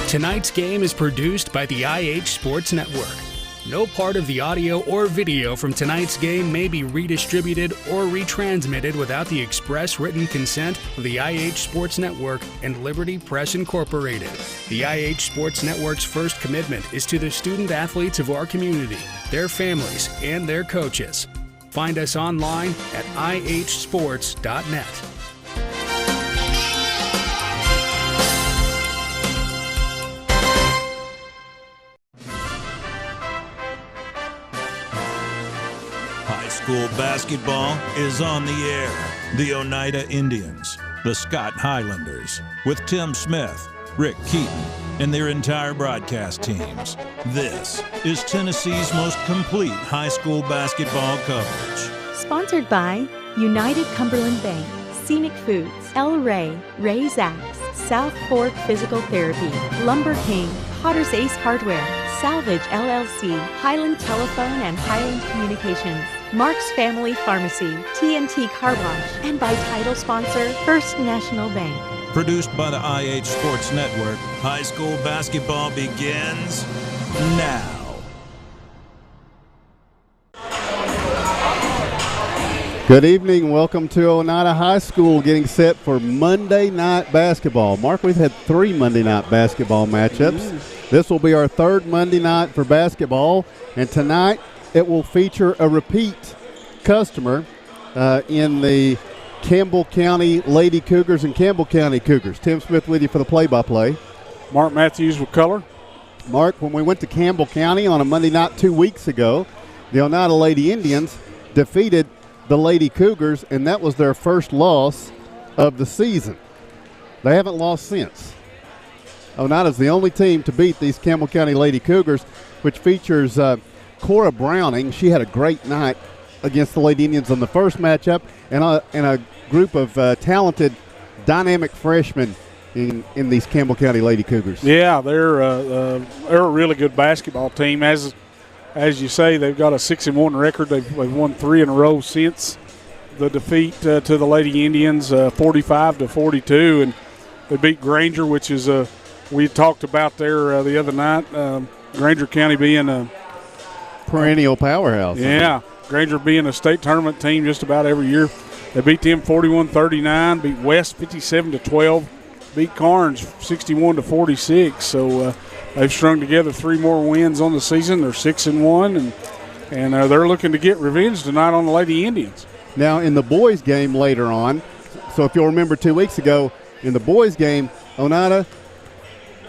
Tonight's game is produced by the IH Sports Network. No part of the audio or video from tonight's game may be redistributed or retransmitted without the express written consent of the IH Sports Network and Liberty Press Incorporated. The IH Sports Network's first commitment is to the student athletes of our community, their families, and their coaches. Find us online at ihsports.net. School basketball is on the air. The Oneida Indians, the Scott Highlanders, with Tim Smith, Rick Keaton, and their entire broadcast teams. This is Tennessee's most complete high school basketball coverage. Sponsored by United Cumberland Bank, Scenic Foods, El Rey, Ray's Axe, South Fork Physical Therapy, Lumber King, Potter's Ace Hardware, Salvage LLC, Highland Telephone and Highland Communications, Mark's Family Pharmacy, TNT Car Wash, and by title sponsor, First National Bank. Produced by the IH Sports Network, high school basketball begins now. Good evening. Welcome to Oneida High School, getting set for Monday night basketball. Mark, we've had 3 Monday night basketball matchups. This will be our 3rd Monday night for basketball, and tonight it will feature a repeat customer in the Campbell County Lady Cougars and Campbell County Cougars. Tim Smith with you for the play-by-play. Mark Matthews with color. Mark, when we went to Campbell County on a Monday night 2 weeks ago, the Oneida Lady Indians defeated the Lady Cougars, and that was their first loss of the season. They haven't lost since. Oneida's the only team to beat these Campbell County Lady Cougars, which features Cora Browning. She had a great night against the Lady Indians in the first matchup, and a group of talented, dynamic freshmen in these Campbell County Lady Cougars. Yeah, they're a really good basketball team. As you say, they've got a 6-1 record. They've won 3 in a row since the defeat to the Lady Indians, 45-42, and they beat Granger, which is we talked about there the other night. Granger County being a perennial powerhouse. Yeah, Granger being a state tournament team just about every year. They beat them 41-39, beat West 57-12, beat Carnes 61-46. So they've strung together 3 more wins on the season. They're 6-1, and they're looking to get revenge tonight on the Lady Indians. Now in the boys' game later on, so if you'll remember 2 weeks ago, in the boys' game, Oneida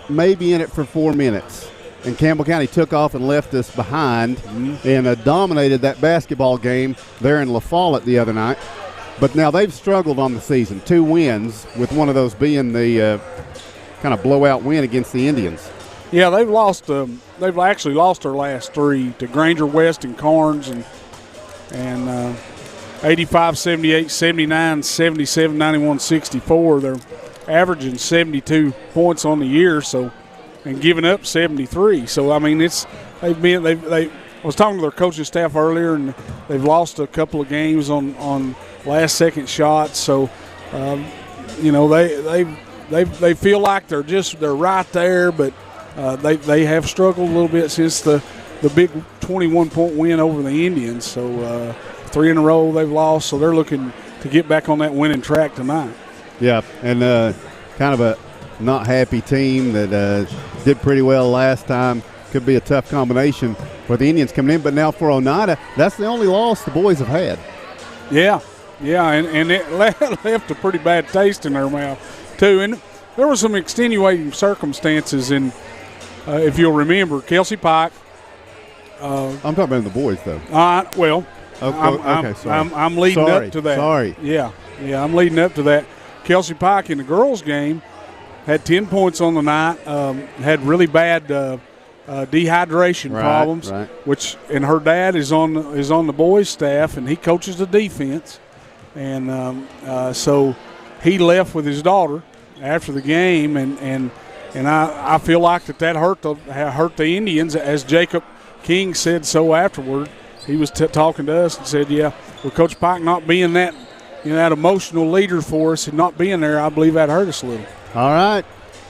may be in it for 4 minutes. And Campbell County took off and left us behind and dominated that basketball game there in La Follette the other night. But now they've struggled on the season. 2 wins, with one of those being the kind of blowout win against the Indians. Yeah, they've lost. They've actually lost their last 3 to Granger, West, and Carnes, and 85-78, 79, 77, 91, 64. They're averaging 72 points on the year, so, and giving up 73. So I mean, I was talking to their coaching staff earlier, and they've lost a couple of games on last second shots. So they feel like they're right there, but they have struggled a little bit since the big 21-point win over the Indians. So 3 in a row they've lost, so they're looking to get back on that winning track tonight. Yeah, and kind of a not happy team that did pretty well last time. Could be a tough combination for the Indians coming in. But now for Oneida, that's the only loss the boys have had. Yeah, and it left a pretty bad taste in their mouth, too. And there were some extenuating circumstances. And if you'll remember, Kelsey Pike. I'm talking about the boys, though. Well, okay, sorry. I'm leading up to that. Sorry. Yeah, I'm leading up to that. Kelsey Pike in the girls' game had 10 points on the night, had really bad dehydration problems, and her dad is on the boys' staff, and he coaches the defense. And so he left with his daughter after the game, and I feel like that hurt the Indians, as Jacob King said so afterward. He was talking to us and said, with Coach Pike not being that emotional leader for us and not being there, I believe that hurt us a little. All right.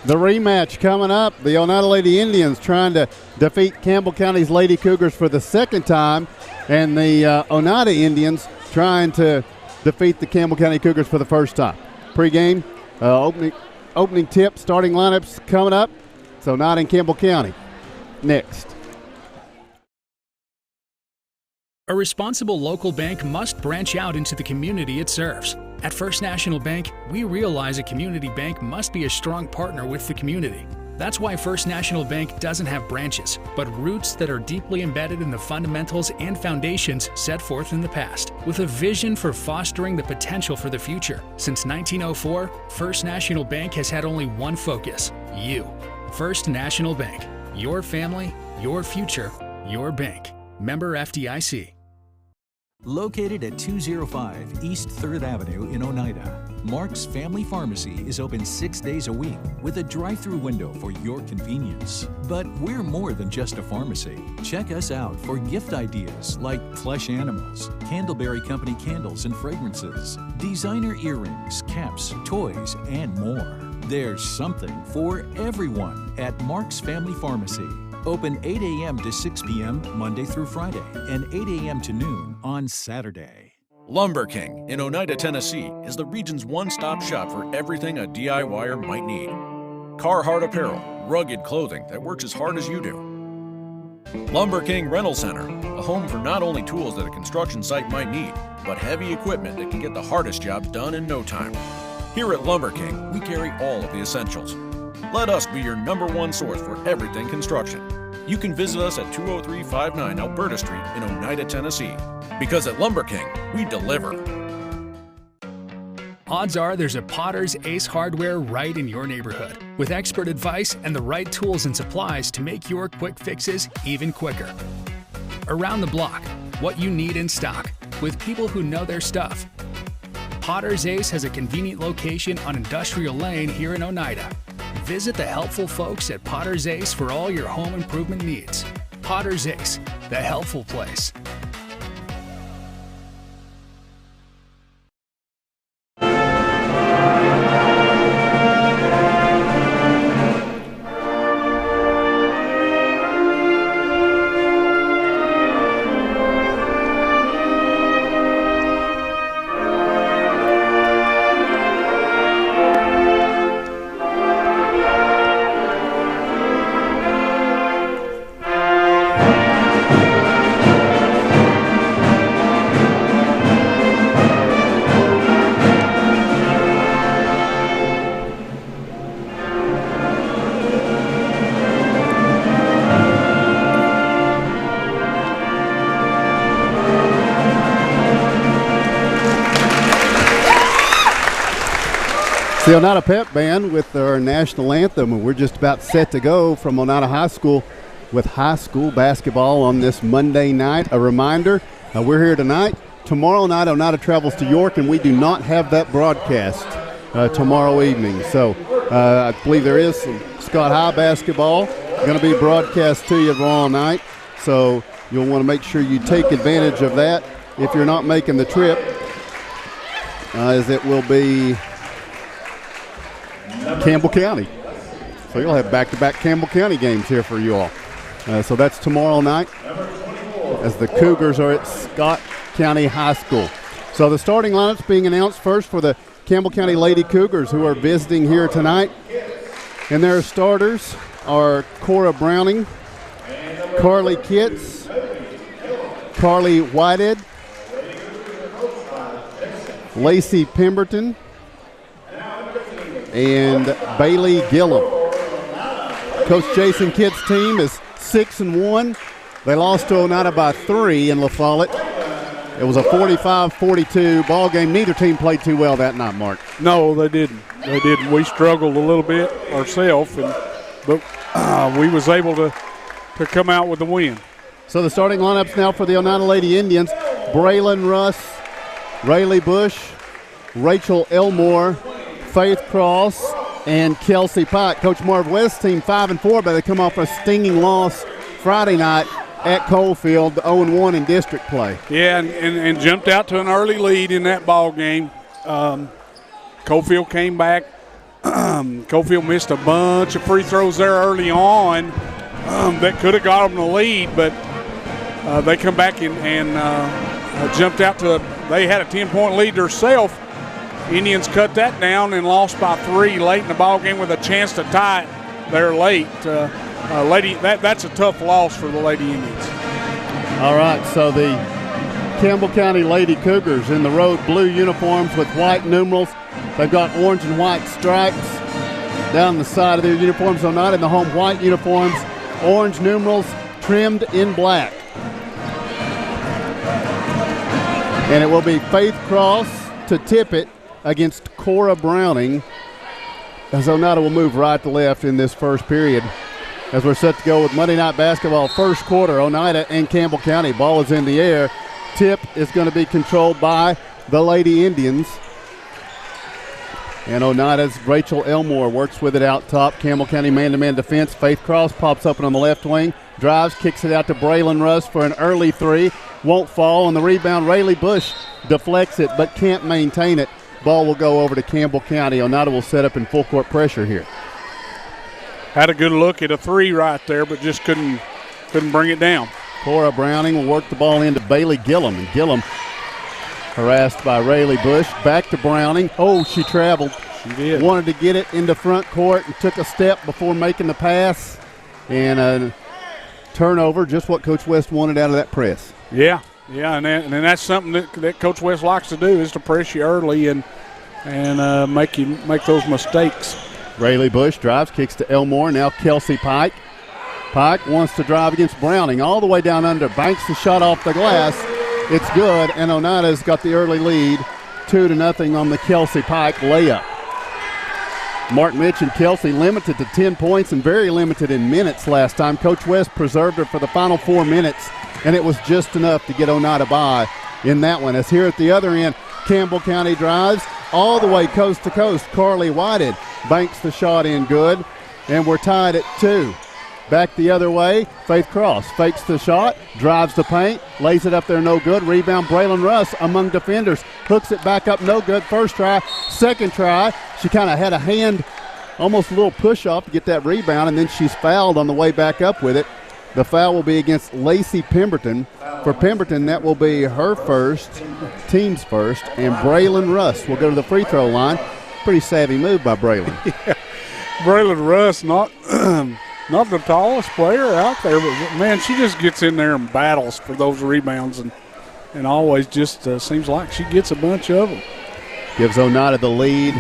The rematch coming up. The Oneida Lady Indians trying to defeat Campbell County's Lady Cougars for the second time, and the Oneida Indians trying to defeat the Campbell County Cougars for the first time. Pre-game, opening tip, starting lineups coming up. So Oneida and Campbell County next. A responsible local bank must branch out into the community it serves. At First National Bank, we realize a community bank must be a strong partner with the community. That's why First National Bank doesn't have branches, but roots that are deeply embedded in the fundamentals and foundations set forth in the past, with a vision for fostering the potential for the future. Since 1904, First National Bank has had only one focus: you. First National Bank. Your family, your future, your bank. Member FDIC. Located at 205 East 3rd Avenue in Oneida, Mark's Family Pharmacy is open 6 days a week with a drive-through window for your convenience. But we're more than just a pharmacy. Check us out for gift ideas like plush animals, Candleberry Company candles and fragrances, designer earrings, caps, toys, and more. There's something for everyone at Mark's Family Pharmacy. Open 8 a.m. to 6 p.m. Monday through Friday and 8 a.m. to noon on Saturday. Lumber King in Oneida, Tennessee is the region's one-stop shop for everything a DIYer might need. Carhartt apparel, rugged clothing that works as hard as you do. Lumber King Rental Center, a home for not only tools that a construction site might need, but heavy equipment that can get the hardest jobs done in no time. Here at Lumber King, we carry all of the essentials. Let us be your #1 source for everything construction. You can visit us at 20359 Alberta Street in Oneida, Tennessee. Because at Lumber King, we deliver. Odds are there's a Potter's Ace Hardware right in your neighborhood, with expert advice and the right tools and supplies to make your quick fixes even quicker. Around the block, what you need in stock, with people who know their stuff. Potter's Ace has a convenient location on Industrial Lane here in Oneida. Visit the helpful folks at Potter's Ace for all your home improvement needs. Potter's Ace, the helpful place. The Oneida Pep Band with our national anthem, and we're just about set to go from Oneida High School with high school basketball on this Monday night. A reminder, we're here tonight. Tomorrow night, Oneida travels to York, and we do not have that broadcast tomorrow evening. So I believe there is some Scott High basketball going to be broadcast to you tomorrow night. So you'll want to make sure you take advantage of that if you're not making the trip, as it will be Campbell County. So you'll have back-to-back Campbell County games here for you all. So that's tomorrow night as the Cougars are at Scott County High School. So the starting lineups being announced first for the Campbell County Lady Cougars, who are visiting here tonight. And their starters are Cora Browning, Carly Kitts, Carly Whitehead, Lacey Pemberton, and Bailey Gillum. Coach Jason Kitt's team is 6-1. They lost to Oneida by 3 in La Follette. It was a 45-42 ball game. Neither team played too well that night, Mark. No, they didn't. They didn't. We struggled a little bit ourselves, but we was able to come out with the win. So the starting lineups now for the Oneida Lady Indians: Braylon Russ, Rayleigh Bush, Rachel Elmore, Faith Cross, and Kelsey Pike. Coach Marv West's team 5-4, but they come off a stinging loss Friday night at Coalfield, 0-1 in district play. Yeah, and jumped out to an early lead in that ball game. Coalfield came back, Cofield missed a bunch of free throws there early on that could have got them the lead, but they come back and jumped out to they had a 10-point lead themselves. Indians cut that down and lost by 3 late in the ball game with a chance to tie it there late. That's a tough loss for the Lady Indians. All right, so the Campbell County Lady Cougars in the road blue uniforms with white numerals. They've got orange and white stripes down the side of their uniforms. So not in the home white uniforms, orange numerals trimmed in black. And it will be Faith Cross to tip it against Cora Browning, as Oneida will move right to left in this first period. As we're set to go with Monday Night Basketball first quarter, Oneida and Campbell County. Ball is in the air. Tip is going to be controlled by the Lady Indians. And Oneida's Rachel Elmore works with it out top. Campbell County man-to-man defense. Faith Cross pops up on the left wing. Drives, kicks it out to Braylon Russ for an early 3. Won't fall. On the rebound, Rayleigh Bush deflects it but can't maintain it. Ball will go over to Campbell County. Oneida will set up in full court pressure here. Had a good look at a 3 right there, but just couldn't bring it down. Cora Browning will work the ball into Bailey Gillum, and Gillum harassed by Rayleigh Bush. Back to Browning. Oh, she traveled. She did. Wanted to get it into front court and took a step before making the pass. And a turnover, just what Coach West wanted out of that press. Yeah, and that's something that Coach West likes to do, is to press you early and make those mistakes. Rayleigh Bush drives, kicks to Elmore. Now Kelsey Pike. Pike wants to drive against Browning all the way down under. Banks the shot off the glass. It's good, and Oneida's got the early lead, 2-0 on the Kelsey Pike layup. Mark Mitch and Kelsey limited to 10 points and very limited in minutes last time. Coach West preserved her for the final 4 minutes, and it was just enough to get Oneida by in that one. As here at the other end, Campbell County drives all the way coast to coast. Carly Whited banks the shot in good, and we're tied at 2. Back the other way, Faith Cross fakes the shot, drives the paint, lays it up there, no good. Rebound, Braylon Russ among defenders, hooks it back up, no good. First try, second try. She kind of had a hand, almost a little push-off to get that rebound, and then she's fouled on the way back up with it. The foul will be against Lacey Pemberton. For Pemberton, that will be her first, team's first, and Braylon Russ will go to the free throw line. Pretty savvy move by Braylon. Yeah. Braylon Russ, not the tallest player out there, but, man, she just gets in there and battles for those rebounds and always just seems like she gets a bunch of them. Gives Oneida the lead,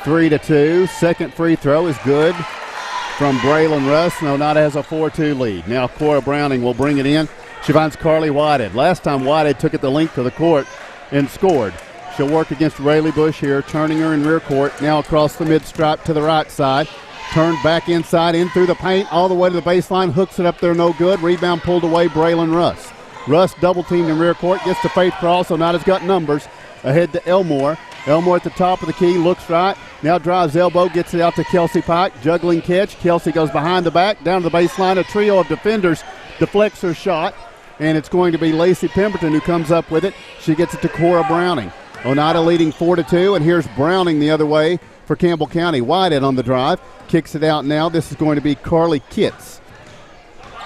3-2. Second free throw is good from Braylon Russ, and Oneida has a 4-2 lead. Now Cora Browning will bring it in. She finds Carly Whitehead. Last time Whitehead took it the length of the court and scored. She'll work against Rayleigh Bush here, turning her in rear court. Now across the mid-stripe to the right side. Turned back inside, in through the paint, all the way to the baseline, hooks it up there, no good. Rebound pulled away, Braylon Russ. Russ double-teamed in rear court, gets to Faith Cross, Oneida's got numbers. Ahead to Elmore. Elmore at the top of the key, looks right. Now drives elbow, gets it out to Kelsey Pike. Juggling catch. Kelsey goes behind the back, down to the baseline. A trio of defenders deflects her shot, and it's going to be Lacey Pemberton who comes up with it. She gets it to Cora Browning. Oneida leading 4-2, and here's Browning the other way for Campbell County. Whitehead on the drive. Kicks it out now. This is going to be Carly Kitts.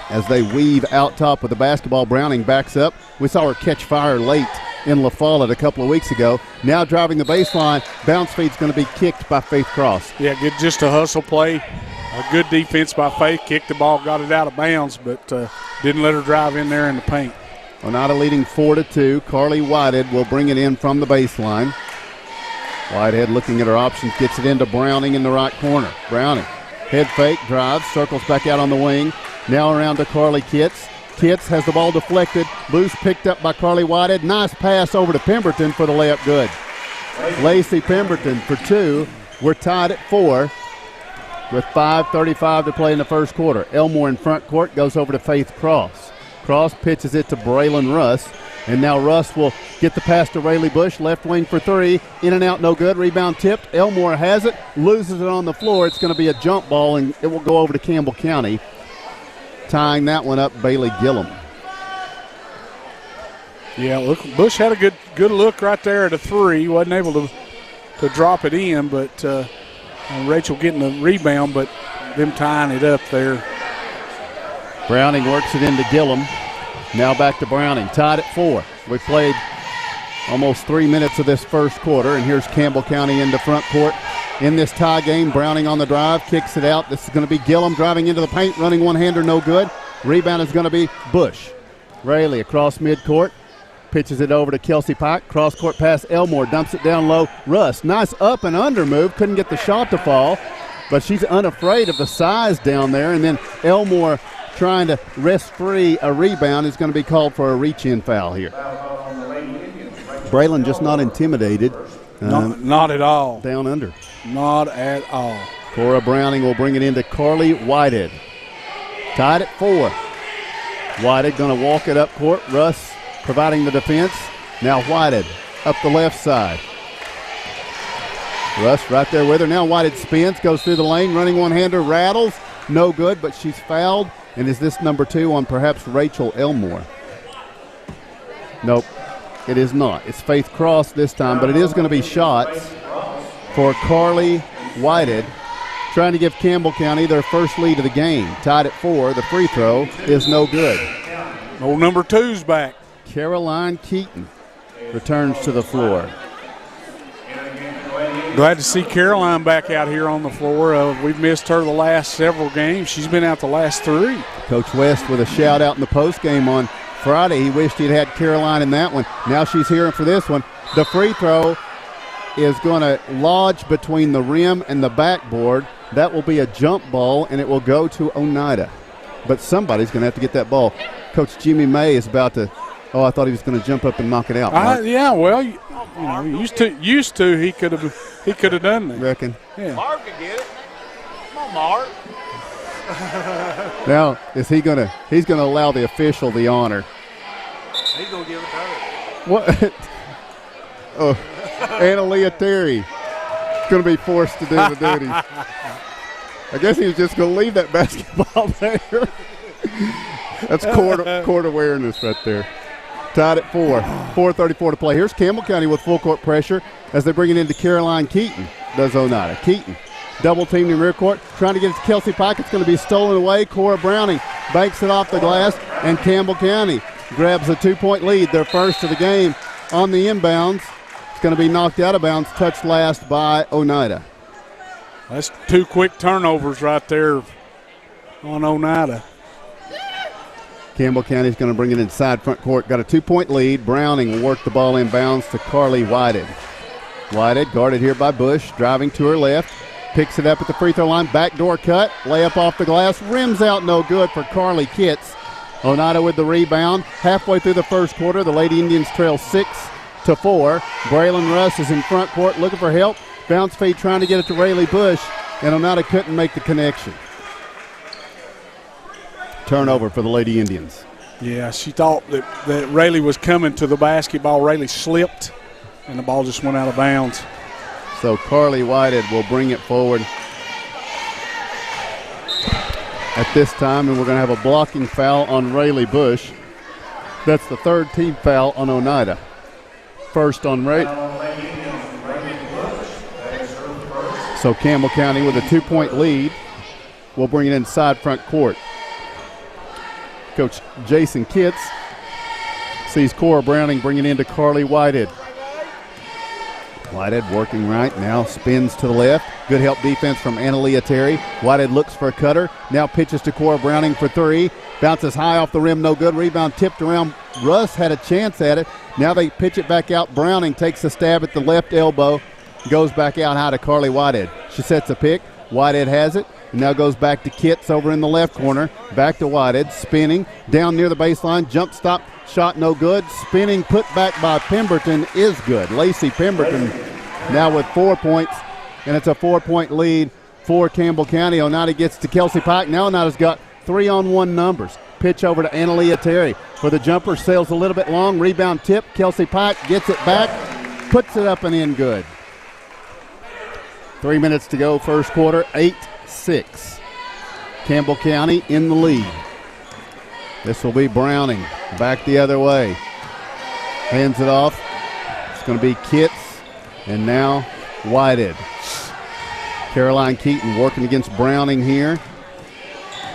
As they weave out top with the basketball, Browning backs up. We saw her catch fire late in La Follette a couple of weeks ago. Now driving the baseline. Bounce feed's going to be kicked by Faith Cross. Yeah, good, just a hustle play. A good defense by Faith. Kicked the ball, got it out of bounds, but didn't let her drive in there in the paint. Oneida leading 4-2. Carly Whitehead will bring it in from the baseline. Whitehead looking at her options, gets it into Browning in the right corner. Browning, head fake, drives, circles back out on the wing. Now around to Carly Kitts. Kitts has the ball deflected. Loose picked up by Carly Whitehead. Nice pass over to Pemberton for the layup good. Lacey Pemberton for 2. We're tied at 4 with 5:35 to play in the first quarter. Elmore in front court goes over to Faith Cross. Cross pitches it to Braylon Russ. And now Russ will get the pass to Rayleigh Bush, left wing for 3. In and out, no good. Rebound tipped. Elmore has it, loses it on the floor. It's going to be a jump ball, and it will go over to Campbell County. Tying that one up, Bailey Gillum. Yeah, look, Bush had a good look right there at a 3. Wasn't able to drop it in, but Rachel getting the rebound, but them tying it up there. Browning works it into Gillum. Now back to Browning, tied at 4. We played almost 3 minutes of this first quarter, and here's Campbell County into front court. In this tie game, Browning on the drive, kicks it out. This is going to be Gillum driving into the paint, running one-hander, no good. Rebound is going to be Bush. Rayleigh across midcourt, pitches it over to Kelsey Pike. Cross-court pass, Elmore dumps it down low. Russ, nice up and under move, couldn't get the shot to fall, but she's unafraid of the size down there, and then Elmore trying to wrest free a rebound is going to be called for a reach-in foul here. Braylon just not intimidated. Not at all. Down under. Not at all. Cora Browning will bring it into Carly Whitehead. Tied at 4. Whitehead going to walk it up court. Russ providing the defense. Now Whitehead up the left side. Russ right there with her. Now Whitehead spins, goes through the lane, running one-hander, rattles. No good, but she's fouled. And is this number 2 on perhaps Rachel Elmore? Nope, it is not. It's Faith Cross this time, but it is going to be shots for Carly Whitehead, trying to give Campbell County their first lead of the game. Tied at 4. The free throw is no good. Old number 2's back. Caroline Keaton returns to the floor. Glad to see Caroline back out here on the floor. We've missed her the last several games. She's been out the last 3. Coach West with a shout out in the post game on Friday. He wished he'd had Caroline in that one. Now she's here for this one. The free throw is going to lodge between the rim and the backboard. That will be a jump ball, and it will go to Oneida. But somebody's going to have to get that ball. Coach Jimmy May is about to. Oh, I thought he was going to jump up and knock it out. Yeah, well, used to he could have done that. Reckon. Yeah. Mark can get it. Come on, Mark. Now is he going to? He's going to allow the official the honor. He's going to give it to her. What? Oh, Analia Terry going to be forced to do the duty. I guess he was just going to leave that basketball there. That's court awareness right there. Tied at 4. 4:34 to play. Here's Campbell County with full court pressure as they bring it into Caroline Keaton. Does Oneida. Keaton double teamed in rear court, trying to get it to Kelsey Pike. It's going to be stolen away. Cora Browning banks it off the glass, and Campbell County grabs a 2-point lead, their first of the game on the inbounds. It's going to be knocked out of bounds, touched last by Oneida. That's 2 quick turnovers right there on Oneida. Campbell County's going to bring it inside front court. Got a 2-point lead. Browning will work the ball inbounds to Carly Whitehead. Whitehead guarded here by Bush, driving to her left. Picks it up at the free throw line. Backdoor cut. Layup off the glass. Rims out no good for Carly Kitts. Oneida with the rebound. Halfway through the first quarter, the Lady Indians trail 6-4. Braylon Russ is in front court looking for help. Bounce feed trying to get it to Rayleigh Bush, and Oneida couldn't make the connection. Turnover for the Lady Indians. Yeah, she thought that Rayleigh was coming to the basketball. Rayleigh slipped, and the ball just went out of bounds. So Carly Whitehead will bring it forward at this time, and we're going to have a blocking foul on Rayleigh Bush. That's the 3rd team foul on Oneida. First on Rayleigh. So Campbell County with a 2-point lead will bring it inside front court. Coach Jason Kitts sees Cora Browning bring it into Carly Whitehead. Whitehead working right now, spins to the left. Good help defense from Analia Terry. Whitehead looks for a cutter, now pitches to Cora Browning for 3. Bounces high off the rim, no good. Rebound tipped around. Russ had a chance at it. Now they pitch it back out. Browning takes a stab at the left elbow, goes back out high to Carly Whitehead. She sets a pick. Whitehead has it. And now goes back to Kitts over in the left corner. Back to Whitehead, spinning down near the baseline. Jump stop, shot no good. Spinning, put back by Pemberton is good. Lacey Pemberton now with 4 points, and it's a 4-point lead for Campbell County. Oneida gets to Kelsey Pike. Now Oneida's got 3-on-1 numbers. Pitch over to Analia Terry for the jumper. Sails a little bit long. Rebound tip. Kelsey Pike gets it back, puts it up and in good. 3 minutes to go, first quarter, 8-6. Campbell County in the lead. This will be Browning back the other way. Hands it off. It's going to be Kitts, and now Whitehead. Caroline Keaton working against Browning here.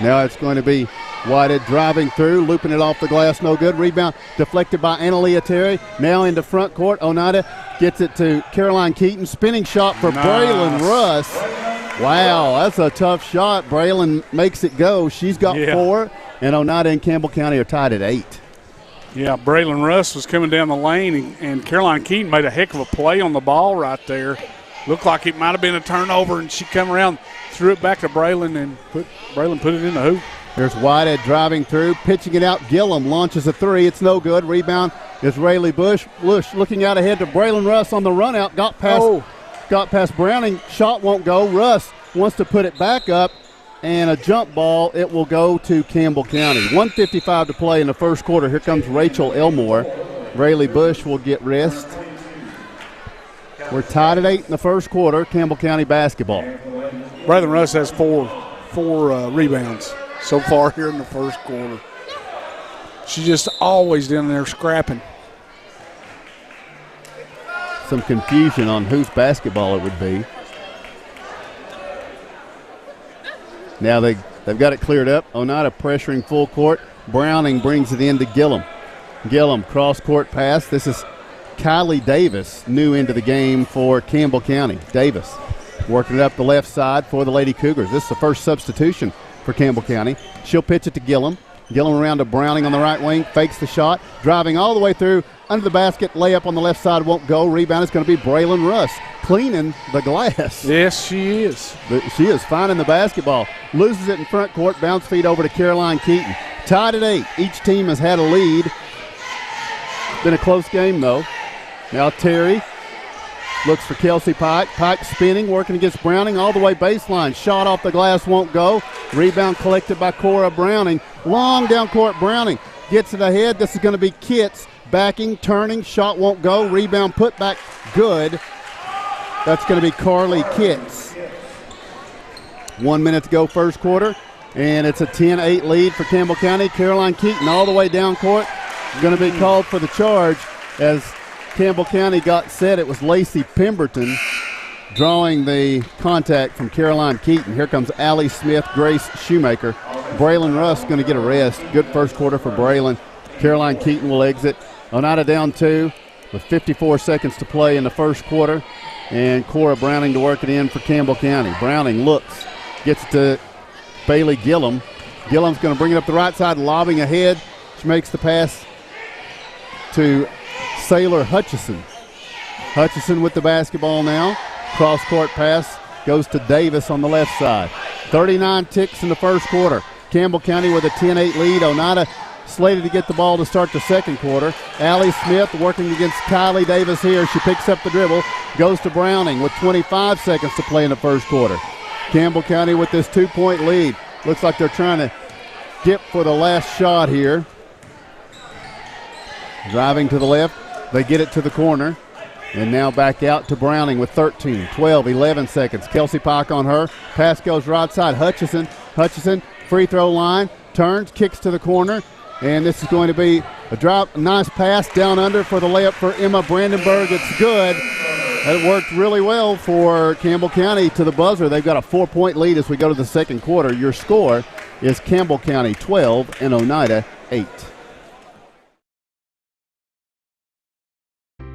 Now it's going to be Whitehead driving through, looping it off the glass, no good. Rebound deflected by Analia Terry. Now into front court. Oneida gets it to Caroline Keaton. Spinning shot for Braylon Russ. Wow, that's a tough shot. Braylon makes it go. She's got 4, and Oneida and Campbell County are tied at 8. Yeah, Braylon Russ was coming down the lane, and Caroline Keaton made a heck of a play on the ball right there. Looked like it might have been a turnover, and she come around, threw it back to Braylon, and Braylon put it in the hoop. There's Whitehead driving through, pitching it out. Gillum launches a 3. It's no good. Rebound is Rayleigh Bush. Bush looking out ahead to Braylon Russ on the run out. Got past Browning. Shot won't go. Russ wants to put it back up, and a jump ball. It will go to Campbell County. 1:55 to play in the first quarter. Here comes Rachel Elmore. Rayleigh Bush will get rest. We're tied at 8 in the first quarter. Campbell County basketball. Braylon Russ has four rebounds so far here in the first quarter. She's just always down there scrapping. Some confusion on whose basketball it would be. Now they've got it cleared up. Oneida pressuring full court. Browning brings it into Gillum. Gillum cross-court pass. This is Kylie Davis, new into the game for Campbell County. Davis working it up the left side for the Lady Cougars. This is the first substitution for Campbell County. She'll pitch it to Gillum. Gillum around to Browning on the right wing, fakes the shot, driving all the way through, under the basket, layup on the left side won't go. Rebound is going to be Braylon Russ, cleaning the glass. Yes, she is. She is finding the basketball. Loses it in front court, bounce feed over to Caroline Keaton. Tied at 8. Each team has had a lead. Been a close game, though. Now Terry looks for Kelsey Pike. Pike spinning, working against Browning all the way baseline. Shot off the glass won't go. Rebound collected by Cora Browning. Long down court, Browning gets it ahead. This is going to be Kitts. Backing, turning, shot won't go. Rebound put back, good. That's going to be Carly Kitts. 1 minute to go first quarter, and it's a 10-8 lead for Campbell County. Caroline Keaton all the way down court. Going to be called for the charge as Campbell County got set. It was Lacey Pemberton drawing the contact from Caroline Keaton. Here comes Allie Smith, Grace Shoemaker. Braylon Russ going to get a rest. Good first quarter for Braylon. Caroline Keaton will exit. Oneida down 2 with 54 seconds to play in the first quarter. And Cora Browning to work it in for Campbell County. Browning looks, gets it to Bailey Gillum. Gillum's going to bring it up the right side, lobbing ahead. She makes the pass to Sailor Hutchison. Hutchison with the basketball now. Cross-court pass goes to Davis on the left side. 39 ticks in the first quarter. Campbell County with a 10-8 lead. Oneida slated to get the ball to start the second quarter. Allie Smith working against Kylie Davis here. She picks up the dribble, goes to Browning with 25 seconds to play in the first quarter. Campbell County with this 2-point lead. Looks like they're trying to dip for the last shot here. Driving to the left. They get it to the corner. And now back out to Browning with 13, 12, 11 seconds. Kelsey Pike on her. Pass goes right side. Hutchison, free throw line. Turns, kicks to the corner. And this is going to be a drop, nice pass down under for the layup for Emma Brandenburg. It's good. It worked really well for Campbell County to the buzzer. They've got a 4-point lead as we go to the second quarter. Your score is Campbell County 12 and Oneida 8.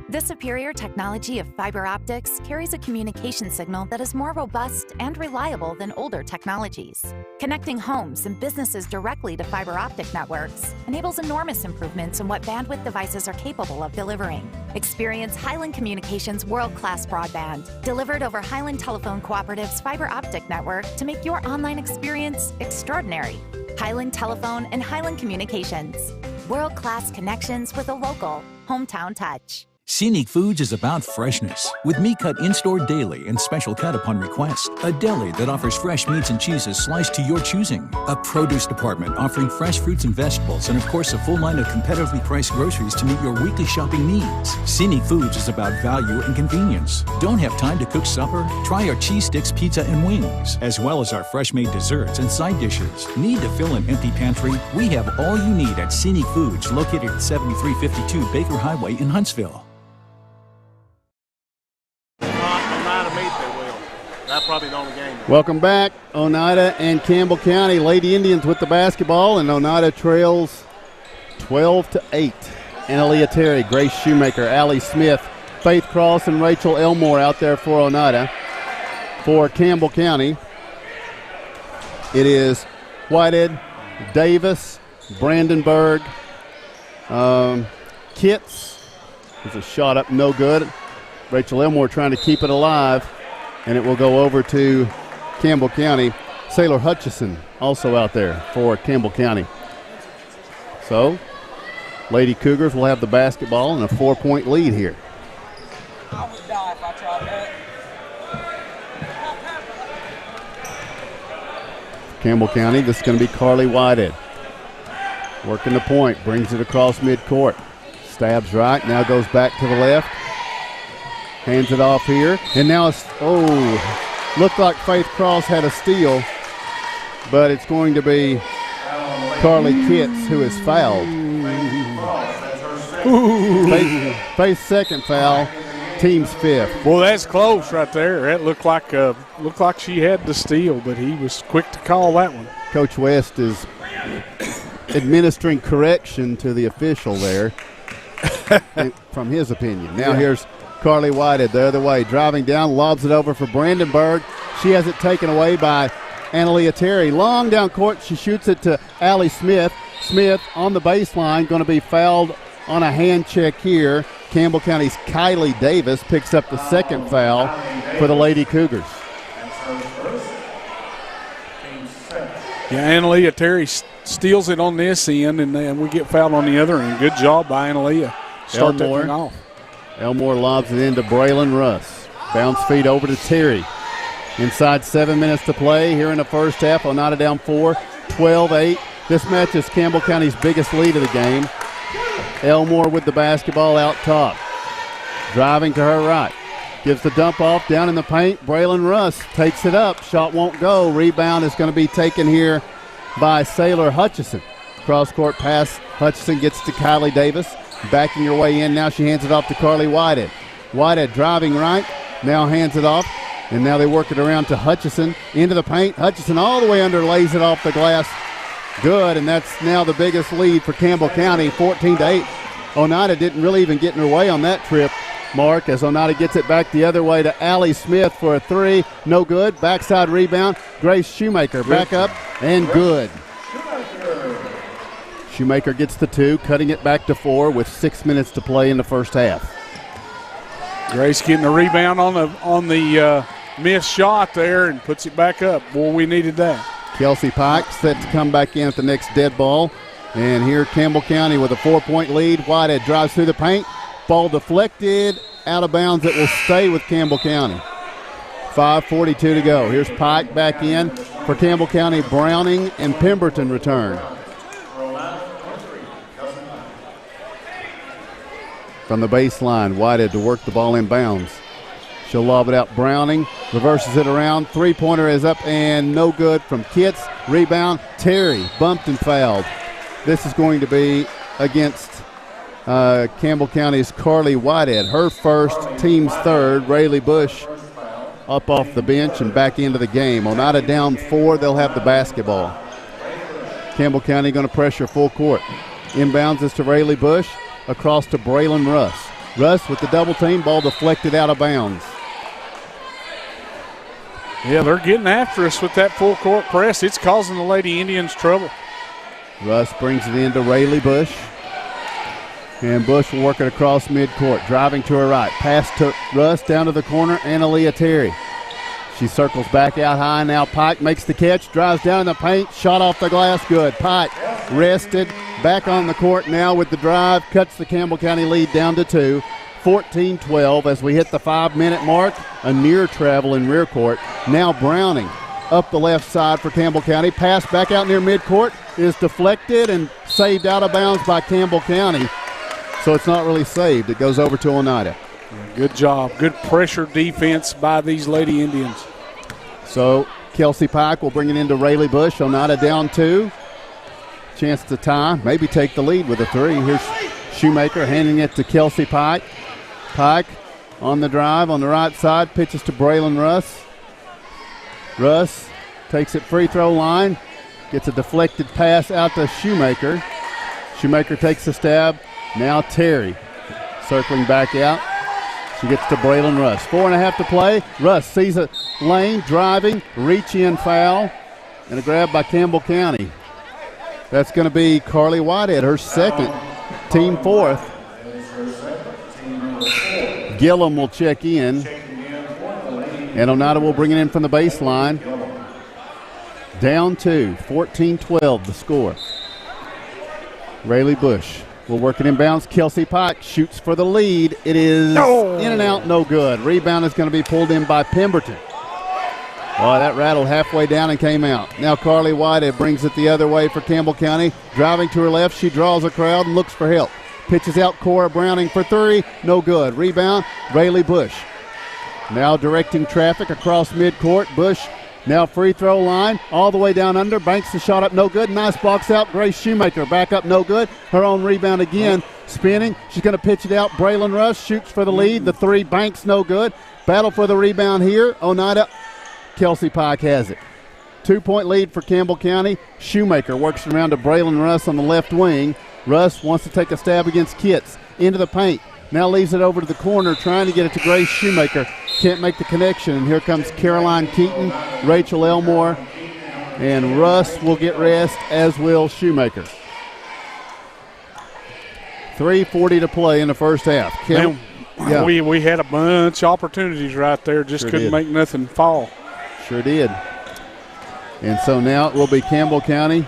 The superior technology of fiber optics carries a communication signal that is more robust and reliable than older technologies. Connecting homes and businesses directly to fiber optic networks enables enormous improvements in what bandwidth devices are capable of delivering. Experience Highland Communications' world-class broadband, delivered over Highland Telephone Cooperative's fiber optic network to make your online experience extraordinary. Highland Telephone and Highland Communications. World-class connections with a local, hometown touch. Scenic Foods is about freshness, with meat cut in-store daily and special cut upon request. A deli that offers fresh meats and cheeses sliced to your choosing. A produce department offering fresh fruits and vegetables, and of course a full line of competitively priced groceries to meet your weekly shopping needs. Scenic Foods is about value and convenience. Don't have time to cook supper? Try our cheese sticks, pizza, and wings, as well as our fresh-made desserts and side dishes. Need to fill an empty pantry? We have all you need at Scenic Foods, located at 7352 Baker Highway in Huntsville. That probably the only Welcome back, Oneida and Campbell County. Lady Indians with the basketball, and Oneida trails 12-8. Annalea Terry, Grace Shoemaker, Allie Smith, Faith Cross, and Rachel Elmore out there for Oneida. For Campbell County, it is Whitehead, Davis, Brandenburg, Kitts. There's a shot up, no good. Rachel Elmore trying to keep it alive, and it will go over to Campbell County. Sailor Hutchison also out there for Campbell County. So, Lady Cougars will have the basketball and a 4-point lead here. I would die if I tried that. Campbell County, this is going to be Carly Whitehead. Working the point, brings it across midcourt. Stabs right, now goes back to the left. Hands it off here, and now it's, looked like Faith Cross had a steal, but it's going to be Carly Kitts who is fouled. Faith's second foul, team's fifth. Well, that's close right there. That looked like she had the steal, but he was quick to call that one. Coach West is administering correction to the official there from his opinion. Now here's Carly Whitehead the other way, driving down, lobs it over for Brandenburg. She has it taken away by Annalea Terry. Long down court, she shoots it to Allie Smith. Smith on the baseline, going to be fouled on a hand check here. Campbell County's Kylie Davis picks up the second foul for the Lady Cougars. Yeah, Annalea Terry steals it on this end, and then we get fouled on the other end. Good job by Annalea. Start that thing off. Elmore lobs it into Braylon Russ. Bounce feed over to Terry. Inside 7 minutes to play here in the first half. Oneida down 4, 12-8. This match is Campbell County's biggest lead of the game. Elmore with the basketball out top. Driving to her right. Gives the dump off down in the paint. Braylon Russ takes it up. Shot won't go. Rebound is going to be taken here by Sailor Hutchison. Cross-court pass. Hutchison gets to Kylie Davis. Backing her way in. Now she hands it off to Carly Whitehead. Whitehead driving right. Now hands it off. And now they work it around to Hutchison. Into the paint. Hutchison all the way under. Lays it off the glass. Good. And that's now the biggest lead for Campbell County. 14-8. Oneida didn't really even get in her way on that trip, Mark, as Oneida gets it back the other way to Allie Smith for a three. No good. Backside rebound. Grace Shoemaker back up and good. Shoemaker gets the two, cutting it back to 4 with 6 minutes to play in the first half. Grace getting the rebound on the missed shot there and puts it back up. Boy, we needed that. Kelsey Pike set to come back in at the next dead ball. And here Campbell County with a 4-point lead. Whitehead drives through the paint. Ball deflected, out of bounds. It will stay with Campbell County. 5:42 to go. Here's Pike back in for Campbell County. Browning and Pemberton return. From the baseline, Whitehead to work the ball in bounds. She'll lob it out. Browning reverses it around. Three-pointer is up and no good from Kitts. Rebound, Terry bumped and fouled. This is going to be against Campbell County's Carly Whitehead. Her first, team's third. Rayleigh Bush up off the bench and back into the game. Oneida down 4. They'll have the basketball. Campbell County going to pressure full court. Inbounds is to Rayleigh Bush. Across to Braylon Russ. Russ with the double team. Ball deflected out of bounds. Yeah, they're getting after us with that full court press. It's causing the Lady Indians trouble. Russ brings it into Rayleigh Bush. And Bush will work it across midcourt. Driving to her right. Pass to Russ down to the corner. Annalea Terry. She circles back out high. Now Pike makes the catch. Drives down in the paint. Shot off the glass. Good. Pike rested. Back on the court now with the drive. Cuts the Campbell County lead down to 2. 14-12 as we hit the 5-minute mark. A near travel in rear court. Now Browning up the left side for Campbell County. Pass back out near midcourt is deflected and saved out of bounds by Campbell County. So it's not really saved. It goes over to Oneida. Good job. Good pressure defense by these Lady Indians. So Kelsey Pike will bring it into Rayleigh Bush. Oneida down 2. Chance to tie, maybe take the lead with a 3. Here's Shoemaker handing it to Kelsey Pike. Pike on the drive on the right side, pitches to Braylon Russ. Russ takes it free throw line, gets a deflected pass out to Shoemaker. Shoemaker takes a stab. Now Terry circling back out. She gets to Braylon Russ. 4.5 to play. Russ sees a lane, driving, reach-in foul, and a grab by Campbell County. That's going to be Carly Whitehead, her second, team fourth. Gillum will check in, and Oneida will bring it in from the baseline. Down 2, 14-12 the score. Rayleigh Bush will work it inbounds. Kelsey Pike shoots for the lead. It is in and out, no good. Rebound is going to be pulled in by Pemberton. Oh, that rattled halfway down and came out. Now Carly Whitehead brings it the other way for Campbell County. Driving to her left, she draws a crowd and looks for help. Pitches out Cora Browning for 3, no good. Rebound, Rayleigh Bush. Now directing traffic across midcourt. Bush now free throw line, all the way down under. Banks the shot up, no good. Nice box out. Grace Shoemaker back up, no good. Her own rebound again, spinning. She's going to pitch it out. Braylon Russ shoots for the lead. The 3, Banks no good. Battle for the rebound here. Oneida, Kelsey Pike has it. 2-point lead for Campbell County. Shoemaker works around to Braylon Russ on the left wing. Russ wants to take a stab against Kitts. Into the paint. Now leaves it over to the corner, trying to get it to Grace Shoemaker. Can't make the connection. And here comes Caroline Keaton, Rachel Elmore, and Russ will get rest, as will Shoemaker. 3:40 to play in the first half. We had a bunch of opportunities right there, just couldn't make nothing fall. Sure did. And so now it will be Campbell County.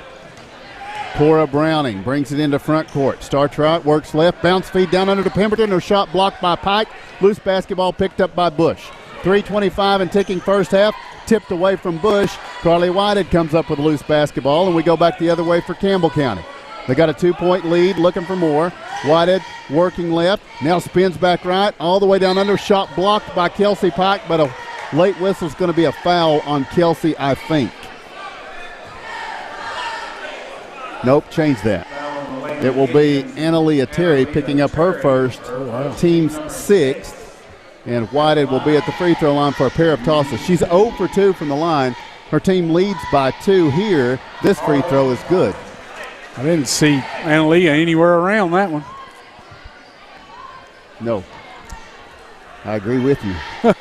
Cora Browning brings it into front court. Star Trot works left, bounce feed down under to Pemberton. Her shot blocked by Pike. Loose basketball picked up by Bush. 3:25 and ticking first half. Tipped away from Bush. Carly Whitehead comes up with a loose basketball, and we go back the other way for Campbell County. They got a 2-point lead, looking for more. Whitehead working left. Now spins back right, all the way down under. Shot blocked by Kelsey Pike, but a late whistle is going to be a foul on Kelsey, I think. Nope, change that. It will be Annaleah Terry picking up her first, team's 6th, and Whitehead will be at the free throw line for a pair of tosses. She's 0 for 2 from the line. Her team leads by 2 here. This free throw is good. I didn't see Annaleah anywhere around that one. No. I agree with you.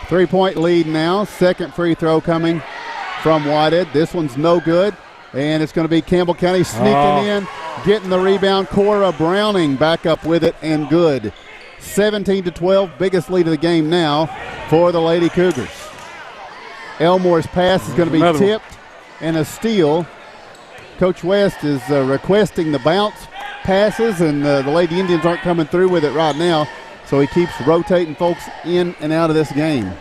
3-point lead now. Second free throw coming from Whitehead. This one's no good. And it's going to be Campbell County sneaking in, getting the rebound. Cora Browning back up with it, and good. 17-12, biggest lead of the game now for the Lady Cougars. Elmore's pass is going to be tipped and a steal. Coach West is requesting the bounce passes, and the Lady Indians aren't coming through with it right now, so he keeps rotating folks in and out of this game.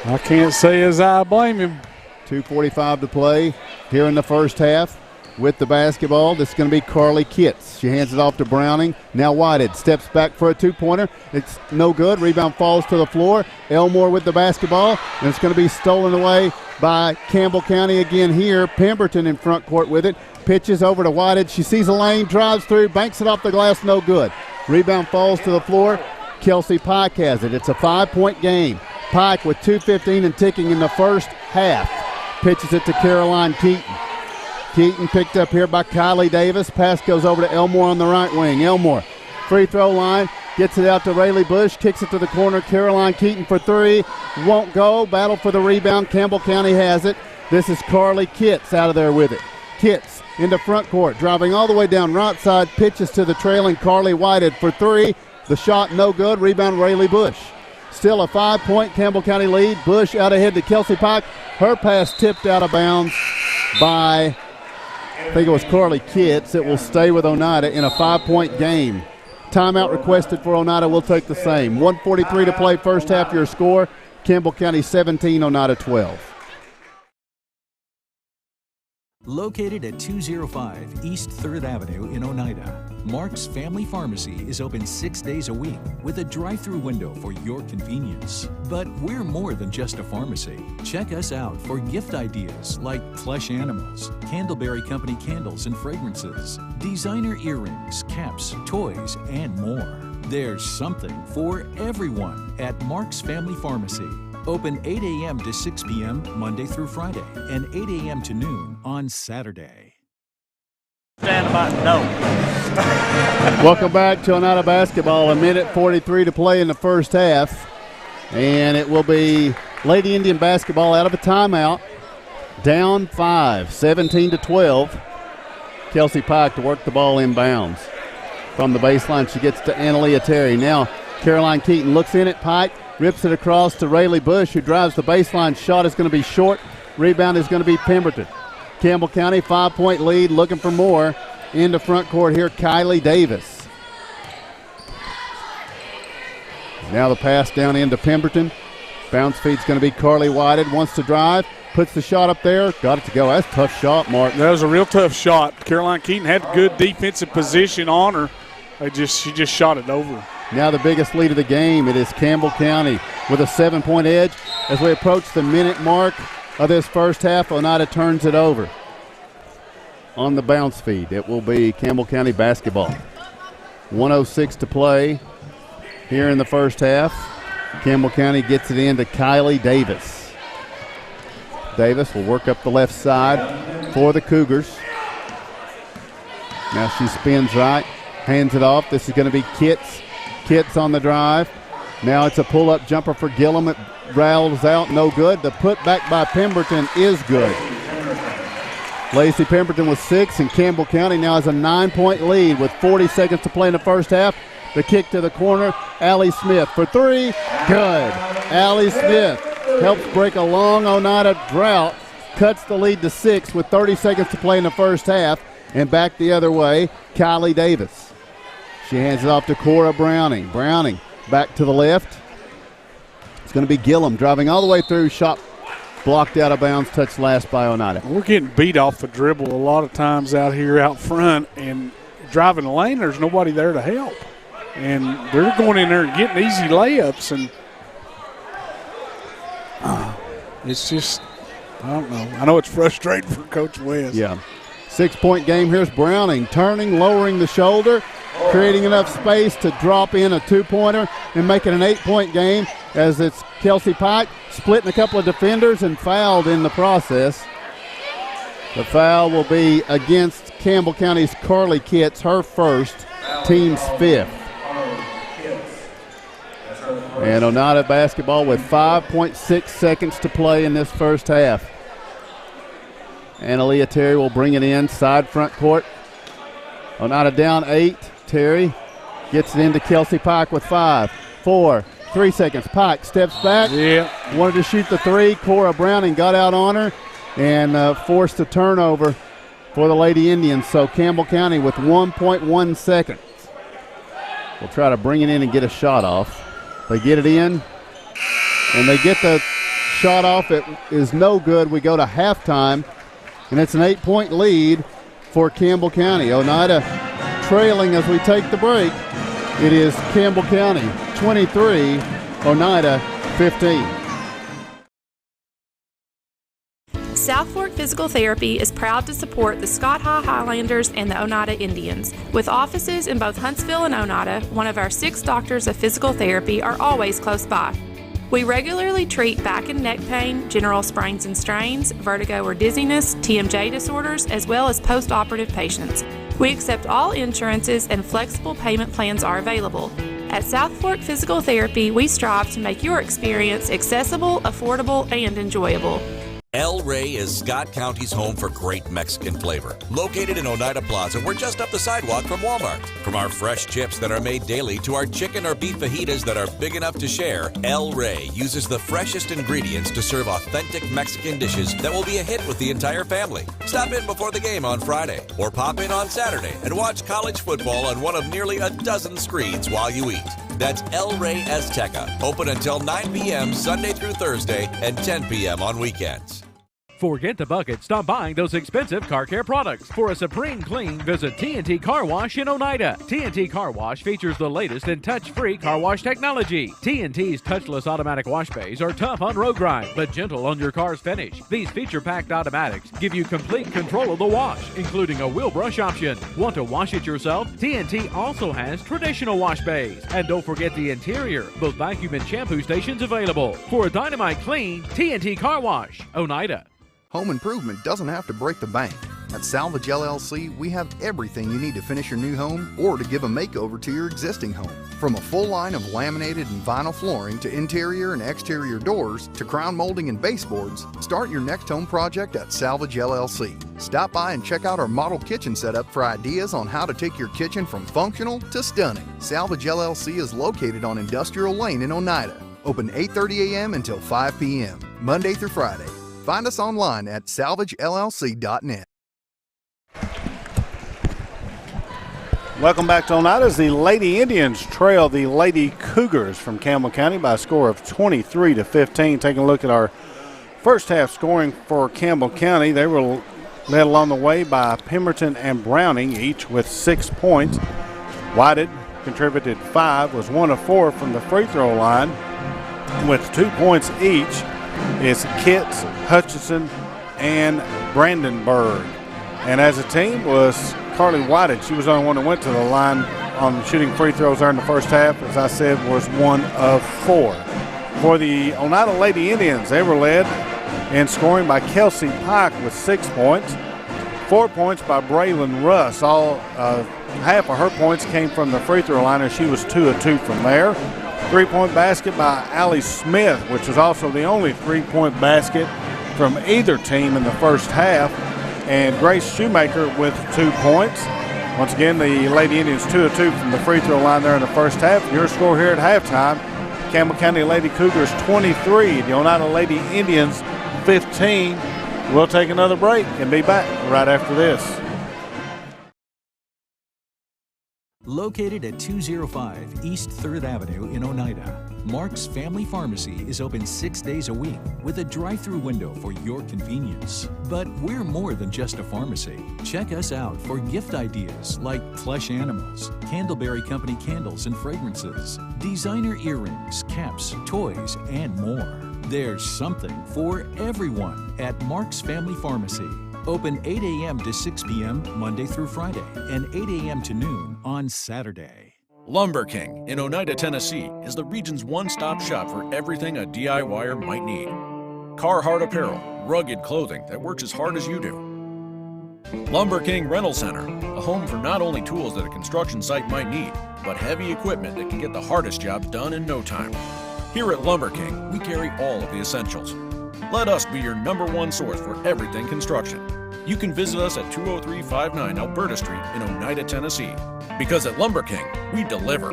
I can't say as I blame him. 2:45 to play here in the first half. With the basketball, this is going to be Carly Kitts. She hands it off to Browning. Now Whitehead steps back for a 2-pointer. It's no good. Rebound falls to the floor. Elmore with the basketball, and it's going to be stolen away by Campbell County again here. Pemberton in front court with it. Pitches over to Whitehead. She sees a lane, drives through, banks it off the glass, no good. Rebound falls to the floor. Kelsey Pike has it. It's a 5-point game. Pike with 2:15 and ticking in the first half. Pitches it to Caroline Keaton. Keaton picked up here by Kylie Davis. Pass goes over to Elmore on the right wing. Elmore, free throw line, gets it out to Rayleigh Bush, kicks it to the corner. Caroline Keaton for 3, won't go. Battle for the rebound. Campbell County has it. This is Carly Kitts out of there with it. Kitts into front court, driving all the way down right side, pitches to the trailing Carly Whitehead for 3. The shot no good. Rebound Rayleigh Bush. Still a 5-point Campbell County lead. Bush out ahead to Kelsey Pike. Her pass tipped out of bounds by, I think it was Carly Kitts. It will stay with Oneida in a 5-point game. Timeout requested for Oneida. We'll take the same. 1:43 to play first half. Your score, Campbell County 17, Oneida 12. Located at 205 East 3rd Avenue in Oneida, Mark's Family Pharmacy is open 6 days a week with a drive-through window for your convenience. But we're more than just a pharmacy. Check us out for gift ideas like plush animals, Candleberry Company candles and fragrances, designer earrings, caps, toys, and more. There's something for everyone at Mark's Family Pharmacy. Open 8 a.m. to 6 p.m. Monday through Friday and 8 a.m. to noon on Saturday. Welcome back to Oneida basketball. 1:43 to play in the first half. And it will be Lady Indian basketball out of a timeout. Down 5, 17-12. Kelsey Pike to work the ball inbounds. From the baseline, she gets to Analia Terry. Now Caroline Keaton looks in at Pike, rips it across to Rayleigh Bush, who drives the baseline. Shot is going to be short. Rebound is going to be Pemberton. Campbell County, 5-point lead, looking for more. Into front court here, Kylie Davis. Now the pass down into Pemberton. Bounce feed's going to be Carly Whited. Wants to drive. Puts the shot up there. Got it to go. That's a tough shot, Mark. That was a real tough shot. Caroline Keaton had good defensive position on her. She just shot it over. Now the biggest lead of the game. It is Campbell County with a 7-point edge. As we approach the minute mark of this first half, Oneida turns it over. On the bounce feed, it will be Campbell County basketball. 1:06 to play here in the first half. Campbell County gets it into Kylie Davis. Davis will work up the left side for the Cougars. Now she spins right, hands it off. This is going to be Kitts. Kitts on the drive. Now it's a pull-up jumper for Gillum. It rattles out, no good. The putback by Pemberton is good. Lacey Pemberton with 6, and Campbell County now has a 9-point lead with 40 seconds to play in the first half. The kick to the corner, Allie Smith for 3, good. Allie Smith helps break a long Oneida drought, cuts the lead to 6 with 30 seconds to play in the first half, and back the other way, Kylie Davis. She hands it off to Cora Browning. Browning back to the left. It's going to be Gillum driving all the way through, shot blocked out of bounds, touched last by Oneida. We're getting beat off the dribble a lot of times out here out front, and driving the lane, there's nobody there to help. And they're going in there and getting easy layups, and it's just, I don't know. I know it's frustrating for Coach West. Yeah. 6-point game. Here's Browning turning, lowering the shoulder, creating enough space to drop in a 2-pointer and make it an 8-point game, as it's Kelsey Pike splitting a couple of defenders and fouled in the process. The foul will be against Campbell County's Carly Kitts, her first, team's 5th. And Oneida basketball with 5.6 seconds to play in this first half. Analia Terry will bring it in, side front court. Oneida down 8. Terry gets it into Kelsey Pike with 5, 4, 3 seconds. Pike steps back. Yeah. Wanted to shoot the 3. Cora Browning got out on her and forced a turnover for the Lady Indians. So Campbell County with 1.1 seconds. We'll try to bring it in and get a shot off. They get it in, and they get the shot off. It is no good. We go to halftime, and it's an 8-point lead for Campbell County. Oneida trailing as we take the break. It is Campbell County 23, Oneida 15. South Fork Physical Therapy is proud to support the Scott High Highlanders and the Oneida Indians. With offices in both Huntsville and Oneida, one of our 6 doctors of physical therapy are always close by. We regularly treat back and neck pain, general sprains and strains, vertigo or dizziness, TMJ disorders, as well as post-operative patients. We accept all insurances and flexible payment plans are available. At South Fork Physical Therapy, we strive to make your experience accessible, affordable, and enjoyable. El Rey is Scott County's home for great Mexican flavor. Located in Oneida Plaza, we're just up the sidewalk from Walmart. From our fresh chips that are made daily to our chicken or beef fajitas that are big enough to share, El Rey uses the freshest ingredients to serve authentic Mexican dishes that will be a hit with the entire family. Stop in before the game on Friday, or pop in on Saturday and watch college football on one of nearly a dozen screens while you eat. That's El Rey Azteca, open until 9 p.m. Sunday through Thursday and 10 p.m. on weekends. Forget the bucket. Stop buying those expensive car care products. For a supreme clean, visit T&T Car Wash in Oneida. T&T Car Wash features the latest in touch-free car wash technology. T&T's touchless automatic wash bays are tough on road grime, but gentle on your car's finish. These feature-packed automatics give you complete control of the wash, including a wheel brush option. Want to wash it yourself? T&T also has traditional wash bays. And don't forget the interior, both vacuum and shampoo stations available. For a dynamite clean, T&T Car Wash, Oneida. Home improvement doesn't have to break the bank. At Salvage LLC, we have everything you need to finish your new home or to give a makeover to your existing home. From a full line of laminated and vinyl flooring to interior and exterior doors to crown molding and baseboards, start your next home project at Salvage LLC. Stop by and check out our model kitchen setup for ideas on how to take your kitchen from functional to stunning. Salvage LLC is located on Industrial Lane in Oneida. Open 8:30 a.m. until 5 p.m., Monday through Friday. Find us online at salvagellc.net. Welcome back to Oneida as the Lady Indians trail the Lady Cougars from Campbell County by a score of 23-15. Taking a look at our first half scoring for Campbell County, they were led along the way by Pemberton and Browning, each with 6 points. Whited contributed 5, was 1 of 4 from the free throw line. With 2 points each is Kitts, Hutchinson, and Brandenburg. And as a team was Carly Whited. She was the only one that went to the line on shooting free throws there in the first half. As I said, was 1 of 4. For the Oneida Lady Indians, they were led in scoring by Kelsey Pike with 6 points. 4 points by Braylon Russ. All half of her points came from the free throw line, and she was 2 of 2 from there. 3-point basket by Allie Smith, which was also the only 3-point basket from either team in the first half. And Grace Shoemaker with 2 points. Once again, the Lady Indians 2 of 2 from the free throw line there in the first half. Your score here at halftime, Campbell County Lady Cougars 23, the Oneida Lady Indians 15. We'll take another break and be back right after this. Located at 205 East 3rd Avenue in Oneida, Mark's Family Pharmacy is open 6 days a week with a drive-through window for your convenience. But we're more than just a pharmacy. Check us out for gift ideas like plush animals, Candleberry Company candles and fragrances, designer earrings, caps, toys, and more. There's something for everyone at Mark's Family Pharmacy. Open 8 a.m. to 6 p.m. Monday through Friday and 8 a.m. to noon on Saturday. Lumber King in Oneida, Tennessee is the region's one-stop shop for everything a DIYer might need. Carhartt apparel, rugged clothing that works as hard as you do. Lumber King Rental Center, a home for not only tools that a construction site might need, but heavy equipment that can get the hardest jobs done in no time. Here at Lumber King, we carry all of the essentials. Let us be your #1 source for everything construction. You can visit us at 20359 Alberta Street in Oneida, Tennessee. Because at Lumber King, we deliver.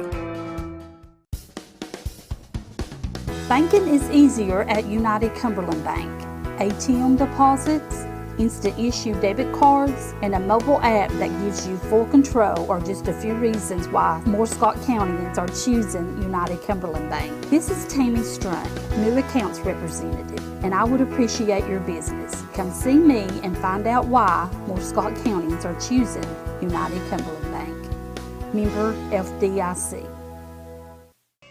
Banking is easier at United Cumberland Bank. ATM deposits, instant issue debit cards, and a mobile app that gives you full control are just a few reasons why more Scott Countyans are choosing United Cumberland Bank. This is Tammy Strunk, new accounts representative, and I would appreciate your business. Come see me and find out why more Scott Countyans are choosing United Cumberland Bank. Member FDIC.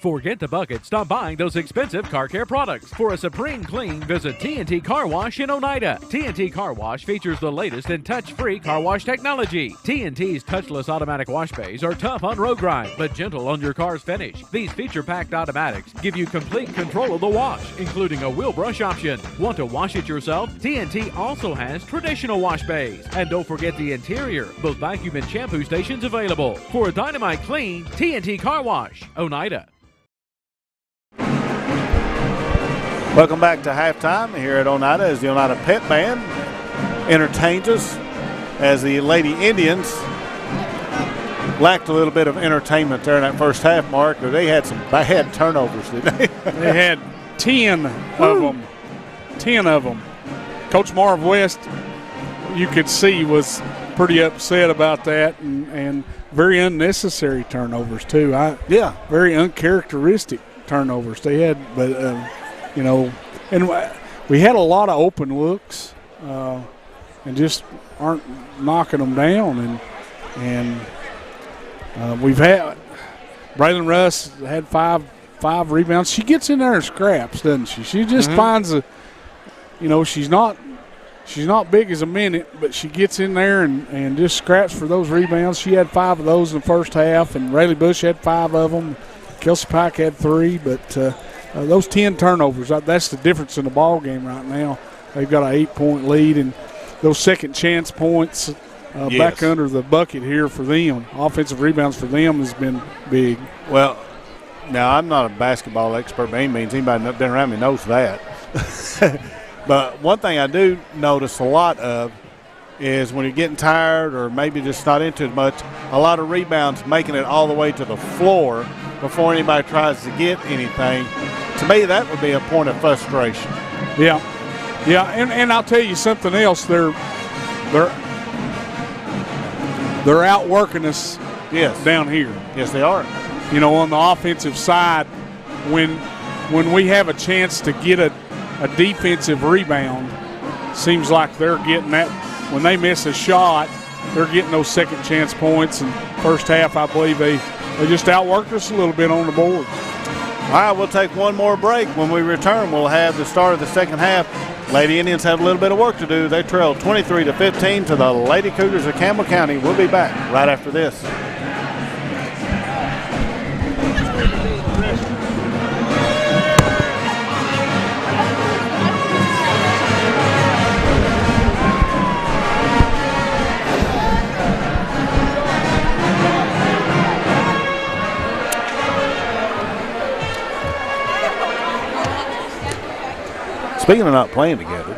Forget the bucket. Stop buying those expensive car care products. For a supreme clean, visit T&T Car Wash in Oneida. T&T Car Wash features the latest in touch-free car wash technology. T&T's touchless automatic wash bays are tough on road grime, but gentle on your car's finish. These feature-packed automatics give you complete control of the wash, including a wheel brush option. Want to wash it yourself? T&T also has traditional wash bays. And don't forget the interior, both vacuum and shampoo stations available. For a dynamite clean, T&T Car Wash, Oneida. Welcome back to halftime here at Oneida as the Oneida Pep Band entertains us as the Lady Indians lacked a little bit of entertainment there in that first half, Mark. They had some bad turnovers, didn't they? They had 10 of them. 10 of them. Coach Marv West, you could see, was pretty upset about that, and very unnecessary turnovers too. Very uncharacteristic turnovers they had, but and we had a lot of open looks. and just aren't knocking them down. And we've had Braylon Russ had five rebounds. She gets in there and scraps, doesn't she? She just finds she's not big as a minute, but she gets in there and just scraps for those rebounds. She had 5 of those in the first half, and Rayleigh Bush had 5 of them. Kelsey Pike had 3, but those 10 turnovers, that's the difference in the ball game right now. They've got an 8-point lead, and those second chance points back under the bucket here for them. Offensive rebounds for them has been big. Well, now I'm not a basketball expert by any means. Anybody that's been around me knows that. But one thing I do notice a lot of is when you're getting tired or maybe just not into it much, a lot of rebounds making it all the way to the floor before anybody tries to get anything. To me, that would be a point of frustration. Yeah, and I'll tell you something else. They're outworking us down here. Yes, they are. On the offensive side, when we have a chance to get a defensive rebound, seems like they're getting that. When they miss a shot, they're getting those second chance points. And first half, I believe they just outworked us a little bit on the board. All right, we'll take one more break. When we return, we'll have the start of the second half. Lady Indians have a little bit of work to do. They trail 23-15 to the Lady Cougars of Campbell County. We'll be back right after this. Speaking of not playing together.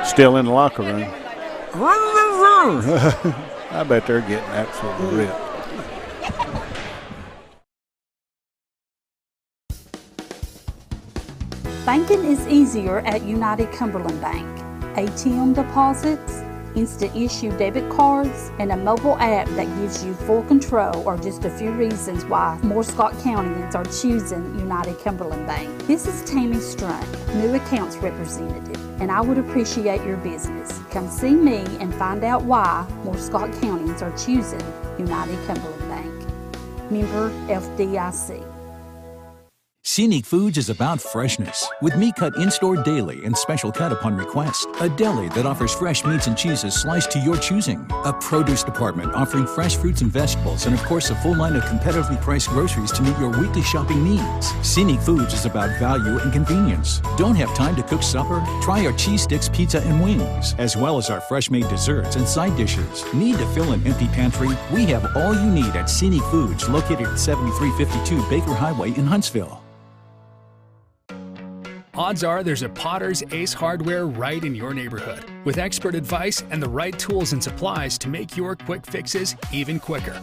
Still in the locker room. I bet they're getting absolutely ripped. Banking is easier at United Cumberland Bank. ATM deposits, instant issue debit cards, and a mobile app that gives you full control are just a few reasons why more Scott Countyans are choosing United Cumberland Bank. This is Tammy Strunk, new accounts representative, and I would appreciate your business. Come see me and find out why more Scott Countyans are choosing United Cumberland Bank. Member FDIC. Scenic Foods is about freshness, with meat cut in-store daily and special cut upon request. A deli that offers fresh meats and cheeses sliced to your choosing. A produce department offering fresh fruits and vegetables, and of course a full line of competitively priced groceries to meet your weekly shopping needs. Scenic Foods is about value and convenience. Don't have time to cook supper? Try our cheese sticks, pizza, and wings, as well as our fresh-made desserts and side dishes. Need to fill an empty pantry? We have all you need at Scenic Foods, located at 7352 Baker Highway in Huntsville. Odds are there's a Potter's Ace Hardware right in your neighborhood, with expert advice and the right tools and supplies to make your quick fixes even quicker.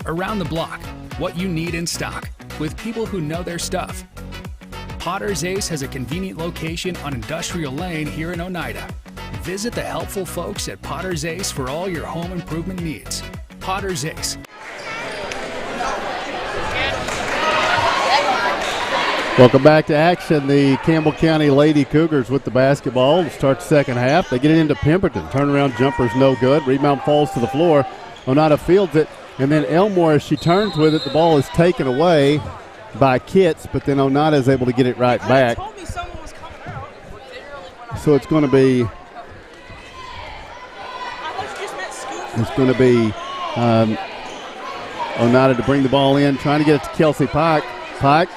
Around the block, what you need in stock, with people who know their stuff. Potter's Ace has a convenient location on Industrial Lane here in Oneida. Visit the helpful folks at Potter's Ace for all your home improvement needs. Potter's Ace. Welcome back to action. The Campbell County Lady Cougars with the basketball to start the second half. They get it into Pemberton. Turnaround jumper's no good. Rebound falls to the floor. Oneida fields it. And then Elmore, as she turns with it, the ball is taken away by Kitts, but then Oneida is able to get it right back. So it's going to be Oneida to bring the ball in, trying to get it to Kelsey Pike. Pike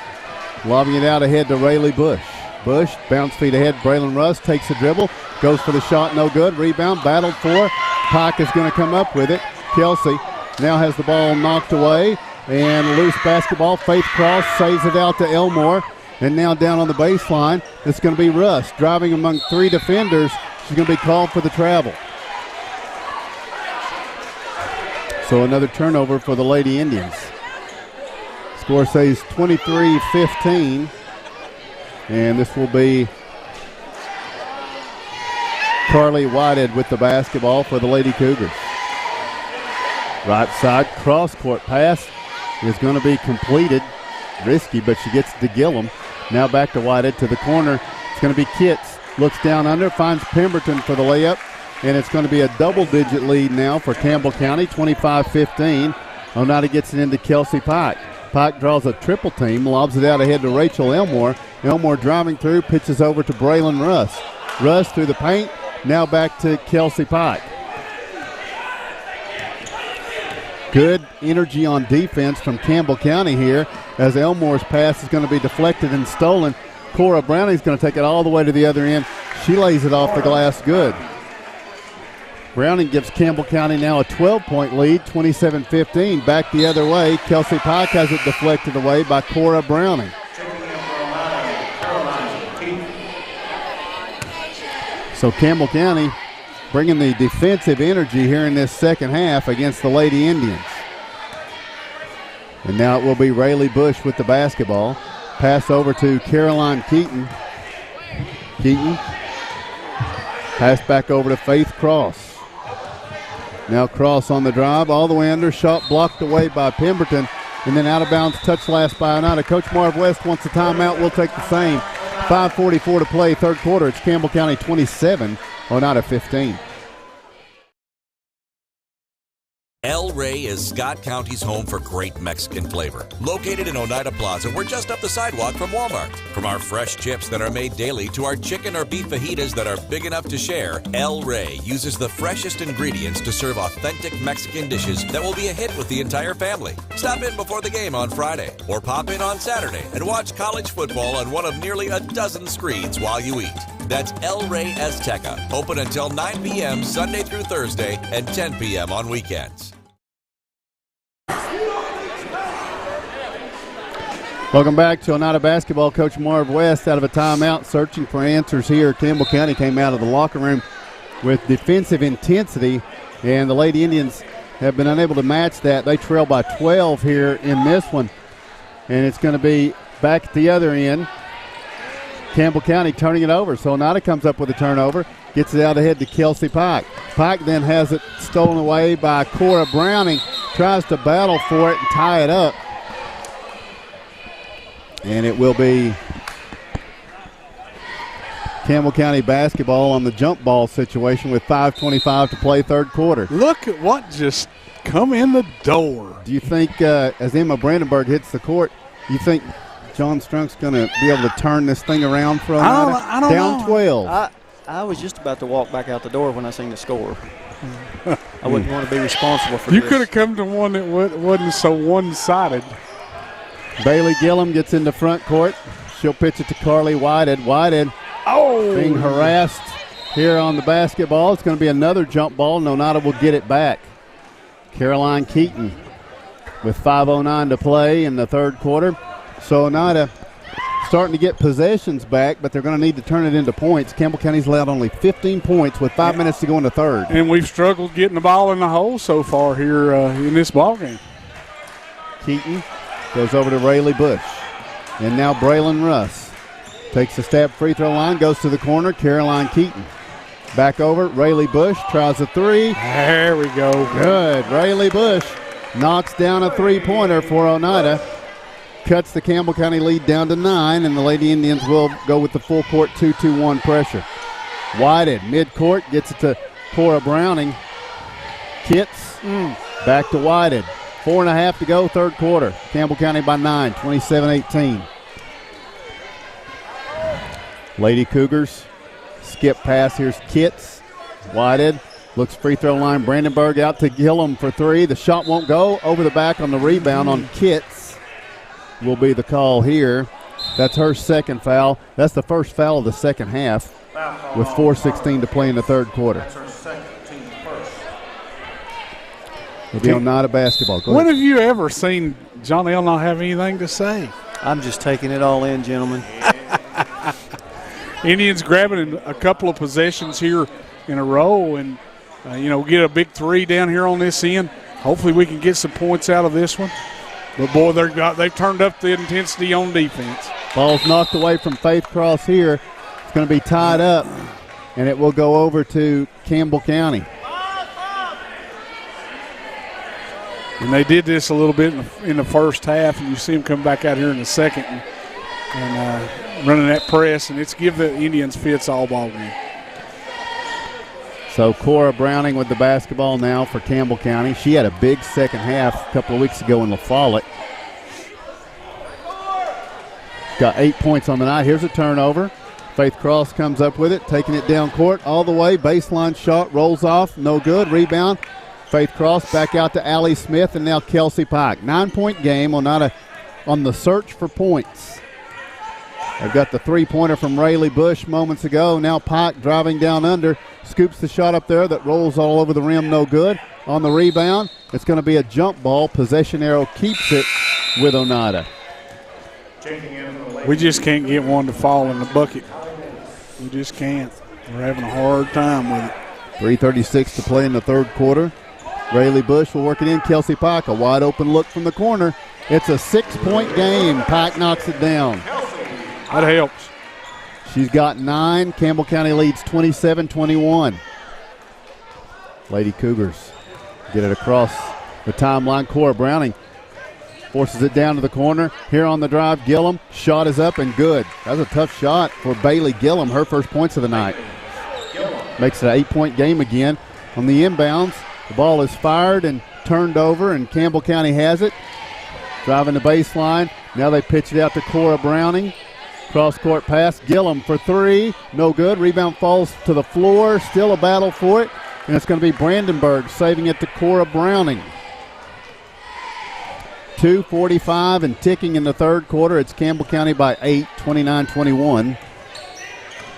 lobbing it out ahead to Rayleigh Bush. Bush, bounce feet ahead. Braylon Russ takes the dribble, goes for the shot, no good. Rebound, battled for. Pike is going to come up with it. Kelsey now has the ball knocked away, and loose basketball. Faith Cross saves it out to Elmore, and now down on the baseline, it's going to be Russ driving among 3 defenders. She's going to be called for the travel. So another turnover for the Lady Indians. Score says 23-15. And this will be Carly Whitehead with the basketball for the Lady Cougars. Right side cross-court pass is going to be completed. Risky, but she gets to Gillum. Now back to Whitehead to the corner. It's going to be Kitts. Looks down under, finds Pemberton for the layup. And it's going to be a double-digit lead now for Campbell County, 25-15. Oneida gets it into Kelsey Pike. Pike draws a triple team, lobs it out ahead to Rachel Elmore. Elmore driving through, pitches over to Braylon Russ. Russ through the paint, now back to Kelsey Pike. Good energy on defense from Campbell County here as Elmore's pass is going to be deflected and stolen. Cora Browning's going to take it all the way to the other end. She lays it off the glass good. Browning gives Campbell County now a 12-point lead, 27-15. Back the other way, Kelsey Pike has it deflected away by Cora Browning. So Campbell County bringing the defensive energy here in this second half against the Lady Indians. And now it will be Rayleigh Bush with the basketball. Pass over to Caroline Keaton. Keaton. Pass back over to Faith Cross. Now Cross on the drive, all the way under, shot blocked away by Pemberton, and then out of bounds, touch last by Oneida. Coach Marv West wants a timeout. We'll take the same. 5:44 to play, third quarter. It's Campbell County 27, Oneida 15. El Rey is Scott County's home for great Mexican flavor. Located in Oneida Plaza, we're just up the sidewalk from Walmart. From our fresh chips that are made daily to our chicken or beef fajitas that are big enough to share, El Rey uses the freshest ingredients to serve authentic Mexican dishes that will be a hit with the entire family. Stop in before the game on Friday or pop in on Saturday and watch college football on one of nearly a dozen screens while you eat. That's El Rey Azteca, open until 9 p.m. Sunday through Thursday and 10 p.m. on weekends. Welcome back to Oneida basketball. Coach Marv West out of a timeout searching for answers here. Campbell County came out of the locker room with defensive intensity, and the Lady Indians have been unable to match that. They trail by 12 here in this one, and it's going to be back at the other end. Campbell County turning it over. So Oneida comes up with a turnover, gets it out ahead to Kelsey Pike. Pike then has it stolen away by Cora Browning, tries to battle for it and tie it up. And it will be Campbell County basketball on the jump ball situation with 5:25 to play, third quarter. Look at what just come in the door. Do you think, as Emma Brandenburg hits the court, you think John Strunk's going to be able to turn this thing around for Oneida? I don't down know. 12. I was just about to walk back out the door when I seen the score. I wouldn't want to be responsible for you this. could have come to one that wasn't so one-sided. Bailey Gillum gets into front court. She'll pitch it to Carly Whitehead. Whitehead being harassed here on the basketball. It's going to be another jump ball, and Oneida will get it back. Caroline Keaton with 5:09 to play in the third quarter. So Oneida starting to get possessions back, but they're going to need to turn it into points. Campbell County's allowed only 15 points with 5 minutes to go in the third. And we've struggled getting the ball in the hole so far here in this ballgame. Keaton goes over to Rayleigh Bush. And now Braylon Russ takes a stab free throw line, goes to the corner. Caroline Keaton back over. Rayleigh Bush tries a three. There we go. Good. Rayleigh Bush knocks down a three-pointer for Oneida. Cuts the Campbell County lead down to 9, and the Lady Indians will go with the full court 2-2-1 pressure. Whitehead mid-court gets it to Cora Browning. Kitts back to Whitehead. 4.5 to go, third quarter. Campbell County by 9, 27-18. Lady Cougars skip pass. Here's Kitts. Whitehead looks free throw line. Brandenburg out to Gillum for three. The shot won't go. Over the back on the rebound on Kitts will be the call here. That's her second foul. That's the first foul of the second half with 4:16 to play in the third quarter. It'll be Oneida basketball. Go when ahead. have you ever seen John L. not have anything to say? I'm just taking it all in, gentlemen. Indians grabbing a couple of possessions here in a row and, get a big three down here on this end. Hopefully we can get some points out of this one. But, boy, they've turned up the intensity on defense. Ball's knocked away from Faith Cross here. It's going to be tied up, and it will go over to Campbell County. And they did this a little bit in the first half, and you see them come back out here in the second and running that press, and it's give the Indians fits all ball game. So Cora Browning with the basketball now for Campbell County. She had a big second half a couple of weeks ago in La Follette. Got 8 points on the night. Here's a turnover. Faith Cross comes up with it, taking it down court all the way. Baseline shot, rolls off, no good. Rebound. Faith Cross back out to Allie Smith and now Kelsey Pike. 9-point game on the search for points. They've got the three-pointer from Rayleigh Bush moments ago. Now Pike driving down under, scoops the shot up there that rolls all over the rim, no good. On the rebound, it's going to be a jump ball. Possession arrow keeps it with Oneida. We just can't get one to fall in the bucket. We just can't. We're having a hard time with it. 3:36 to play in the third quarter. Rayleigh Bush will work it in. Kelsey Pike, a wide open look from the corner. It's a 6-point game. Pike knocks it down. That helps. She's got 9. Campbell County leads 27-21. Lady Cougars get it across the timeline. Cora Browning forces it down to the corner. Here on the drive, Gillum. Shot is up and good. That was a tough shot for Bailey Gillum, her first points of the night. Makes it an 8-point game again. On the inbounds, the ball is fired and turned over, and Campbell County has it. Driving the baseline. Now they pitch it out to Cora Browning. Cross-court pass. Gillum for three. No good. Rebound falls to the floor. Still a battle for it. And it's going to be Brandenburg saving it to Cora Browning. 2:45 and ticking in the third quarter. It's Campbell County by 8, 29-21.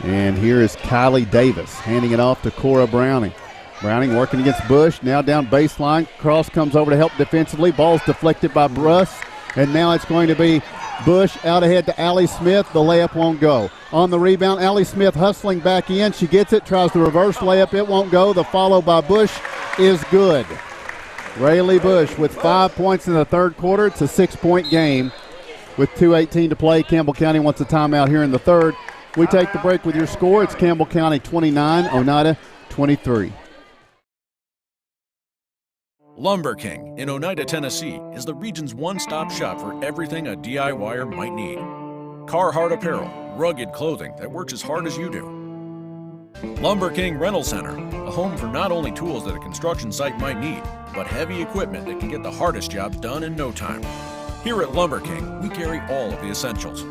And here is Kylie Davis handing it off to Cora Browning. Browning working against Bush. Now down baseline. Cross comes over to help defensively. Ball's deflected by Bruss. And now it's going to be Bush out ahead to Allie Smith. The layup won't go. On the rebound, Allie Smith hustling back in. She gets it, tries the reverse layup. It won't go. The follow by Bush is good. Rayleigh Bush with 5 points in the third quarter. It's a 6-point game with 2:18 to play. Campbell County wants a timeout here in the third. We take the break with your score. It's Campbell County 29, Oneida 23. Lumber King in Oneida, Tennessee is the region's one-stop shop for everything a DIYer might need. Carhartt apparel, rugged clothing that works as hard as you do. Lumber King Rental Center, a home for not only tools that a construction site might need, but heavy equipment that can get the hardest jobs done in no time. Here at Lumber King, we carry all of the essentials.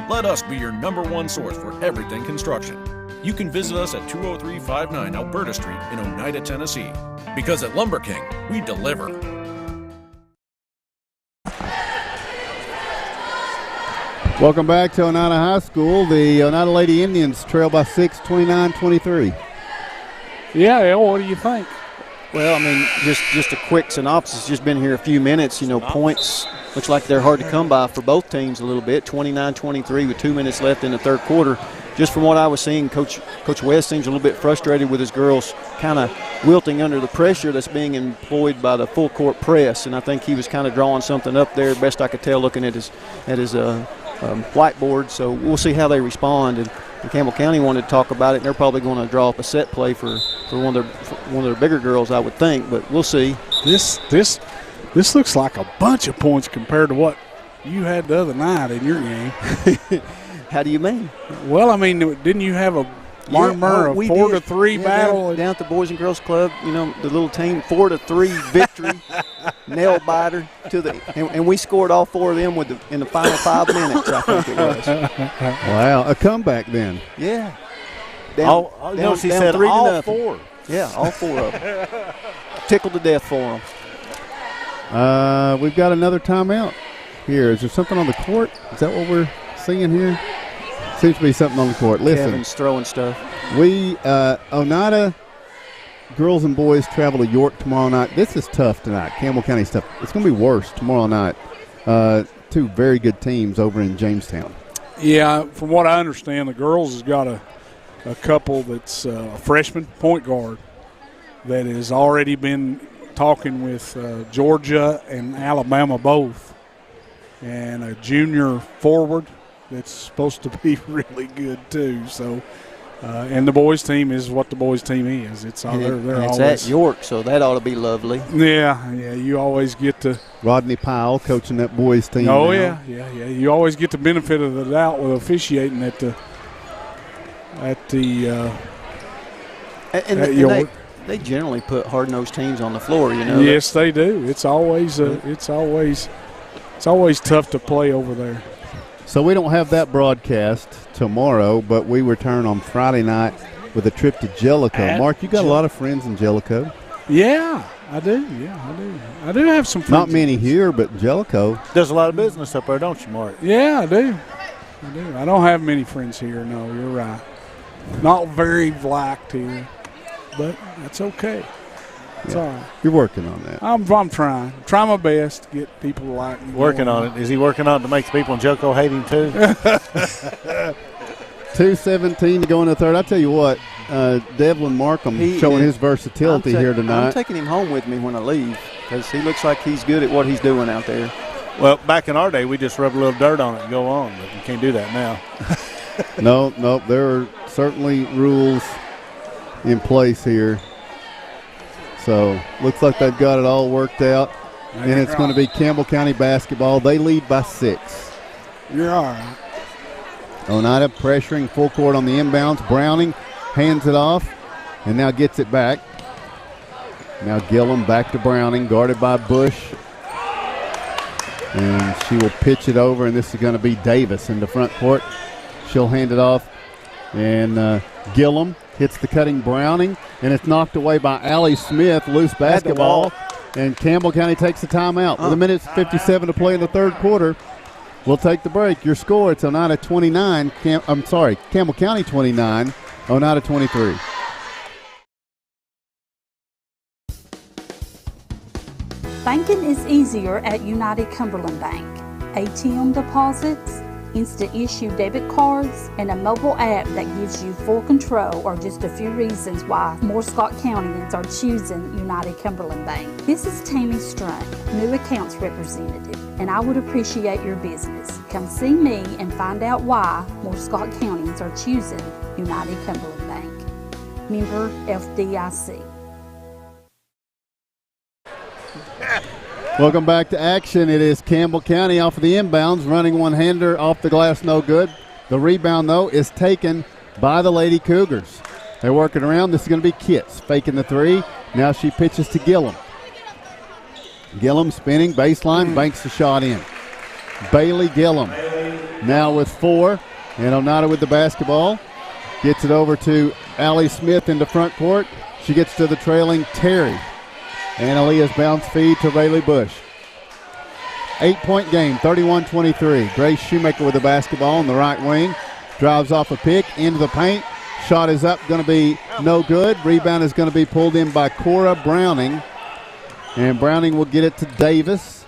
Let us be your #1 source for everything construction. You can visit us at 20359 Alberta Street in Oneida, Tennessee. Because at Lumber King, we deliver. Welcome back to Oneida High School. The Oneida Lady Indians trail by 6, 29-23. Yeah, what do you think? Well, I mean, just a quick synopsis. Just been here a few minutes. You know, points looks like they're hard to come by for both teams a little bit. 29-23 with 2 minutes left in the third quarter. Just from what I was seeing, Coach West seems a little bit frustrated with his girls kind of wilting under the pressure that's being employed by the full court press, and I think he was kind of drawing something up there, best I could tell looking at his whiteboard. So we'll see how they respond. And Campbell County wanted to talk about it, and they're probably going to draw up a set play for one of their bigger girls, I would think, but we'll see. This looks like a bunch of points compared to what you had the other night in your game. How do you mean? Well, I mean, didn't you have a 4-3 battle? Down at the Boys and Girls Club, you know, the little team, 4-3 victory, nail biter and we scored all 4 of them in the final 5 minutes, I think it was. Wow, a comeback then. Yeah. Down she said 3-0. 4. Yeah, all 4 of them. Tickled to death for them. We've got another timeout here. Is there something on the court? Is that what we're seeing here? Seems to be something on the court. Listen. Kevin's throwing stuff. We, Oneida girls and boys travel to York tomorrow night. This is tough tonight. Campbell County's tough. It's going to be worse tomorrow night. 2 very good teams over in Jamestown. Yeah, from what I understand, the girls has got a couple that's a freshman point guard that has already been talking with Georgia and Alabama both and a junior forward that's supposed to be really good too. So, and the boys' team is what the boys' team is. It's always at York, so that ought to be lovely. Yeah. You always get to Rodney Powell coaching that boys' team. Oh now. yeah. You always get the benefit of the doubt with officiating at York. They generally put hard-nosed teams on the floor, Yes, they do. It's always tough to play over there. So we don't have that broadcast tomorrow, but we return on Friday night with a trip to Jellicoe. Mark, you got a lot of friends in Jellicoe. Yeah, I do. I do have some friends. Not many here, but Jellicoe. There's a lot of business up there, don't you, Mark? Yeah, I do. I don't have many friends here. No, you're right. Not very liked here, but that's okay. It's all right. You're working on that. I'm trying. Try my best to get people to like me. Working on it. Is he working on it to make the people in Jellicoe hate him too? 2:17 to go in the third. I tell you what, Devlin Markham showing his versatility here tonight. I'm taking him home with me when I leave because he looks like he's good at what he's doing out there. Well, back in our day, we just rub a little dirt on it and go on, but you can't do that now. No, there are certainly rules in place here. So looks like they've got it all worked out, and it's going to be Campbell County basketball. They lead by 6. You're all right. Oneida pressuring full court on the inbounds. Browning hands it off and now gets it back. Now Gillum back to Browning, guarded by Bush. And she will pitch it over, and this is going to be Davis in the front court. She'll hand it off, and Gillum hits the cutting Browning, and it's knocked away by Allie Smith. Loose basketball, and Campbell County takes the timeout. With a minute 57 to play in the third quarter. We'll take the break. Your score, it's Oneida 29. Campbell County 29, Oneida 23. Banking is easier at United Cumberland Bank. ATM deposits, instant issue debit cards, and a mobile app that gives you full control are just a few reasons why more Scott Countyans are choosing United Cumberland Bank. This is Tammy Strunk, new accounts representative, and I would appreciate your business. Come see me and find out why more Scott Countyans are choosing United Cumberland Bank. Member FDIC. Welcome back to action. It is Campbell County off of the inbounds, running one-hander off the glass, no good. The rebound, though, is taken by the Lady Cougars. They're working around. This is going to be Kitts faking the three. Now she pitches to Gillum. Gillum spinning, baseline, banks the shot in. Bailey Gillum now with 4, and Oneida with the basketball. Gets it over to Allie Smith in the front court. She gets to the trailing Terry. And Aaliyah's bounce feed to Rayleigh Bush. 8-point game, 31-23. Grace Shoemaker with the basketball on the right wing. Drives off a pick into the paint. Shot is up, going to be no good. Rebound is going to be pulled in by Cora Browning. And Browning will get it to Davis.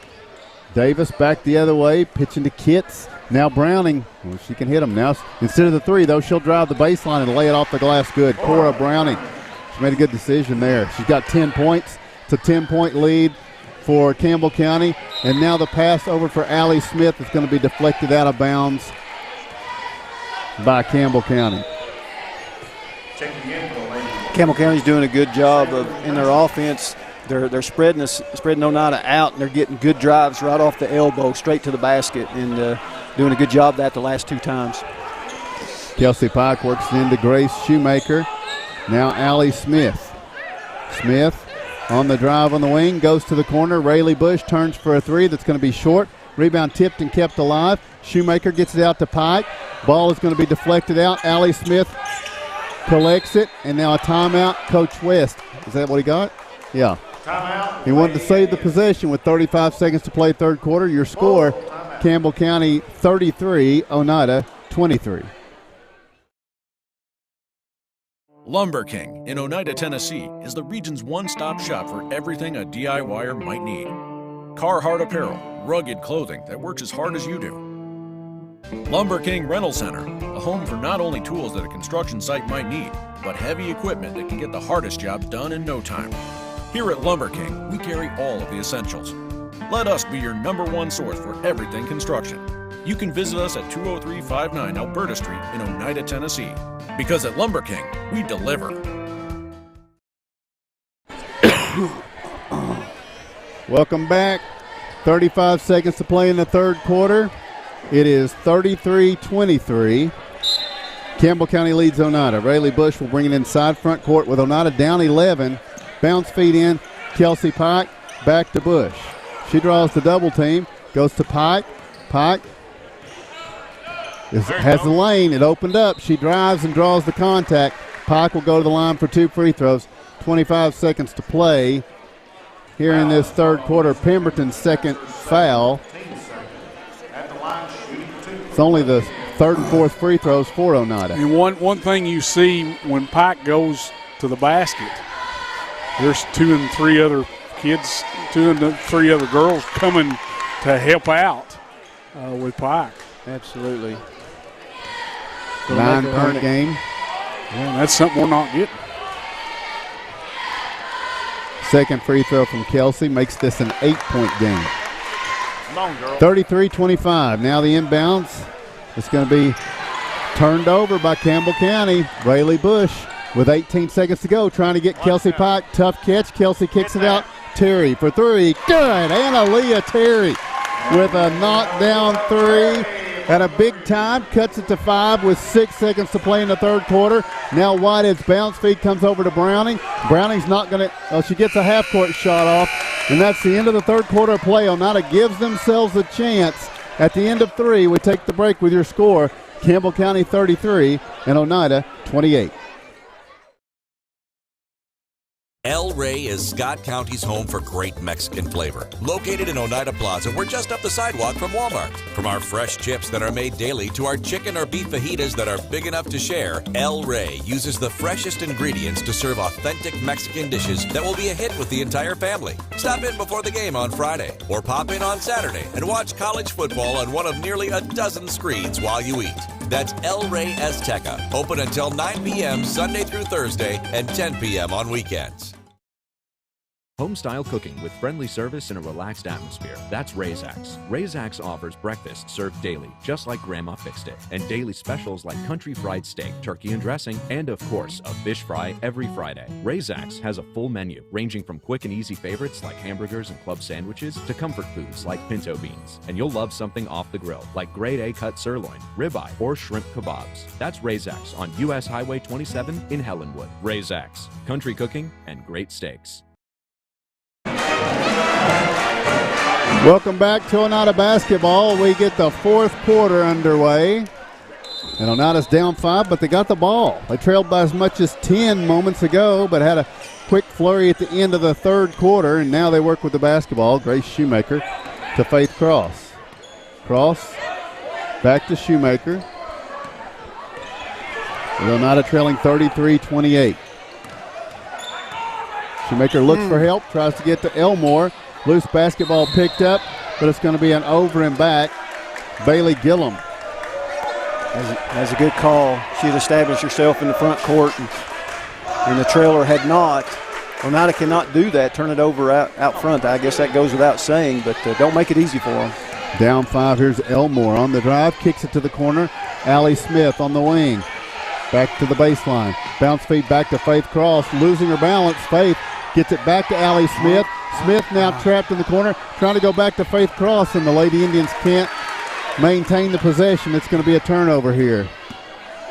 Davis back the other way, pitching to Kitts. Now Browning, well, she can hit him now. Instead of the three, though, she'll drive the baseline and lay it off the glass good. Cora Browning, she made a good decision there. She's got 10 points. It's a 10-point lead for Campbell County. And now the pass over for Allie Smith is going to be deflected out of bounds by Campbell County. Campbell County's doing a good job in their offense. They're spreading Oneida out, and they're getting good drives right off the elbow, straight to the basket, and doing a good job of that the last 2 times. Kelsey Pike works it into Grace Shoemaker. Now Allie Smith. Smith on the drive on the wing, goes to the corner. Rayleigh Bush turns for a three that's going to be short. Rebound tipped and kept alive. Shoemaker gets it out to Pike. Ball is going to be deflected out. Allie Smith collects it, and now a timeout. Coach West, is that what he got? Yeah. Timeout. He wanted to save the possession with 35 seconds to play third quarter. Your score, Campbell County 33, Oneida 23. Lumber King in Oneida, Tennessee is the region's one-stop shop for everything a DIYer might need. Carhartt apparel, rugged clothing that works as hard as you do. Lumber King Rental Center, a home for not only tools that a construction site might need, but heavy equipment that can get the hardest jobs done in no time. Here at Lumber King, we carry all of the essentials. Let us be your #1 source for everything construction. You can visit us at 20359 Alberta Street in Oneida, Tennessee. Because at Lumber King, we deliver. Welcome back. 35 seconds to play in the third quarter. It is 33-23. Campbell County leads Oneida. Rayleigh Bush will bring it inside front court with Oneida down 11. Bounce feed in. Kelsey Pike back to Bush. She draws the double team. Goes to Pike. Pike has the lane. It opened up. She drives and draws the contact. Pike will go to the line for 2 free throws. 25 seconds to play here in this third quarter. Pemberton's second foul. It's only the third and fourth free throws for Oneida. And one thing you see when Pike goes to the basket, there's 2 and 3 other kids, 2 and 3 other girls coming to help out with Pike. Absolutely. 9-point game. Yeah, that's something we're not getting. Second free throw from Kelsey makes this an 8-point game. Come on, girl. 33-25. Now the inbounds. It's going to be turned over by Campbell County. Rayleigh Bush with 18 seconds to go, trying to get Kelsey Pike. Tough catch. Kelsey kicks it out. Terry for 3. Good. Annaleah Terry with a knockdown 3. At a big time, cuts it to 5 with 6 seconds to play in the third quarter. Now Whitehead's bounce feed comes over to Browning. Browning's not going to, she gets a half-court shot off, and that's the end of the third quarter of play. Oneida gives themselves a chance at the end of 3. We take the break with your score, Campbell County 33 and Oneida 28. El Rey is Scott County's home for great Mexican flavor. Located in Oneida Plaza, we're just up the sidewalk from Walmart. From our fresh chips that are made daily to our chicken or beef fajitas that are big enough to share, El Rey uses the freshest ingredients to serve authentic Mexican dishes that will be a hit with the entire family. Stop in before the game on Friday or pop in on Saturday and watch college football on one of nearly a dozen screens while you eat. That's El Rey Azteca, open until 9 p.m. Sunday through Thursday and 10 p.m. on weekends. Home-style cooking with friendly service and a relaxed atmosphere. That's Razak's. Razak's offers breakfast served daily, just like Grandma fixed it, and daily specials like country fried steak, turkey and dressing, and of course, a fish fry every Friday. Razak's has a full menu, ranging from quick and easy favorites like hamburgers and club sandwiches to comfort foods like pinto beans. And you'll love something off the grill, like grade A cut sirloin, ribeye, or shrimp kebabs. That's Razak's on U.S. Highway 27 in Helenwood. Razak's, country cooking and great steaks. Welcome back to Oneida basketball. We get the fourth quarter underway. And Oneida's down 5, but they got the ball. They trailed by as much as 10 moments ago, but had a quick flurry at the end of the third quarter, and now they work with the basketball. Grace Shoemaker to Faith Cross. Cross back to Shoemaker. With Oneida trailing 33-28. Shoemaker looks for help, tries to get to Elmore. Loose basketball picked up, but it's going to be an over and back. Bailey Gillum. That's a good call. She had established herself in the front court, and the trailer had not. Oneida cannot do that, turn it over out front. I guess that goes without saying, but don't make it easy for them. Down 5, here's Elmore on the drive, kicks it to the corner. Allie Smith on the wing. Back to the baseline. Bounce feed back to Faith Cross, losing her balance. Faith gets it back to Allie Smith. Smith now trapped in the corner, trying to go back to Faith Cross, and the Lady Indians can't maintain the possession. It's going to be a turnover here.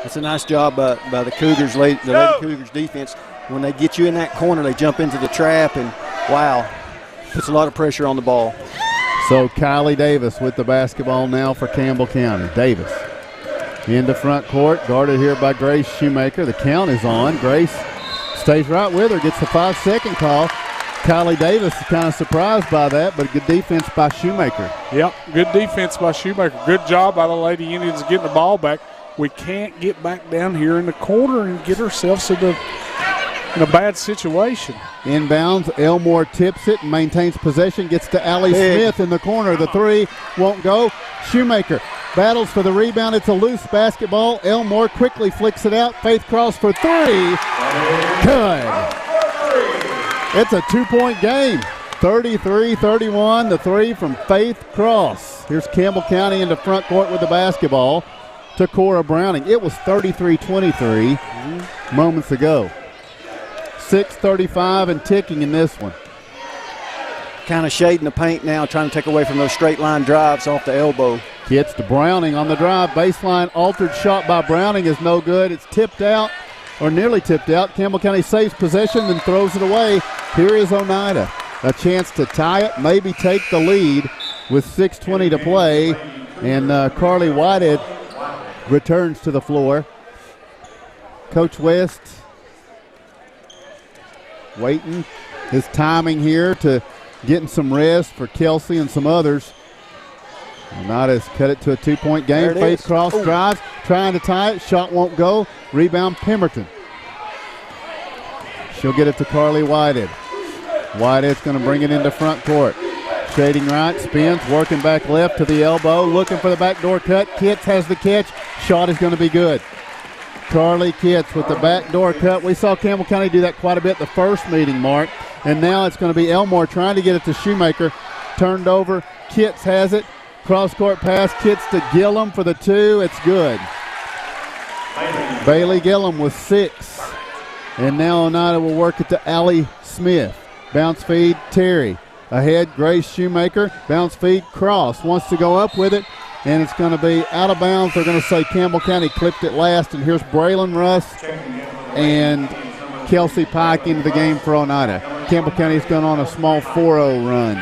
It's a nice job by the Cougars, the Lady Cougars defense. When they get you in that corner, they jump into the trap, and wow, puts a lot of pressure on the ball. So Kylie Davis with the basketball now for Campbell County. Davis into front court, guarded here by Grace Shoemaker. The count is on. Grace stays right with her, gets the 5-second call. Kylie Davis is kind of surprised by that, but good defense by Shoemaker. Yep, good defense by Shoemaker. Good job by the Lady Indians getting the ball back. We can't get back down here in the corner and get ourselves in a bad situation. Inbounds, Elmore tips it and maintains possession, gets to Allie Smith in the corner. The 3 won't go. Shoemaker battles for the rebound. It's a loose basketball. Elmore quickly flicks it out. Faith Cross for 3. Good. It's a 2-point game. 33-31, the three from Faith Cross. Here's Campbell County into front court with the basketball to Cora Browning. It was 33-23 moments ago. 6:35 and ticking in this one. Kind of shading the paint now, trying to take away from those straight line drives off the elbow. Gets to Browning on the drive. Baseline altered shot by Browning is no good. It's tipped out, or nearly tipped out. Campbell County saves possession and throws it away. Here is Oneida. A chance to tie it, maybe take the lead with 6:20 to play. And Carly Whitehead returns to the floor. Coach West waiting his timing here to getting some rest for Kelsey and some others. Oneida's cut it to a 2-point game. Faith Cross drives, trying to tie it. Shot won't go. Rebound Pemberton. She'll get it to Carly Whitehead. Whitehead's going to bring it into front court. Shading right, spins, working back left to the elbow, looking for the backdoor cut. Kitts has the catch. Shot is going to be good. Carly Kitts with the backdoor cut. We saw Campbell County do that quite a bit the first meeting, Mark. And now it's going to be Elmore trying to get it to Shoemaker. Turned over. Kitts has it. Cross-court pass. Kitts to Gillum for the two. It's good. Bailey Gillum with 6. And now Oneida will work it to Allie Smith. Bounce feed, Terry. Ahead, Grace Shoemaker. Bounce feed, Cross. Wants to go up with it, and it's going to be out of bounds. They're going to say Campbell County clipped it last, and here's Braylon Russ and Kelsey Pike into the game for Oneida. Campbell County's going on a small 4-0 run.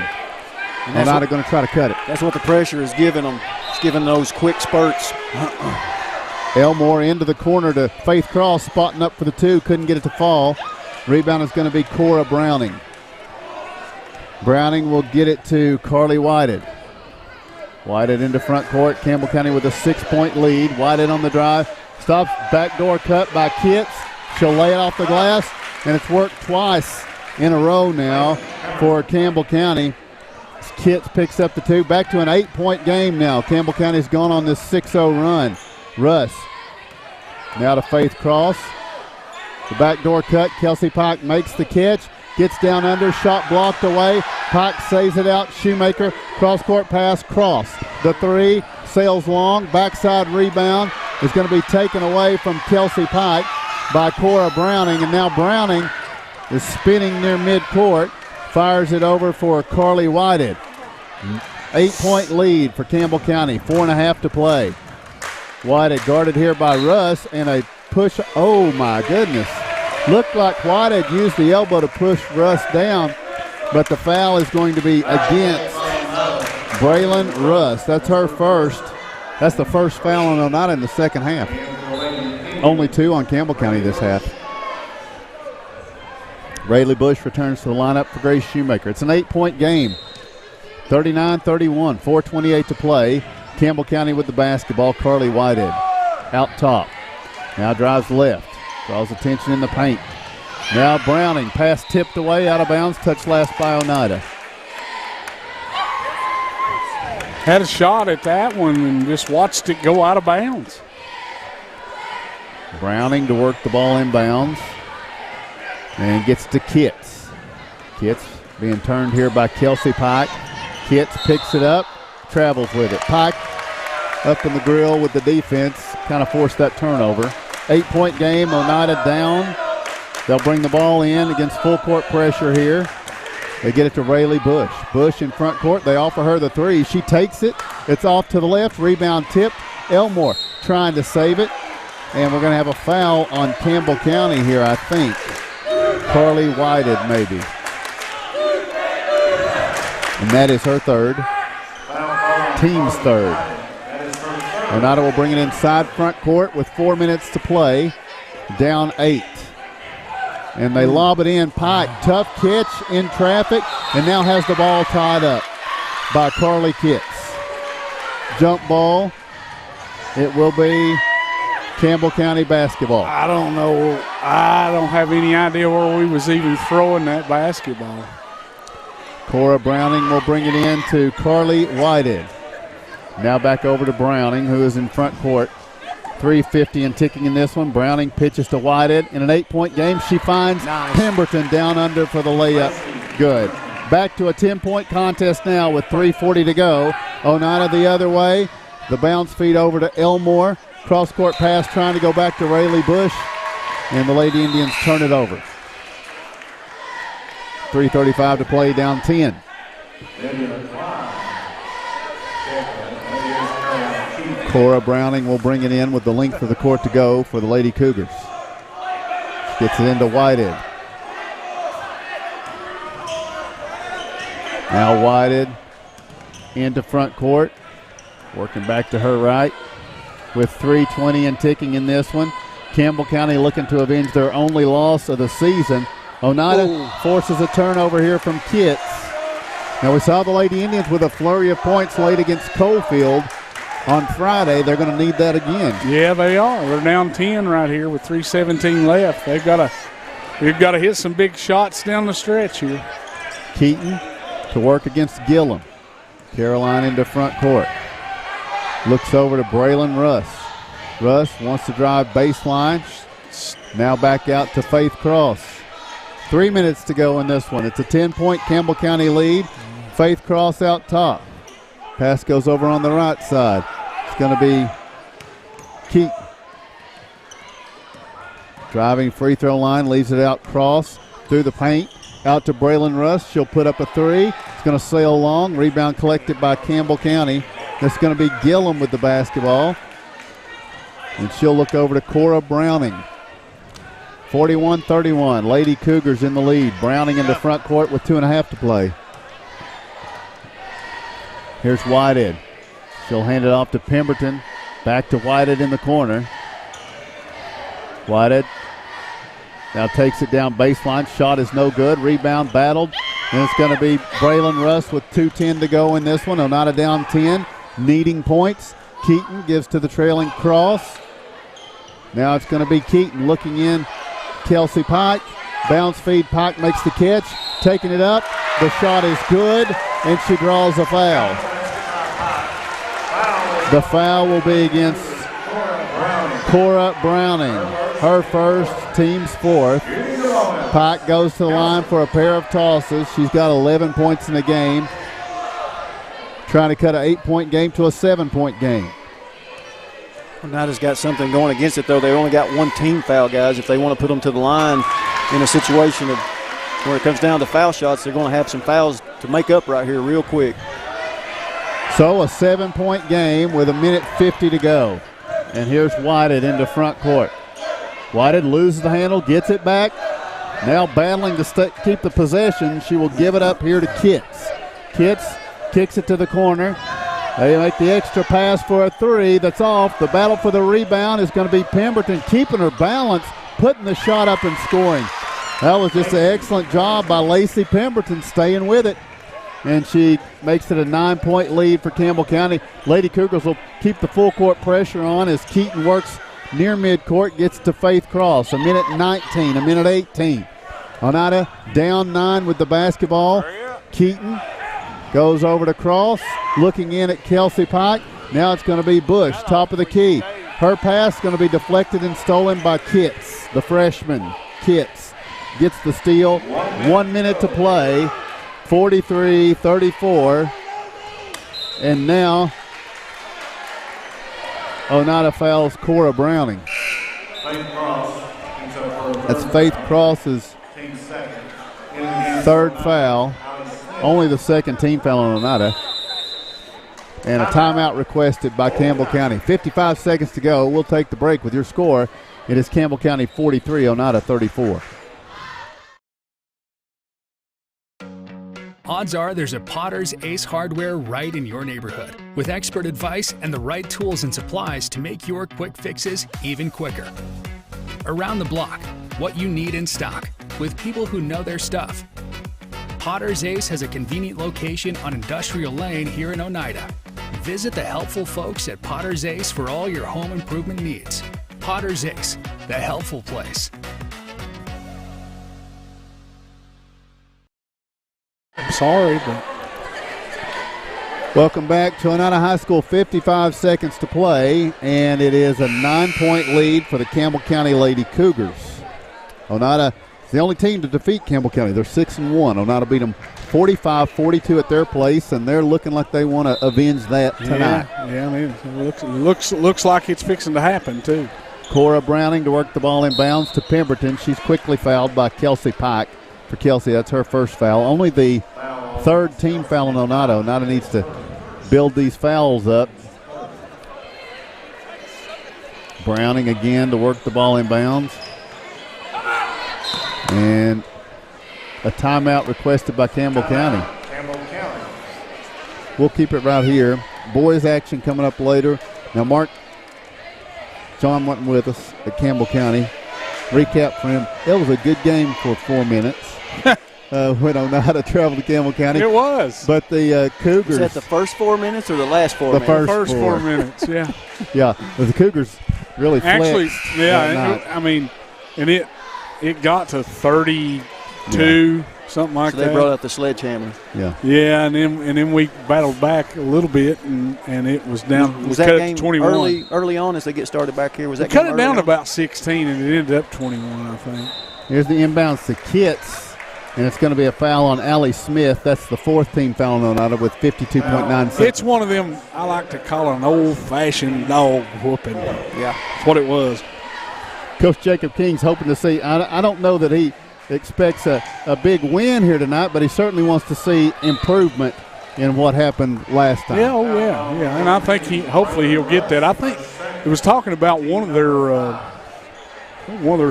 Oneida going to try to cut it. That's what the pressure is giving them. It's giving those quick spurts. Elmore into the corner to Faith Cross, spotting up for the two. Couldn't get it to fall. Rebound is going to be Cora Browning. Browning will get it to Carly Whitehead. Whitehead into front court. Campbell County with a 6-point lead. Whitehead on the drive. Stops. Backdoor cut by Kitts. She'll lay it off the glass, and it's worked twice in a row now for Campbell County. Kitts picks up the two. Back to an 8-point game now. Campbell County's gone on this 6-0 run. Russ now to Faith Cross. The backdoor cut. Kelsey Pike makes the catch. Gets down under. Shot blocked away. Pike saves it out. Shoemaker. Cross-court pass. Cross. The three. Sails long. Backside rebound is going to be taken away from Kelsey Pike by Cora Browning. And now Browning is spinning near midcourt. Fires it over for Carly Whitehead. 8-point lead for Campbell County. 4.5 to play. Whitehead guarded here by Russ, and a push. Oh, my goodness. Looked like Whitehead used the elbow to push Russ down, but the foul is going to be against Braylon Russ. That's her first. That's the first foul on Oneida in the second half. Only 2 on Campbell County this half. Rayleigh Bush returns to the lineup for Grace Shoemaker. It's an 8-point game. 39-31, 4:28 to play. Campbell County with the basketball. Carly Whitehead out top. Now drives left. Draws attention in the paint. Now Browning. Pass tipped away, out of bounds. Touch last by Oneida. Had a shot at that one and just watched it go out of bounds. Browning to work the ball inbounds. And gets to Kitts. Kitts being turned here by Kelsey Pike. Kitts picks it up, travels with it. Pike up in the grill with the defense, kind of forced that turnover. 8-point game, Oneida down. They'll bring the ball in against full court pressure here. They get it to Rayleigh Bush. Bush in front court. They offer her the three. She takes it. It's off to the left. Rebound tipped. Elmore trying to save it. And we're going to have a foul on Campbell County here, I think. Carly Whitehead, maybe. And that is her third. Team's third. Oneida will bring it inside front court with 4 minutes to play. Down 8. And they lob it in. Pike, tough catch in traffic, and now has the ball tied up by Carly Kitts. Jump ball. It will be Campbell County basketball. I don't know. I don't have any idea where we was even throwing that basketball. Cora Browning will bring it in to Carly Whitehead. Now back over to Browning, who is in front court. 3:50 and ticking in this one. Browning pitches to Whitehead. In an 8-point game, she finds Pemberton down under for the layup. Good. Back to a 10-point contest now with 3:40 to go. Oneida the other way. The bounce feed over to Elmore. Cross-court pass trying to go back to Rayleigh Bush. And the Lady Indians turn it over. 3:35 to play, down 10. Cora Browning will bring it in with the length of the court to go for the Lady Cougars. Gets it into Whitehead. Now Whitehead into front court. Working back to her right with 3:20 and ticking in this one. Campbell County looking to avenge their only loss of the season. Oneida forces a turnover here from Kitts. Now we saw the Lady Indians with a flurry of points late against Coalfield on Friday. They're going to need that again. Yeah, they are. They're down 10 right here with 3:17 left. They've got to hit some big shots down the stretch here. Keaton to work against Gillum. Caroline into front court. Looks over to Braylon Russ. Russ wants to drive baseline. Now back out to Faith Cross. 3 minutes to go in this one. It's a 10-point Campbell County lead. Faith Cross out top. Pass goes over on the right side. It's going to be Keaton. Driving free throw line, leaves it out Cross through the paint. Out to Braylon Russ. She'll put up a three. It's going to sail long. Rebound collected by Campbell County. That's going to be Gillum with the basketball. And she'll look over to Cora Browning. 41-31. Lady Cougars in the lead. Browning into front court with 2.5 to play. Here's Whitehead. She'll hand it off to Pemberton. Back to Whitehead in the corner. Whitehead now takes it down baseline. Shot is no good. Rebound battled. And it's going to be Braylon Russ with 2:10 to go in this one. Oneida down 10. Needing points. Keaton gives to the trailing Cross. Now it's going to be Keaton looking in. Kelsey Pike. Bounce feed. Pike makes the catch. Taking it up. The shot is good. And she draws a foul. The foul will be against Cora Browning. Her first, team's fourth. Pike goes to the line for a pair of tosses. She's got 11 points in the game. Trying to cut an 8-point game to a 7-point game. Oneida's got something going against it, though. They only got one team foul, guys. If they want to put them to the line in a situation of where it comes down to foul shots, they're going to have some fouls to make up right here real quick. So a 7-point game with 1:50 to go. And here's Whitehead into front court. Whitehead loses the handle, gets it back. Now battling to keep the possession. She will give it up here to Kitts. Kitts kicks it to the corner. They make the extra pass for a three. That's off. The battle for the rebound is going to be Pemberton keeping her balance, putting the shot up and scoring. That was just an excellent job by Lacey Pemberton staying with it. And she makes it a 9-point lead for Campbell County. Lady Cougars will keep the full court pressure on as Keaton works near midcourt, gets to Faith Cross. 1:19, 1:18. Oneida down 9 with the basketball. Keaton goes over to Cross, looking in at Kelsey Pike. Now it's going to be Bush, top of the key. Her pass going to be deflected and stolen by Kitts, the freshman. Kitts gets the steal. 1 minute to play. 43-34. And now Oneida fouls Cora Browning. That's Faith Cross's third foul. Only the second team foul on Oneida. And a timeout requested by Campbell County. 55 seconds to go. We'll take the break with your score. It is Campbell County 43, Oneida 34. Odds are there's a Potter's Ace Hardware right in your neighborhood, with expert advice and the right tools and supplies to make your quick fixes even quicker. Around the block, what you need in stock, with people who know their stuff. Potter's Ace has a convenient location on Industrial Lane here in Oneida. Visit the helpful folks at Potter's Ace for all your home improvement needs. Potter's Ace, the helpful place. I'm sorry, but welcome back to Oneida High School. 55 seconds to play, and it is a 9-point lead for the Campbell County Lady Cougars. Oneida It's the only team to defeat Campbell County. They're 6-1. Oneida beat them 45-42 at their place, and they're looking like they want to avenge that tonight. Yeah, I mean, it looks like it's fixing to happen, too. Cora Browning to work the ball in bounds to Pemberton. She's quickly fouled by Kelsey Pike. For Kelsey, that's her first foul. Only the third team foul in Oneida. Oneida needs to build these fouls up. Browning again to work the ball in bounds. And a timeout requested by Campbell County. We'll keep it right here. Boys action coming up later. Now, Mark, John wasn't with us at Campbell County. Recap for him. It was a good game for 4 minutes. When Oneida traveled to Campbell County. It was. But the Cougars. Was that the first 4 minutes or the last 4 minutes? The first 4 minutes, yeah. Yeah, the Cougars really actually, flexed I mean, and it got to 32, something like that. So they brought out the sledgehammer. Yeah. Yeah, and then we battled back a little bit, and it was down. Was we that cut game it to 21. early on as they get started back here? Was that we cut game it down on? to about 16, and it ended up 21, I think. Here's the inbounds to Kitts, and it's going to be a foul on Allie Smith. That's the fourth team foul on Oneida with 52.9 seconds. It's one of them I like to call an old-fashioned dog whooping. Yeah. That's what it was. Coach Jacob King's hoping to see. I don't know that he expects a big win here tonight, but he certainly wants to see improvement in what happened last time. Yeah, yeah. And I think hopefully he'll get that. I think it was talking about one of their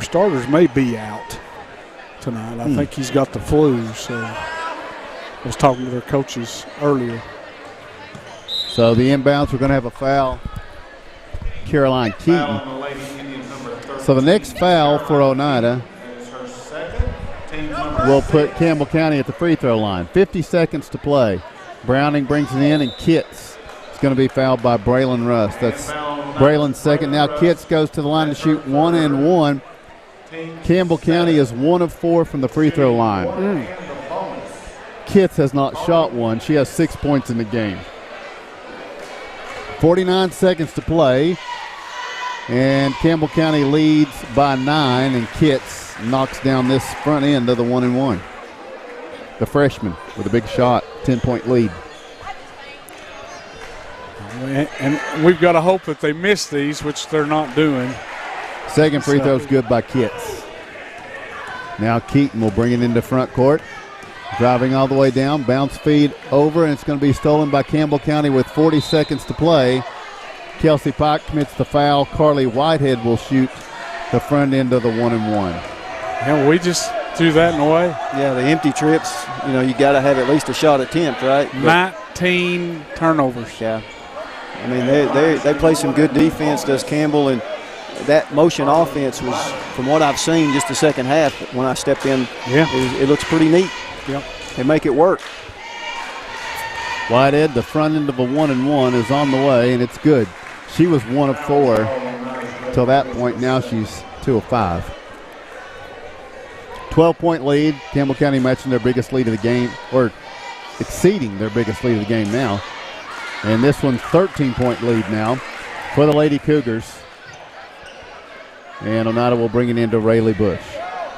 starters may be out tonight. I think he's got the flu, so I was talking to their coaches earlier. So the inbounds, we're going to have a foul. Caroline Keaton. So the next foul for Oneida will put Campbell County at the free throw line. 50 seconds to play. Browning brings it in, and Kitts is going to be fouled by Braylon Russ. That's Braylon's second. Now Kitts goes to the line to shoot 1 and 1. Campbell County is 1 of 4 from the free throw line. Kitts has not shot one. She has 6 points in the game. 49 seconds to play. And Campbell County leads by 9, and Kitts knocks down this front end of the 1 and 1. The freshman with a big shot, 10-point lead. And we've got to hope that they miss these, which they're not doing. Second free throw is good by Kitts. Now Keaton will bring it into front court. Driving all the way down, bounce feed over, and it's going to be stolen by Campbell County with 40 seconds to play. Kelsey Pike commits the foul. Carly Whitehead will shoot the front end of the 1 and 1. Yeah, we just threw that in the way. Yeah, the empty trips, you got to have at least a shot attempt, right? 19 turnovers. Yeah. I mean, they play some good defense, does Campbell, and that motion offense was, from what I've seen, just the second half when I stepped in, it looks pretty neat. Yep. They make it work. Whitehead, the front end of a 1 and 1 is on the way, and it's good. She was 1 of 4 till that point. Now she's 2 of 5. 12-point lead. Campbell County matching their biggest lead of the game, or exceeding their biggest lead of the game now. And this one's 13-point lead now for the Lady Cougars. And Oneida will bring it into Rayleigh Bush.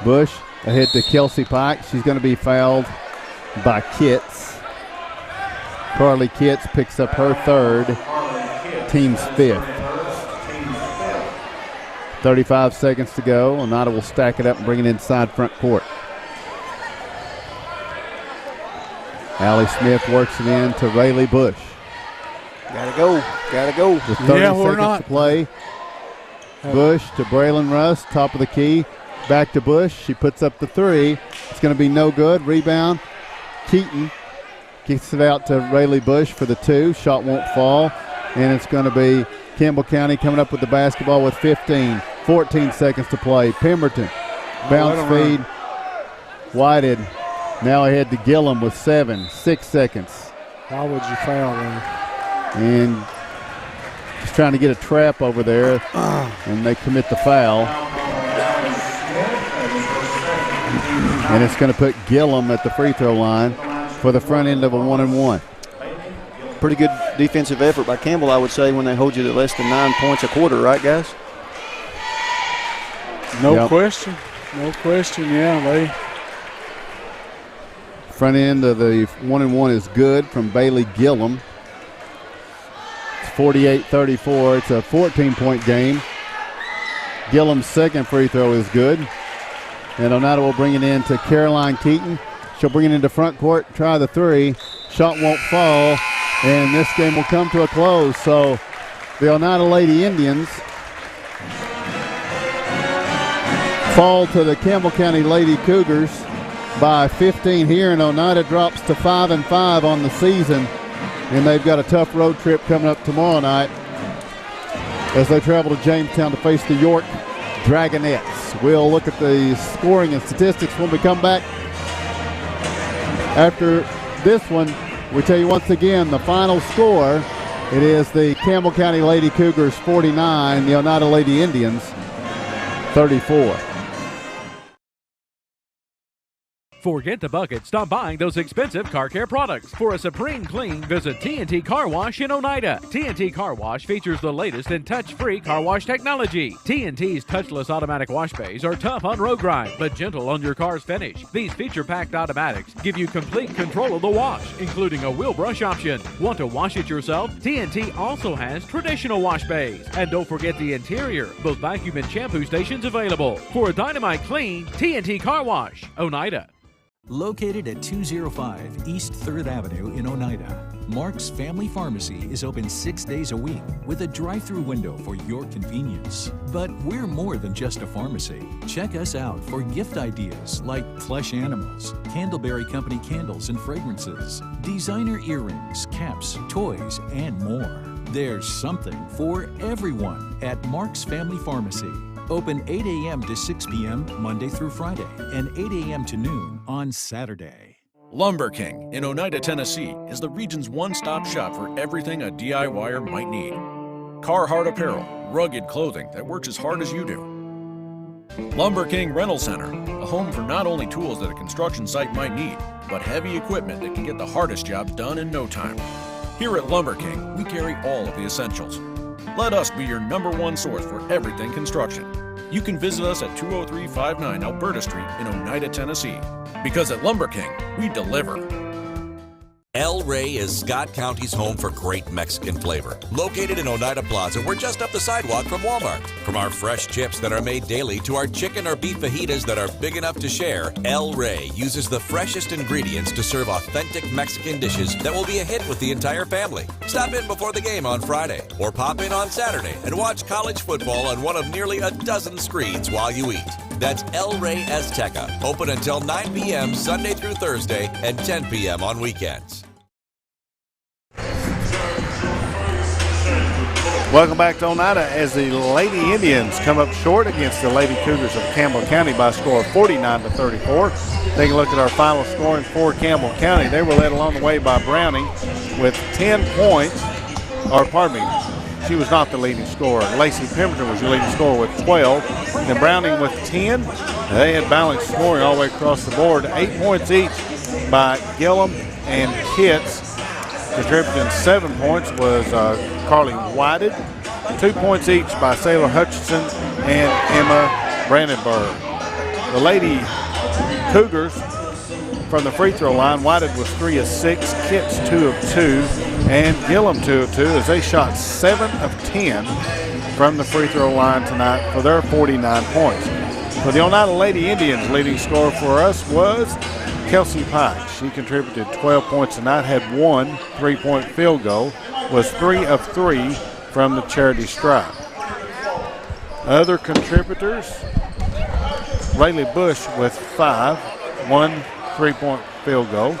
Bush ahead to Kelsey Pike. She's going to be fouled by Kitts. Carly Kitts picks up her third, team's 5th. 35 seconds to go. Oneida will stack it up and bring it inside front court. Allie Smith works it in to Rayleigh Bush. Gotta go. With 30 seconds to play. Bush to Braylon Russ, top of the key. Back to Bush. She puts up the 3. It's going to be no good. Rebound. Keaton kicks it out to Rayleigh Bush for the 2. Shot won't fall. And it's going to be Campbell County coming up with the basketball with 15. 14 seconds to play. Pemberton. Bounce feed. Whitehead. Now ahead to Gillum with 7. 6 seconds. Why would you foul there? And just trying to get a trap over there. And they commit the foul. And it's going to put Gillum at the free throw line for the front end of a 1 and 1. Pretty good defensive effort by Campbell, I would say, when they hold you to less than 9 points a quarter, right, guys? No question. No question, yeah. Front end of the 1-and-1 is good from Bailey Gillum. It's 48-34. It's a 14-point game. Gillum's second free throw is good. And Oneida will bring it in to Caroline Keaton. She'll bring it into front court, try the three. Shot won't fall, and this game will come to a close. So the Oneida Lady Indians fall to the Campbell County Lady Cougars by 15 here, and Oneida drops to 5-5 on the season. And they've got a tough road trip coming up tomorrow night as they travel to Jamestown to face the York Dragonettes. We'll look at the scoring and statistics when we come back. After this one, we tell you once again the final score. It is the Campbell County Lady Cougars 49, the Oneida Lady Indians 34. Forget the bucket. Stop buying those expensive car care products. For a supreme clean, visit T&T Car Wash in Oneida. T&T Car Wash features the latest in touch-free car wash technology. T&T's touchless automatic wash bays are tough on road grime, but gentle on your car's finish. These feature-packed automatics give you complete control of the wash, including a wheel brush option. Want to wash it yourself? T&T also has traditional wash bays. And don't forget the interior, both vacuum and shampoo stations available. For a dynamite clean, T&T Car Wash, Oneida. Located at 205 East 3rd Avenue in Oneida, Mark's Family Pharmacy is open 6 days a week with a drive-through window for your convenience. But we're more than just a pharmacy. Check us out for gift ideas like plush animals, Candleberry Company candles and fragrances, designer earrings, caps, toys, and more. There's something for everyone at Mark's Family Pharmacy. Open 8 a.m. to 6 p.m. Monday through Friday and 8 a.m. to noon on Saturday. Lumber King in Oneida, Tennessee is the region's one-stop shop for everything a DIYer might need. Carhartt apparel, rugged clothing that works as hard as you do. Lumber King Rental Center, a home for not only tools that a construction site might need, but heavy equipment that can get the hardest jobs done in no time. Here at Lumber King, we carry all of the essentials. Let us be your #1 source for everything construction. You can visit us at 20359 Alberta Street in Oneida, Tennessee. Because at Lumber King, we deliver. El Rey is Scott County's home for great Mexican flavor. Located in Oneida Plaza, we're just up the sidewalk from Walmart. From our fresh chips that are made daily to our chicken or beef fajitas that are big enough to share, El Rey uses the freshest ingredients to serve authentic Mexican dishes that will be a hit with the entire family. Stop in before the game on Friday or pop in on Saturday and watch college football on one of nearly a dozen screens while you eat. That's El Rey Azteca, open until 9 p.m. Sunday through Thursday and 10 p.m. on weekends. Welcome back to Oneida as the Lady Indians come up short against the Lady Cougars of Campbell County by a score of 49-34. Take a look at our final scoring for Campbell County. They were led along the way by Browning with 10 points, or pardon me, she was not the leading scorer. Lacey Pemberton was the leading scorer with 12. Then Browning with 10. They had balanced scoring all the way across the board. 8 points each by Gillum and Kitts. Contributing 7 points was Carly Whited. 2 points each by Sailor Hutchinson and Emma Brandenburg. The Lady Cougars from the free throw line, Whited was 3 of 6, Kitts 2 of 2, and Gillum 2 of 2 as they shot 7 of 10 from the free throw line tonight for their 49 points. For the Oneida Lady Indians, leading scorer for us was Kelsey Pike. She contributed 12 points tonight, had 1 3-point field goal, was 3 of 3 from the charity stripe. Other contributors, Rayleigh Bush with 5, 1 3-point field goal.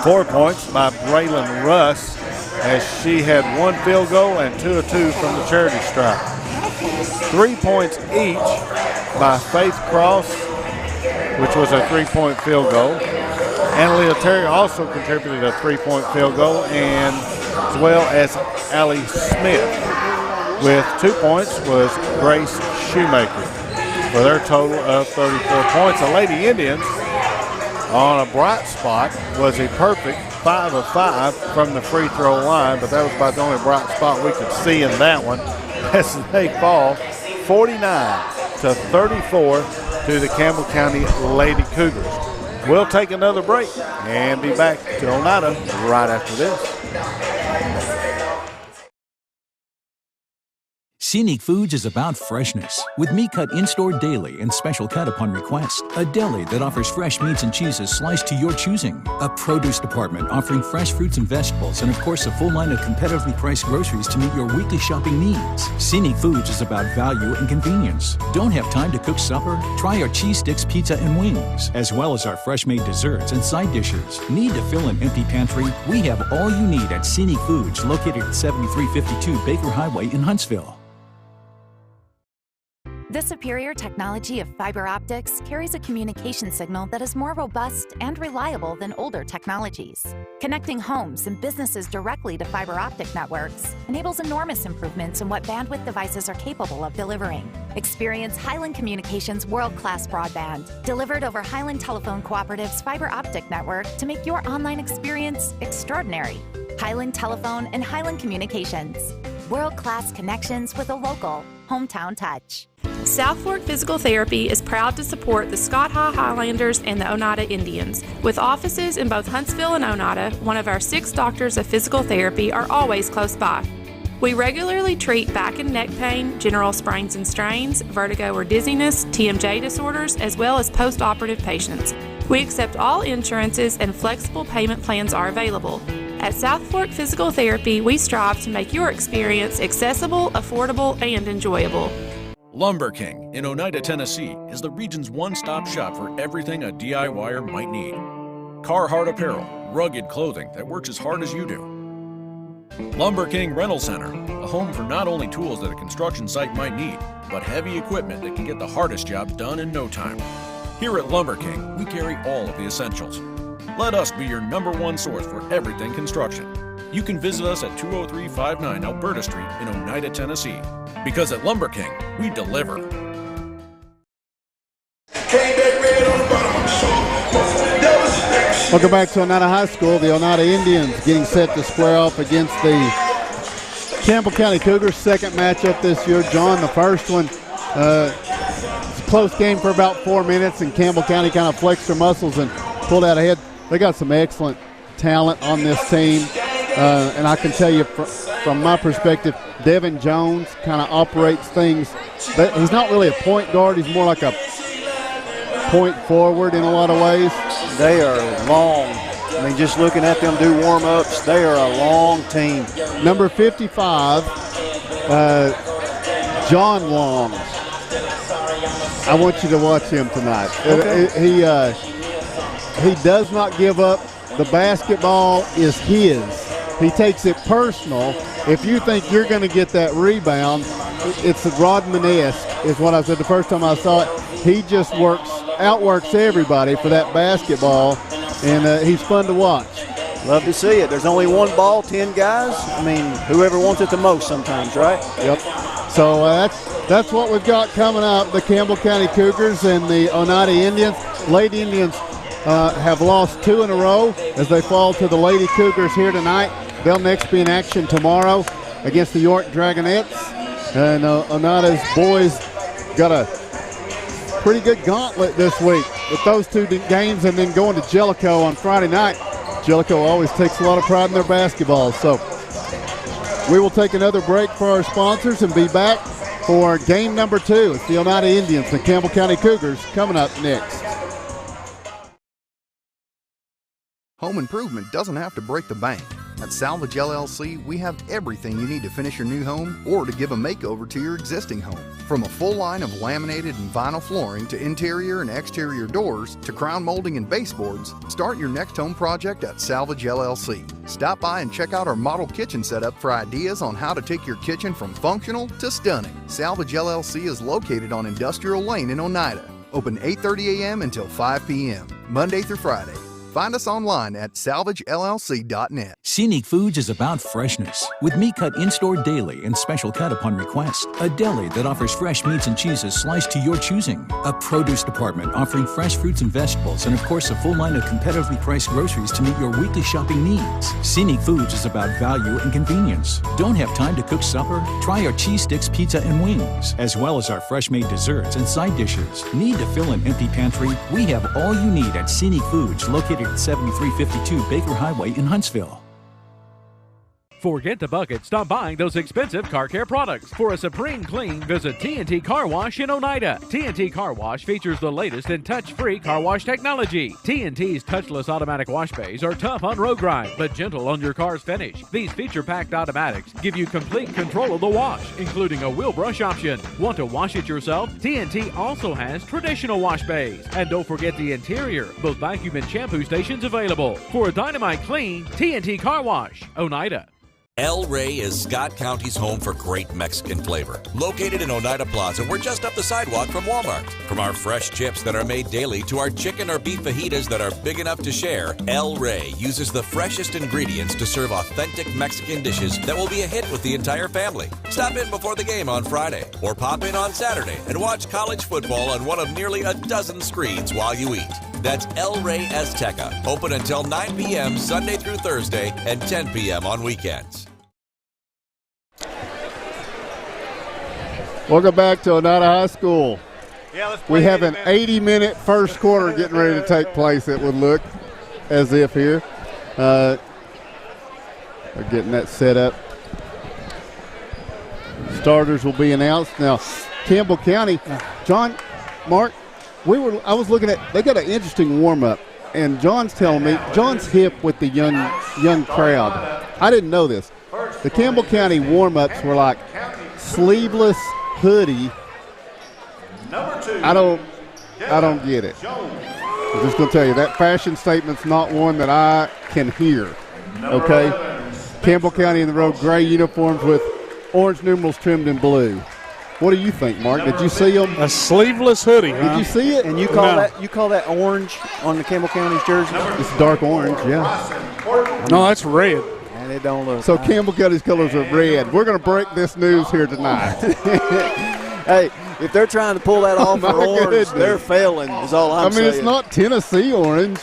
4 points by Braylon Russ as she had 1 field goal and 2 of 2 from the charity stripe. 3 points each by Faith Cross, which was a 3-point field goal. Annalisa Terry also contributed a 3-point field goal, and as well as Allie Smith. With 2 points was Grace Shoemaker for their total of 34 points. The Lady Indians on a bright spot was a perfect 5 of 5 from the free throw line, but that was about the only bright spot we could see in that one as they fall 30-34 to the Campbell County Lady Cougars. We'll take another break and be back to Oneida right after this. Scenic Foods is about freshness, with meat cut in-store daily and special cut upon request. A deli that offers fresh meats and cheeses sliced to your choosing. A produce department offering fresh fruits and vegetables, and of course a full line of competitively priced groceries to meet your weekly shopping needs. Scenic Foods is about value and convenience. Don't have time to cook supper? Try our cheese sticks, pizza, and wings, as well as our fresh-made desserts and side dishes. Need to fill an empty pantry? We have all you need at Scenic Foods, located at 7352 Baker Highway in Huntsville. The superior technology of fiber optics carries a communication signal that is more robust and reliable than older technologies. Connecting homes and businesses directly to fiber optic networks enables enormous improvements in what bandwidth devices are capable of delivering. Experience Highland Communications' world-class broadband, delivered over Highland Telephone Cooperative's fiber optic network to make your online experience extraordinary. Highland Telephone and Highland Communications. World-class connections with a local, hometown touch. South Fork Physical Therapy is proud to support the Scott High Highlanders and the Oneida Indians. With offices in both Huntsville and Oneida, one of our 6 doctors of physical therapy are always close by. We regularly treat back and neck pain, general sprains and strains, vertigo or dizziness, TMJ disorders, as well as post-operative patients. We accept all insurances and flexible payment plans are available. At South Fork Physical Therapy, we strive to make your experience accessible, affordable, and enjoyable. Lumber King in Oneida, Tennessee is the region's one-stop shop for everything a DIYer might need. Carhartt apparel, rugged clothing that works as hard as you do. Lumber King Rental Center, a home for not only tools that a construction site might need, but heavy equipment that can get the hardest jobs done in no time. Here at Lumber King, we carry all of the essentials. Let us be your #1 source for everything construction. You can visit us at 20359 Alberta Street in Oneida, Tennessee. Because at Lumber King, we deliver. Welcome back to Oneida High School. The Oneida Indians getting set to square off against the Campbell County Cougars. Second matchup this year. John, the first one, it's a close game for about 4 minutes, and Campbell County kind of flexed their muscles and pulled out ahead. They got some excellent talent on this team, and I can tell you from my perspective, Devin Jones kind of operates things. He's not really a point guard. He's more like a point forward in a lot of ways. They are long. I mean, just looking at them do warm-ups, they are a long team. Number 55, John Long. I want you to watch him tonight. Okay. He does not give up. The basketball is his. He takes it personal. If you think you're going to get that rebound, it's Rodman-esque is what I said the first time I saw it. He just outworks everybody for that basketball, and he's fun to watch. Love to see it. There's only one ball, 10 guys. I mean, whoever wants it the most sometimes, right? Yep. So that's what we've got coming up. The Campbell County Cougars and the Oneida Indians. Lady Indians have lost 2 in a row as they fall to the Lady Cougars here tonight. They'll next be in action tomorrow against the York Dragonettes. And Oneida's boys got a pretty good gauntlet this week with those 2 games, and then going to Jellicoe on Friday night. Jellicoe always takes a lot of pride in their basketball. So we will take another break for our sponsors and be back for game number 2. It's the Oneida Indians and Campbell County Cougars coming up next. Home improvement doesn't have to break the bank. At Salvage LLC, we have everything you need to finish your new home or to give a makeover to your existing home. From a full line of laminated and vinyl flooring to interior and exterior doors to crown molding and baseboards, start your next home project at Salvage LLC. Stop by and check out our model kitchen setup for ideas on how to take your kitchen from functional to stunning. Salvage LLC is located on Industrial Lane in Oneida. Open 8:30 a.m. until 5 p.m., Monday through Friday. Find us online at salvagellc.net. Scenic Foods is about freshness, with meat cut in-store daily and special cut upon request. A deli that offers fresh meats and cheeses sliced to your choosing. A produce department offering fresh fruits and vegetables, and of course a full line of competitively priced groceries to meet your weekly shopping needs. Scenic Foods is about value and convenience. Don't have time to cook supper? Try our cheese sticks, pizza, and wings, as well as our fresh-made desserts and side dishes. Need to fill an empty pantry? We have all you need at Scenic Foods, located at 7352 Baker Highway in Huntsville. Forget the bucket. Stop buying those expensive car care products. For a supreme clean, visit TNT Car Wash in Oneida. TNT Car Wash features the latest in touch-free car wash technology. TNT's touchless automatic wash bays are tough on road grime, but gentle on your car's finish. These feature-packed automatics give you complete control of the wash, including a wheel brush option. Want to wash it yourself? TNT also has traditional wash bays. And don't forget the interior, both vacuum and shampoo stations available. For a dynamite clean, TNT Car Wash, Oneida. El Rey is Scott County's home for great Mexican flavor. Located in Oneida Plaza, we're just up the sidewalk from Walmart. From our fresh chips that are made daily to our chicken or beef fajitas that are big enough to share, El Rey uses the freshest ingredients to serve authentic Mexican dishes that will be a hit with the entire family. Stop in before the game on Friday, or pop in on Saturday and watch college football on one of nearly a dozen screens while you eat. That's El Rey Azteca, open until 9 p.m. Sunday through Thursday and 10 p.m. on weekends. Welcome back to Oneida High School. We have an 80-minute first quarter getting ready to take place, it would look as if here. They're getting that set up. Starters will be announced. Now, Campbell County, John, Mark, I was looking at, they got an interesting warm-up, and John's telling me, John's hip with the young crowd. I didn't know this. The Campbell County warm-ups were like sleeveless hoodie. I don't get it. I'm just going to tell you, that fashion statement's not one that I can hear. Okay? Campbell County in the road, gray uniforms with orange numerals trimmed in blue. What do you think, Mark? Did you see them? A sleeveless hoodie, huh? Did you see it? And you call that orange on the Campbell County's jersey? It's dark orange, yeah. No, that's red. And it don't look so nice. Campbell County's colors are red. We're going to break this news here tonight. Hey, if they're trying to pull that off for orange, goodness. they're failing is all I'm saying. It's not Tennessee orange.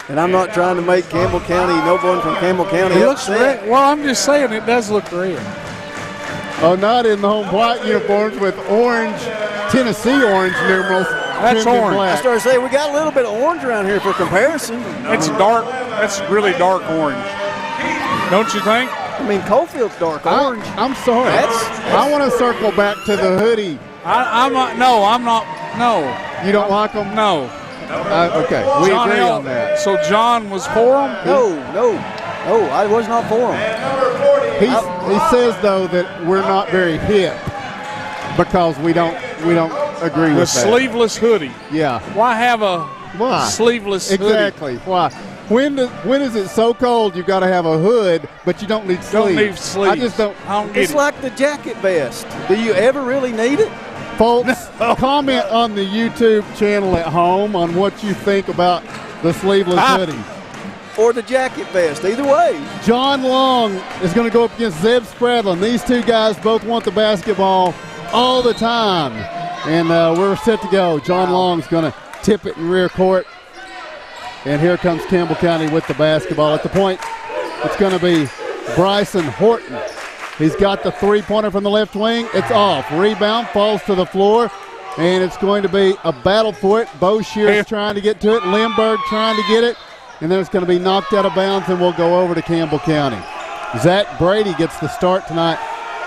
And I'm not trying to make Campbell County, no one from Campbell County It looks upset. red. Well, I'm just saying it does look red. Not in the home white uniforms with orange, Tennessee orange numerals. That's orange. I started saying we got a little bit of orange around here for comparison. It's dark. That's really dark orange. Don't you think? I mean, Coalfield's dark orange. I'm sorry. I want to circle back to the hoodie. I'm not. No, I'm not. No. You don't like them? No. Okay, we agree on that. So John was for them? No, I was not for them. He says though that we're not very hip because we don't agree with that. The sleeveless hoodie. Yeah. Why have a sleeveless hoodie? Exactly. Why? When is it so cold you got to have a hood, but you don't need sleeves? Don't need sleeves. I just don't. It's like the jacket vest. Do you ever really need it? Folks, comment on the YouTube channel at home on what you think about the sleeveless hoodie. Or the jacket vest, either way. John Long is going to go up against Zeb Spradlin. These two guys both want the basketball all the time. And we're set to go. John Long's going to tip it in rear court. And here comes Campbell County with the basketball. At the point, it's going to be Bryson Horton. He's got the three-pointer from the left wing. It's off. Rebound, falls to the floor. And it's going to be a battle for it. Bo Shears trying to get to it. Lindbergh trying to get it. And then it's going to be knocked out of bounds, and we'll go over to Campbell County. Zach Brady gets the start tonight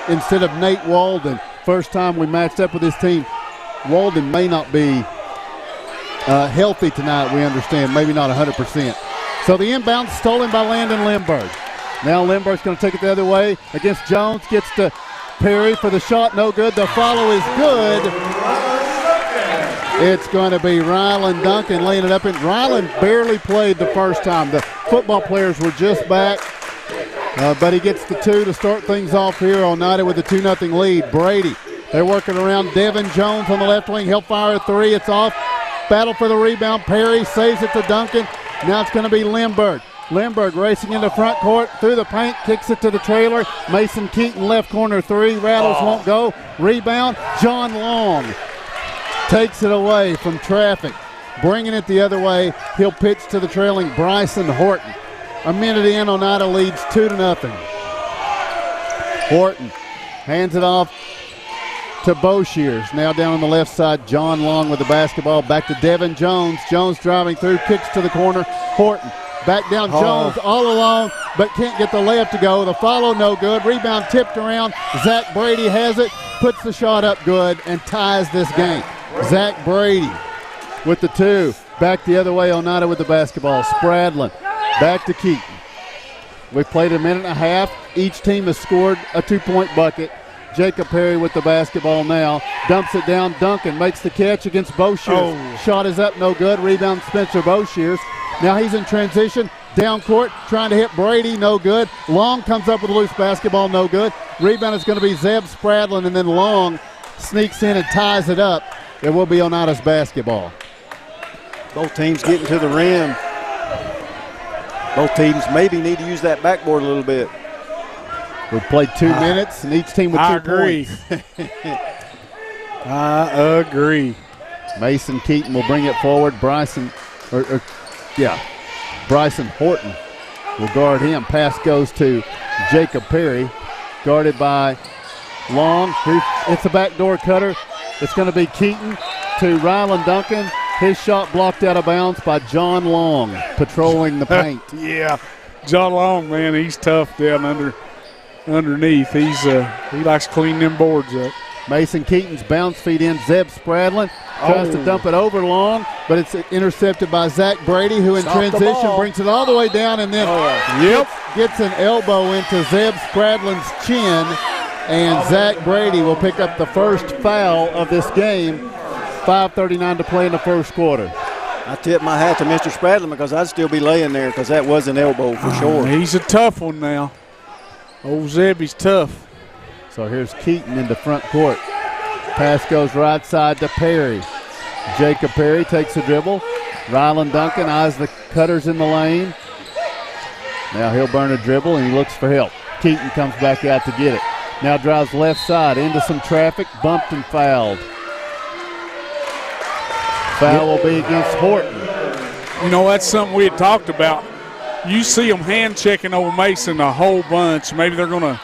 instead of Nate Walden. First time we matched up with this team. Walden may not be healthy tonight, we understand. Maybe not 100%. So the inbound stolen by Landon Lindbergh. Now Lindbergh's going to take it the other way against Jones. Gets to Perry for the shot. No good. The follow is good. It's going to be Rylan Duncan laying it up. And Rylan barely played the first time. The football players were just back. But he gets the two to start things off here. Oneida with a 2-0 lead. Brady, they're working around Devin Jones on the left wing. He'll fire a three. It's off. Battle for the rebound. Perry saves it to Duncan. Now it's going to be Lindbergh. Lindbergh racing into front court, through the paint, kicks it to the trailer. Mason Keaton, left corner three. Rattles won't go. Rebound, John Long takes it away from traffic. Bringing it the other way, he'll pitch to the trailing Bryson Horton. A minute in, Oneida leads 2-0. Horton hands it off to Boshears. Now down on the left side, John Long with the basketball. Back to Devin Jones. Jones driving through, kicks to the corner. Horton back down, Jones all alone, but can't get the layup to go. The follow no good. Rebound tipped around. Zach Brady has it, puts the shot up good, and ties this game. Zach Brady with the two. Back the other way, Oneida with the basketball. Spradlin back to Keaton. We've played a minute and a half. Each team has scored a 2-point bucket. Jacob Perry with the basketball now. Dumps it down. Duncan makes the catch against Boshears. Shot is up, no good. Rebound Spencer Boshears. Now he's in transition. Down court, trying to hit Brady, no good. Long comes up with a loose basketball, no good. Rebound is going to be Zeb Spradlin, and then Long sneaks in and ties it up. It will be Oneida's basketball. Both teams getting to the rim. Both teams maybe need to use that backboard a little bit. We've played 2 minutes, and each team with 2 points. I agree. Mason Keaton will bring it forward. Bryson Horton will guard him. Pass goes to Jacob Perry, guarded by Long. It's a backdoor cutter. It's going to be Keaton to Ryland Duncan. His shot blocked out of bounds by John Long, patrolling the paint. Yeah, John Long, man, he's tough down underneath. He likes to clean them boards up. Mason Keaton's bounce feed in. Zeb Spradlin tries to dump it over Long, but it's intercepted by Zach Brady, who in transition brings it all the way down and then gets an elbow into Zeb Spradlin's chin, and Zach Brady will pick up the first foul of this game. 5:39 to play in the first quarter. I tip my hat to Mr. Spradlin because I'd still be laying there because that was an elbow for sure. He's a tough one now. Old Zebby's tough. So here's Keaton in the front court. Pass goes right side to Perry. Jacob Perry takes a dribble. Ryland Duncan eyes the cutters in the lane. Now he'll burn a dribble and he looks for help. Keaton comes back out to get it. Now drives left side into some traffic, bumped and fouled. Foul will be against Horton. You know, that's something we had talked about. You see them hand checking over Mason a whole bunch. Maybe they're gonna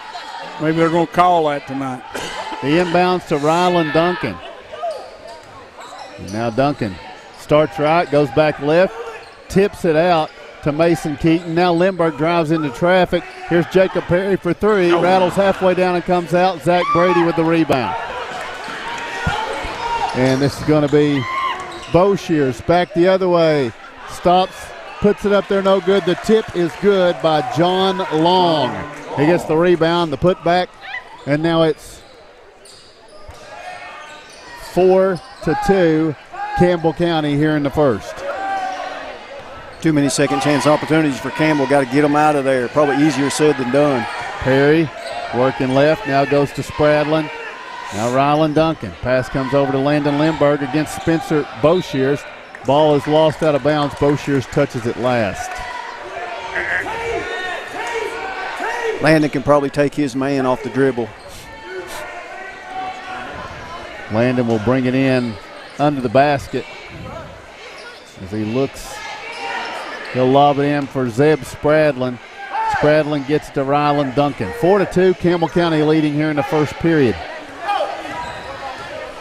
call that tonight. The inbounds to Ryland Duncan. And now Duncan starts right, goes back left, tips it out to Mason Keaton. Now Lindbergh drives into traffic. Here's Jacob Perry for three. Rattles halfway down and comes out. Zach Brady with the rebound. And this is going to be Boshears back the other way. Stops, puts it up there, no good. The tip is good by John Long. He gets the rebound, the putback, and now it's 4-2 Campbell County here in the first. Too many second chance opportunities for Campbell. Got to get them out of there. Probably easier said than done. Perry working left, now goes to Spradlin. Now Ryland Duncan. Pass comes over to Landon Lindbergh against Spencer Boshears. Ball is lost out of bounds. Boshears touches it last. Landon can probably take his man off the dribble. Landon will bring it in under the basket. As he looks, he'll lob it in for Zeb Spradlin. Spradlin gets to Ryland Duncan. 4-2, Campbell County leading here in the first period.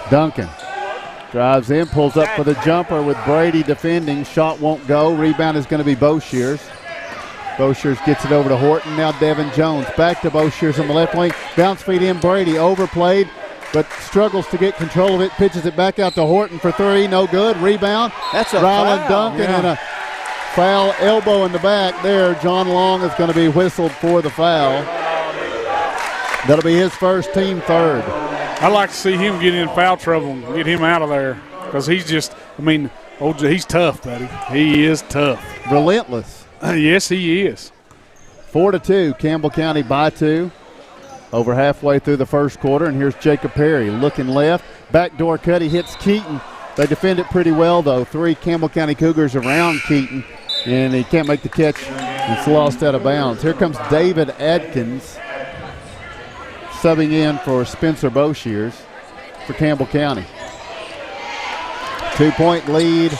Duncan drives in, pulls up for the jumper with Brady defending. Shot won't go. Rebound is going to be Boshears. Boshears gets it over to Horton. Now Devin Jones back to Boshears on the left wing. Bounce feed in. Brady overplayed, but struggles to get control of it. Pitches it back out to Horton for three. No good. Rebound. That's a Ryland foul. Duncan and a foul elbow in the back there. John Long is going to be whistled for the foul. That'll be his first, team third. I'd like to see him get in foul trouble and get him out of there because he's just, he's tough, buddy. He is tough. Relentless. Yes, he is. 4-2, Campbell County by 2. Over halfway through the first quarter, and here's Jacob Perry looking left. Backdoor cut, he hits Keaton. They defend it pretty well, though. 3 Campbell County Cougars around Keaton. And he can't make the catch. It's lost out of bounds. Here comes David Adkins subbing in for Spencer Boshears for Campbell County. 2-point lead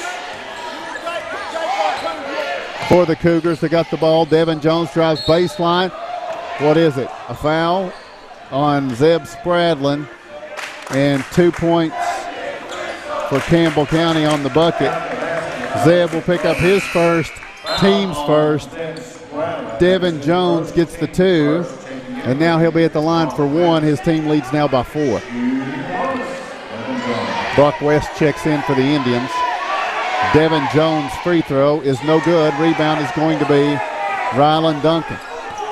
for the Cougars. They got the ball. Devin Jones drives baseline. What is it? A foul on Zeb Spradlin. And 2 points for Campbell County on the bucket. Zeb will pick up his first, team's first. Devin Jones gets the 2, and now he'll be at the line for 1. His team leads now by 4. Brock West checks in for the Indians. Devin Jones' free throw is no good. Rebound is going to be Rylan Duncan.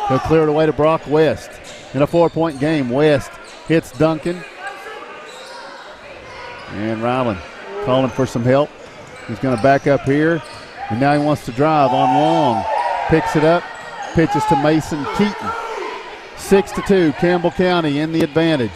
He'll clear it away to Brock West. In a 4-point game, West hits Duncan. And Rylan calling for some help. He's going to back up here. And now he wants to drive on Long. Picks it up. Pitches to Mason Keaton. 6-2, Campbell County in the advantage.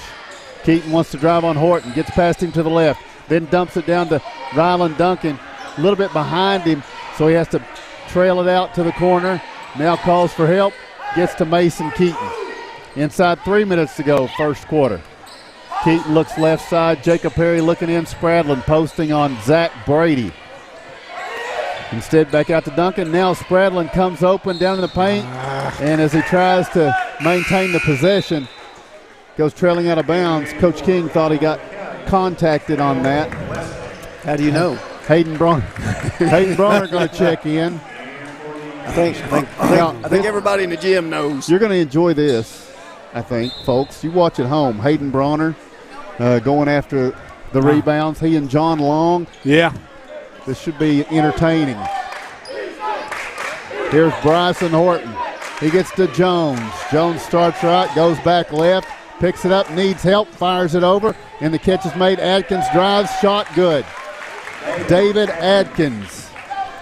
Keaton wants to drive on Horton. Gets past him to the left. Then dumps it down to Rylan Duncan. A little bit behind him, so he has to trail it out to the corner. Now calls for help. Gets to Mason Keaton. Inside 3 minutes to go, first quarter. Keaton looks left side. Jacob Perry looking in. Spradlin posting on Zach Brady. Instead, back out to Duncan. Now Spradlin comes open down in the paint. And as he tries to maintain the possession, goes trailing out of bounds. Coach King thought he got contacted on that. How do you know? Hayden Bronner. Hayden Bronner going to check in. I think everybody in the gym knows. You're going to enjoy this, I think, folks. You watch at home. Hayden Bronner going after the rebounds. He and John Long. Yeah. This should be entertaining. Here's Bryson Horton. He gets to Jones. Jones starts right, goes back left, picks it up, needs help, fires it over, and the catch is made. Adkins drives, shot good. David Adkins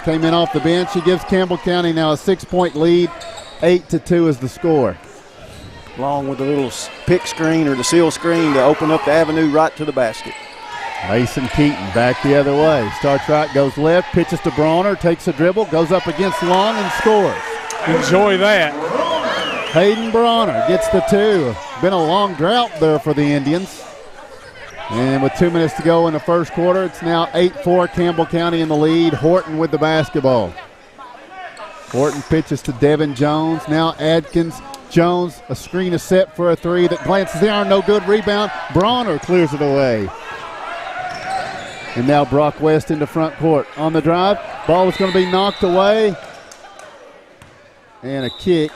came in off the bench. He gives Campbell County now a 6-point lead. 8-2 is the score. Long with the little pick screen or the seal screen to open up the avenue right to the basket. Mason Keaton back the other way. Starts right, goes left, pitches to Bronner, takes a dribble, goes up against Long and scores. Enjoy that. Hayden Bronner gets the 2. Been a long drought there for the Indians. And with 2 minutes to go in the first quarter, it's now 8-4, Campbell County in the lead. Horton with the basketball. Horton pitches to Devin Jones. Now Adkins. Jones, a screen is set for a 3 that glances down, no good. Rebound. Bronner clears it away. And now Brock West into front court. On the drive, ball is going to be knocked away. And a kick,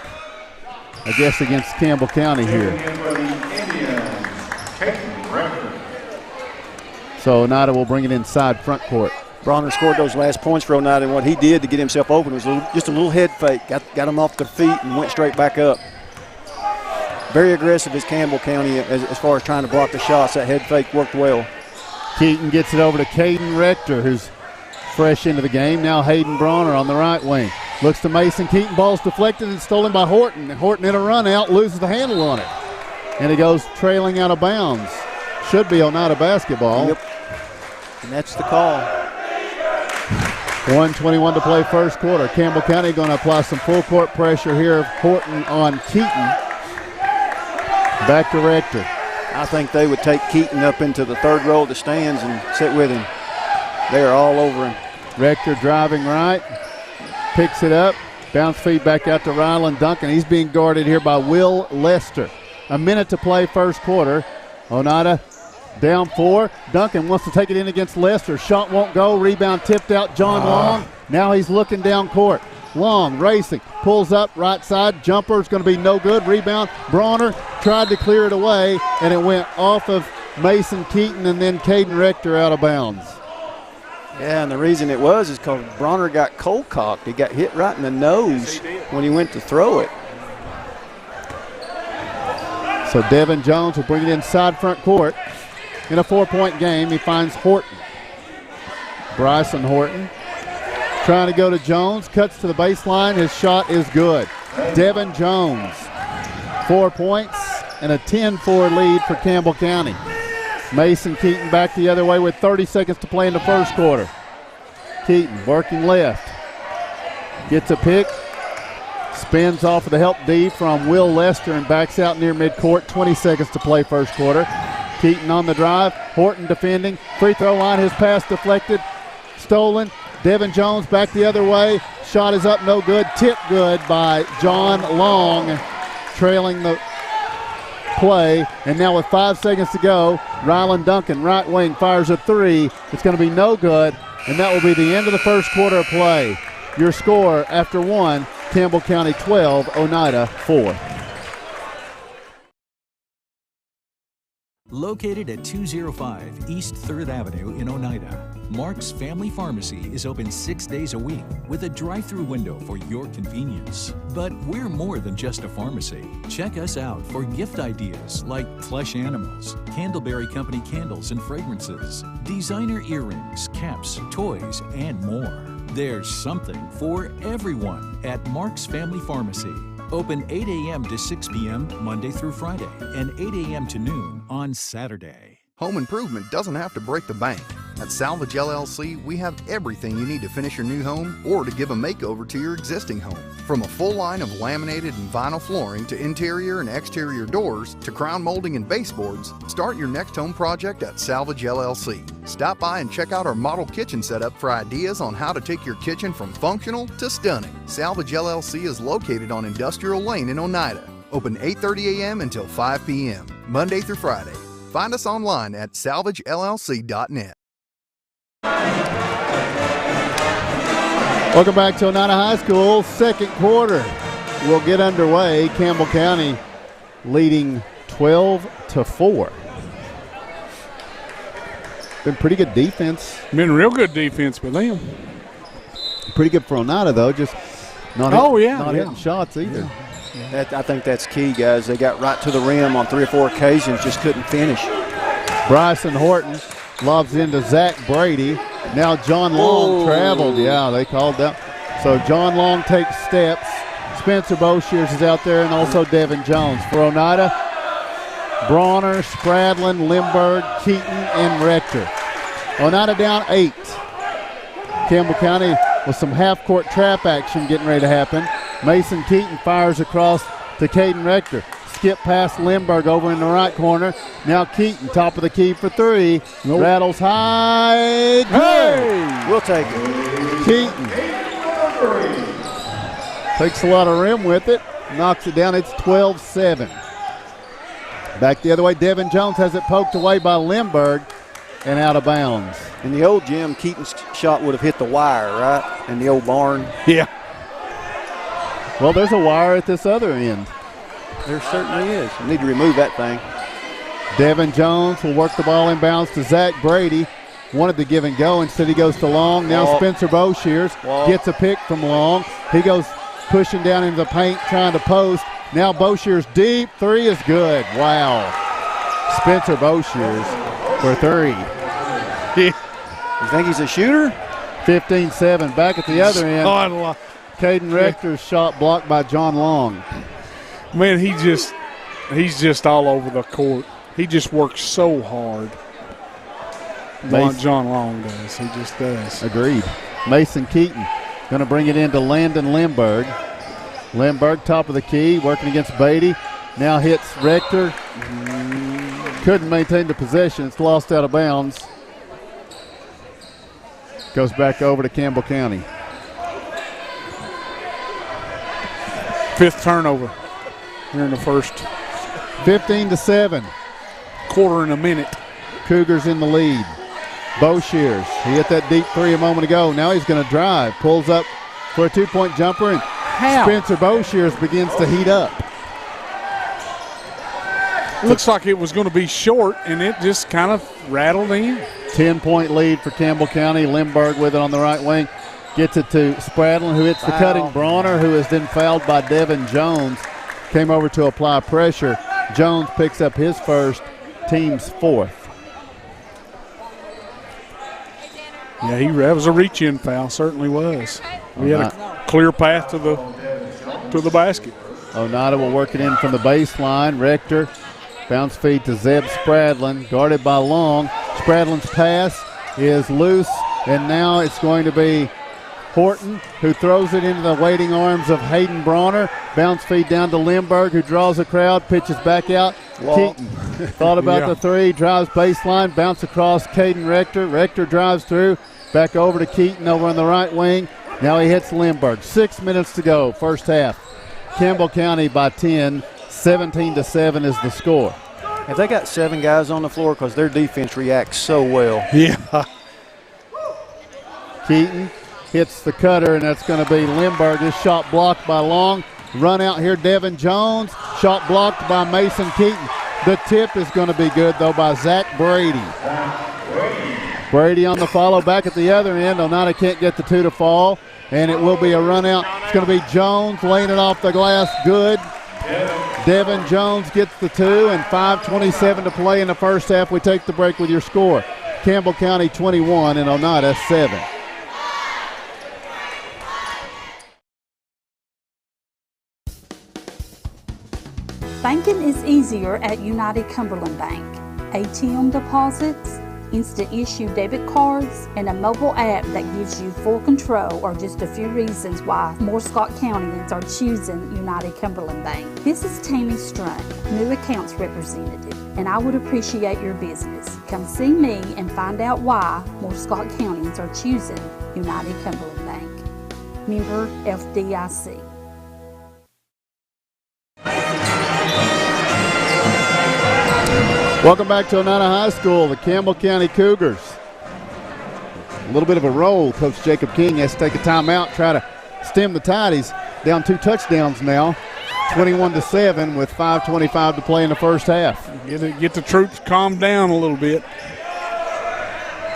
I guess, against Campbell County here. So Oneida will bring it inside front court. Bronner scored those last points for Oneida, and what he did to get himself open was just a little head fake. Got him off their feet and went straight back up. Very aggressive as Campbell County as far as trying to block the shots. That head fake worked well. Keaton gets it over to Caden Rector, who's fresh into the game. Now Hayden Bronner on the right wing. Looks to Mason Keaton. Ball's deflected and stolen by Horton. Horton in a run out, loses the handle on it. And he goes trailing out of bounds. Should be Oneida basketball. Yep. And that's the call. 1:21 to play first quarter. Campbell County going to apply some full court pressure here. Horton on Keaton. Back to Rector. I think they would take Keaton up into the third row of the stands and sit with him. They are all over him. Rector driving right. Picks it up. Bounce feed back out to Rylan Duncan. He's being guarded here by Will Lester. A minute to play first quarter. Oneida down 4. Duncan wants to take it in against Lester. Shot won't go. Rebound tipped out. John Long. Now he's looking down court. Long racing. Pulls up right side. Jumper is going to be no good. Rebound. Bronner tried to clear it away, and it went off of Mason Keaton and then Caden Rector out of bounds. Yeah, and the reason it was is because Bronner got cold cocked. He got hit right in the nose when he went to throw it. So Devin Jones will bring it inside front court. In a 4-point game, he finds Horton. Bryson Horton trying to go to Jones, cuts to the baseline. His shot is good. Devin Jones, 4 points and a 10-4 lead for Campbell County. Mason Keaton back the other way with 30 seconds to play in the first quarter. Keaton working left. Gets a pick. Spins off of the help D from Will Lester and backs out near midcourt. 20 seconds to play first quarter. Keaton on the drive. Horton defending. Free throw line. His pass deflected. Stolen. Devin Jones back the other way. Shot is up, no good. Tip good by John Long, trailing the play. And now with 5 seconds to go, Rylan Duncan, right wing, fires a three. It's going to be no good, and that will be the end of the first quarter of play. Your score after one, Campbell County 12, Oneida 4. Located at 205 East 3rd Avenue in Oneida, Mark's Family Pharmacy is open 6 days a week with a drive-through window for your convenience. But we're more than just a pharmacy. Check us out for gift ideas like plush animals, Candleberry Company candles and fragrances, designer earrings, caps, toys, and more. There's something for everyone at Mark's Family Pharmacy. Open 8 a.m. to 6 p.m. Monday through Friday and 8 a.m. to noon on Saturday. Home improvement doesn't have to break the bank. At Salvage LLC, we have everything you need to finish your new home or to give a makeover to your existing home. From a full line of laminated and vinyl flooring to interior and exterior doors to crown molding and baseboards, start your next home project at Salvage LLC. Stop by and check out our model kitchen setup for ideas on how to take your kitchen from functional to stunning. Salvage LLC is located on Industrial Lane in Oneida. Open 8:30 a.m. until 5 p.m., Monday through Friday. Find us online at salvagellc.net. Welcome back to Oneida High School. Second quarter will get underway. Campbell County leading 12-4. Been pretty good defense. Been real good defense with them. Pretty good for Oneida, though. Just not hitting shots either. I think that's key, guys. They got right to the rim on 3 or 4 occasions, just couldn't finish. Bryson Horton lobs into Zach Brady. Now John Long traveled. Yeah, they called that. So John Long takes steps. Spencer Boshears is out there, and also Devin Jones. For Oneida, Bronner, Spradlin, Limburg, Keaton, and Rector. Oneida down 8. Campbell County with some half-court trap action getting ready to happen. Mason Keaton fires across to Caden Rector. Skip past Limburg over in the right corner. Now Keaton, top of the key for 3. Nope. Rattles high. Good. Hey, we'll take it. Keaton takes a lot of rim with it. Knocks it down. It's 12-7. Back the other way. Devin Jones has it poked away by Limburg and out of bounds. In the old gym, Keaton's shot would have hit the wire, right? In the old barn. Yeah. Well, there's a wire at this other end. There certainly is. You need to remove that thing. Devin Jones will work the ball inbounds to Zach Brady. Wanted to give and go. Instead, he goes to Long. Now Spencer Boshears gets a pick from Long. He goes pushing down into the paint, trying to post. Now Boshears deep. 3 is good. Wow. Spencer Boshears for 3. You think he's a shooter? 15-7. Back at the other end. Caden Rector's shot blocked by John Long. Man, he's just all over the court. He just works so hard. John Long does. He just does. Agreed. Mason Keaton going to bring it into Landon Limburg. Limburg, top of the key, working against Beatty. Now hits Rector. Couldn't maintain the possession. It's lost out of bounds. Goes back over to Campbell County. 5th turnover here in the first. 15-7. Quarter in a minute. Cougars in the lead. Boshears, he hit that deep 3 a moment ago. Now he's going to drive. Pulls up for a 2-point jumper, and Spencer Boshears begins to heat up. Looks like it was going to be short, and it just kind of rattled in. 10-point lead for Campbell County. Limburg with it on the right wing. Gets it to Spradlin, who hits the cutting Bronner, who is then fouled by Devin Jones. Came over to apply pressure. Jones picks up his first, team's 4th. Yeah, that was a reach-in foul, certainly was. We had a clear path to the basket. Oneida will work it in from the baseline. Rector, bounce feed to Zeb Spradlin, guarded by Long. Spradlin's pass is loose, and now it's going to be Horton, who throws it into the waiting arms of Hayden Bronner. Bounce feed down to Lindbergh, who draws the crowd, pitches back out. Keaton thought about the three, drives baseline, bounce across Caden Rector. Rector drives through, back over to Keaton over on the right wing. Now he hits Lindbergh. 6 minutes to go, first half. Campbell County by 10, 17-7 is the score. Have they got 7 guys on the floor because their defense reacts so well? Yeah. Keaton hits the cutter, and that's going to be Lindbergh. This shot blocked by Long. Run out here, Devin Jones. Shot blocked by Mason Keaton. The tip is going to be good, though, by Zach Brady. Brady on the follow back at the other end. Oneida can't get the 2 to fall, and it will be a run out. It's going to be Jones laying it off the glass. Good. Devin Jones gets the 2, and 5:27 to play in the first half. We take the break with your score. Campbell County 21 and Oneida 7. Banking is easier at United Cumberland Bank. ATM deposits, instant issue debit cards, and a mobile app that gives you full control are just a few reasons why more Scott Countyans are choosing United Cumberland Bank. This is Tammy Strunk, new accounts representative, and I would appreciate your business. Come see me and find out why more Scott Countyans are choosing United Cumberland Bank. Member FDIC. Welcome back to Oneida High School, the Campbell County Cougars. A little bit of a roll. Coach Jacob King has to take a timeout, try to stem the tide. He's down 2 touchdowns now, 21-7 with 5:25 to play in the first half. Get the troops calmed down a little bit.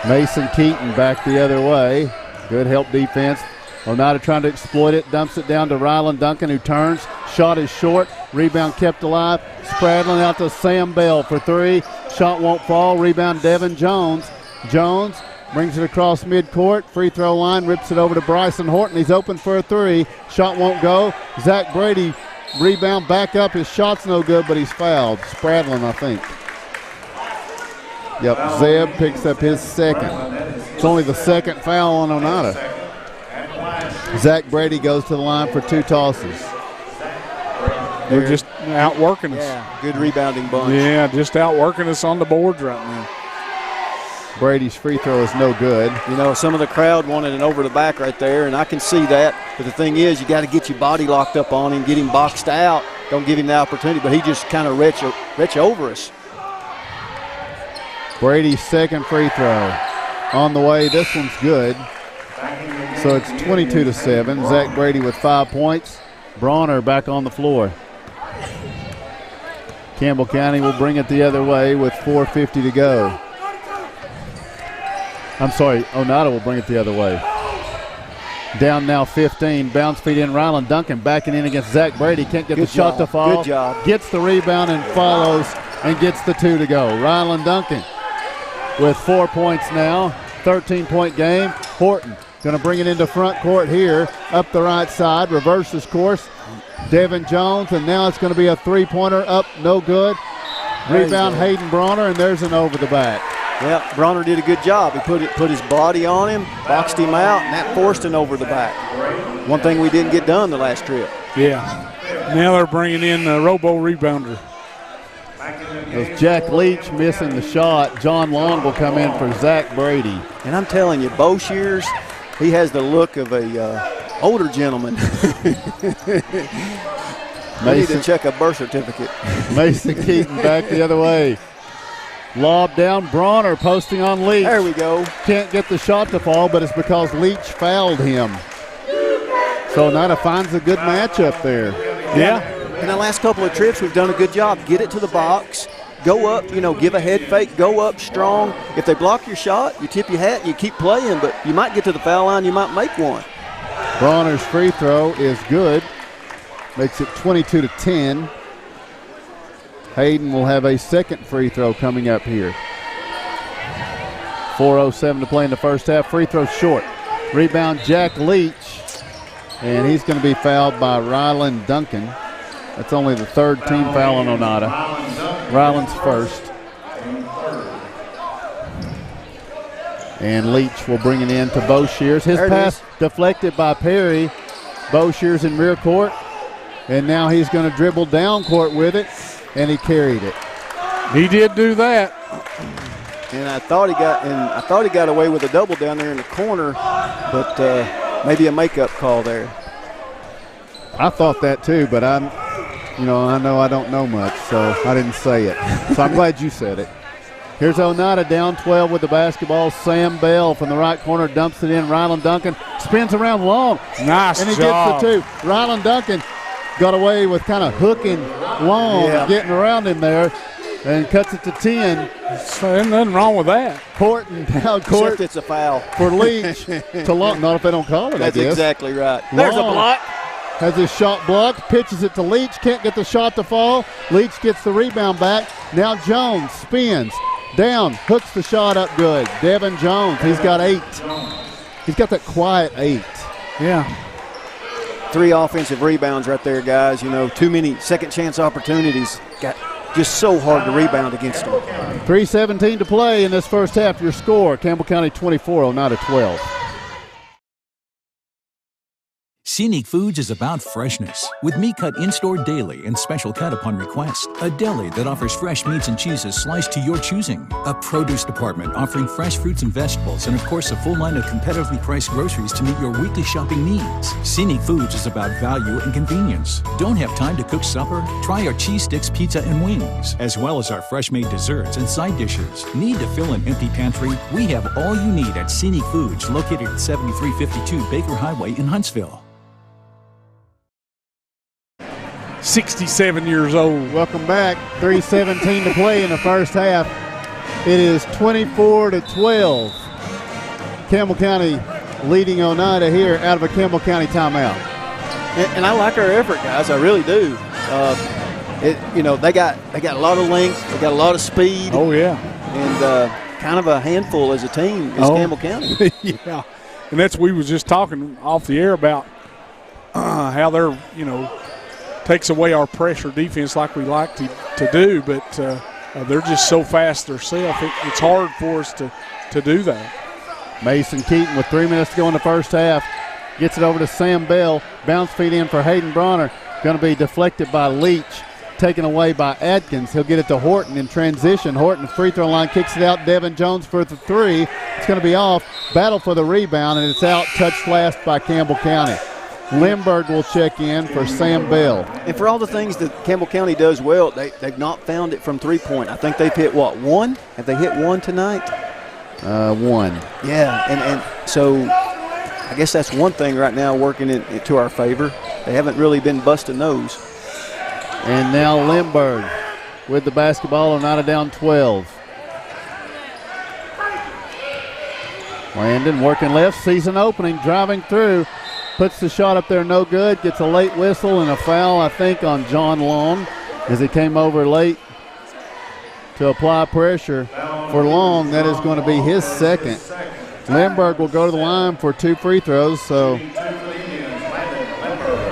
Mason Keaton back the other way. Good help defense. Oneida trying to exploit it, dumps it down to Rylan Duncan, who turns. Shot is short. Rebound kept alive. Spradlin out to Sam Bell for 3. Shot won't fall. Rebound Devin Jones. Jones brings it across midcourt. Free throw line. Rips it over to Bryson Horton. He's open for a 3. Shot won't go. Zach Brady rebound back up. His shot's no good, but he's fouled. Spradlin, I think. Yep, Zeb picks up his second. It's only the second foul on Oneida. Zach Brady goes to the line for 2 tosses. They're just outworking us. Yeah, good rebounding bunch. Yeah, just outworking us on the boards right now. Brady's free throw is no good. You know, some of the crowd wanted an over the back right there, and I can see that. But the thing is, you got to get your body locked up on him, get him boxed out. Don't give him the opportunity, but he just kind of retch over us. Brady's second free throw on the way. This one's good. So it's 22-7. Zach Brady with 5 points. Bronner back on the floor. Campbell County will bring it the other way with 4:50 to go. I'm sorry, Oneida will bring it the other way. Down now 15. Bounce feed in. Rylan Duncan backing in against Zach Brady. Can't get the shot to fall. Good job. Gets the rebound and follows and gets the 2 to go. Rylan Duncan with 4 points now. 13-point game. Horton going to bring it into front court here. Up the right side. Reverses course. Devin Jones, and now it's going to be a 3-pointer up, no good. Rebound Hayden Bronner, and there's an over the back. Yeah, Bronner did a good job. He put his body on him, boxed him out, and that forced an over the back. One thing we didn't get done the last trip. Yeah. Now they're bringing in a robo-rebounder. As Jack Leach missing the shot, John Long will come in for Zach Brady. And I'm telling you, Bo Shears, he has the look of a older gentleman. I need to check a birth certificate. Mason Keaton back the other way. Lob down, Bronner posting on Leach. There we go. Can't get the shot to fall, but it's because Leach fouled him. So Oneida finds a good matchup there. Yeah. In the last couple of trips, we've done a good job. Get it to the box, go up, give a head fake, go up strong. If they block your shot, you tip your hat and you keep playing, but you might get to the foul line, you might make one. Bronner's free throw is good. Makes it 22-10. Hayden will have a second free throw coming up here. 4:07 to play in the first half. Free throw short. Rebound Jack Leach. And he's going to be fouled by Rylan Duncan. That's only the third team foul on Oneida. Rylan's first. And Leach will bring it in to Boshears. His pass deflected by Perry. Boshears in rear court. And now he's going to dribble down court with it, and he carried it. He did do that. And I thought he got away with a double down there in the corner, but maybe a makeup call there. I thought that too, but I know I don't know much, so I didn't say it. So I'm glad you said it. Here's Oneida down 12 with the basketball. Sam Bell from the right corner dumps it in. Ryland Duncan spins around long. Nice and he job. gets the two. Ryland Duncan got away with kind of hooking long, getting around him there, and cuts it to 10. So nothing wrong with that. Horton down court. Except it's a foul. For Leach to Long. Not if they don't call it, That's I guess. Exactly right. Long There's a block. Has his shot blocked, pitches it to Leach, can't get the shot to fall. Leach gets the rebound back. Now Jones spins, down, hooks the shot up good. Devin Jones, he's got 8. He's got that quiet 8. Yeah. 3 offensive rebounds right there, guys. Too many second chance opportunities. Got just so hard to rebound against them. 3:17 to play in this first half. Your score, Campbell County 24, Oneida 12. Scenic Foods is about freshness, with meat cut in-store daily and special cut upon request. A deli that offers fresh meats and cheeses sliced to your choosing. A produce department offering fresh fruits and vegetables, and of course a full line of competitively priced groceries to meet your weekly shopping needs. Scenic Foods is about value and convenience. Don't have time to cook supper? Try our cheese sticks, pizza, and wings, as well as our fresh-made desserts and side dishes. Need to fill an empty pantry? We have all you need at Scenic Foods, located at 7352 Baker Highway in Huntsville. 67 years old. Welcome back. 3:17 to play in the first half. It is 24-12. Campbell County leading Oneida here out of a Campbell County timeout. And I like our effort, guys. I really do. They got a lot of length. They got a lot of speed. Oh yeah. And kind of a handful as a team is Campbell County. Yeah. And we was just talking off the air about how they're takes away our pressure defense like we like to do, but they're just so fast themselves. It's hard for us to do that. Mason Keaton with 3 minutes to go in the first half. Gets it over to Sam Bell. Bounce feed in for Hayden Bronner. Going to be deflected by Leach. Taken away by Adkins. He'll get it to Horton in transition. Horton free throw line kicks it out. Devin Jones for the 3. It's going to be off. Battle for the rebound, and it's out. Touched last by Campbell County. Lindbergh will check in for Sam Bell. And for all the things that Campbell County does well, they've not found it from three-point. I think they've hit, 1? Have they hit 1 tonight? 1. Yeah, and so I guess that's one thing right now working to our favor. They haven't really been busting those. And now Lindbergh with the basketball, Oneida down 12. Landon working left, sees an opening, driving through. Puts the shot up there, no good. Gets a late whistle and a foul, I think, on John Long as he came over late to apply pressure for Long. That is going to be his second. Lindbergh will go to the line for 2 free throws, so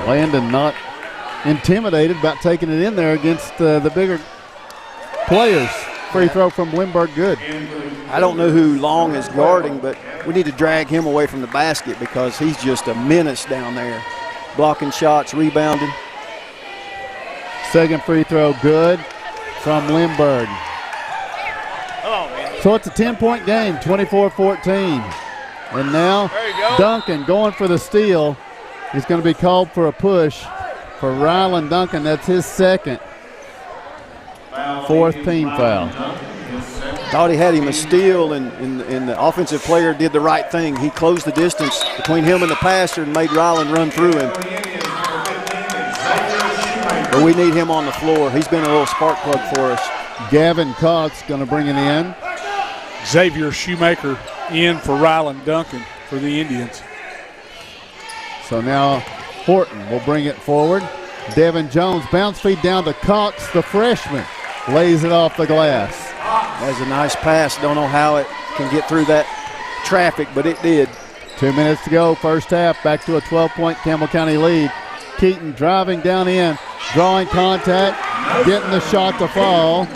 Landon not intimidated about taking it in there against the bigger players. Free throw from Lindbergh, good. I don't know who Long is guarding, but we need to drag him away from the basket because he's just a menace down there. Blocking shots, rebounding. Second free throw, good from Lindbergh. So it's a 10-point game, 24-14. And now Duncan going for the steal. He's going to be called for a push for Ryland Duncan. That's his second. 4th team foul. Thought he had him a steal, and the offensive player did the right thing. He closed the distance between him and the passer and made Ryland run through him. But we need him on the floor. He's been a little spark plug for us. Gavin Cox going to bring it in. Xavier Shoemaker in for Ryland Duncan for the Indians. So now Horton will bring it forward. Devin Jones, bounce feed down to Cox, the freshman. Lays it off the glass. That's a nice pass. Don't know how it can get through that traffic, but it did. 2 minutes to go, first half. Back to a 12-point Campbell County lead. Keaton driving down in, drawing contact, getting the shot to fall.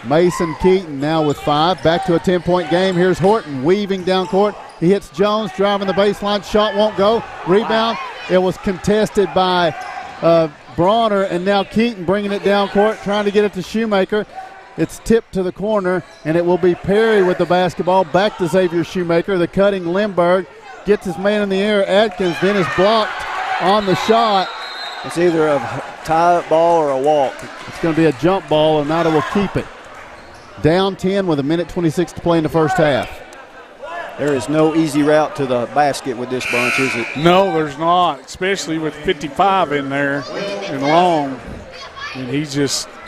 Mason Keaton now with 5. Back to a 10-point game. Here's Horton weaving down court. He hits Jones, driving the baseline. Shot won't go. Rebound. It was contested by Bronner, and now Keaton bringing it down court, trying to get it to Shoemaker. It's tipped to the corner, and it will be Perry with the basketball. Back to Xavier Shoemaker. The cutting Lindbergh gets his man in the air. Atkins then is blocked on the shot. It's either a tie-up ball or a walk. It's going to be a jump ball, and Oneida will keep it. Down 10 with 1:26 to play in the first half. There is no easy route to the basket with this bunch, is it? No, there's not, especially with 55 in there and Long. And he's just –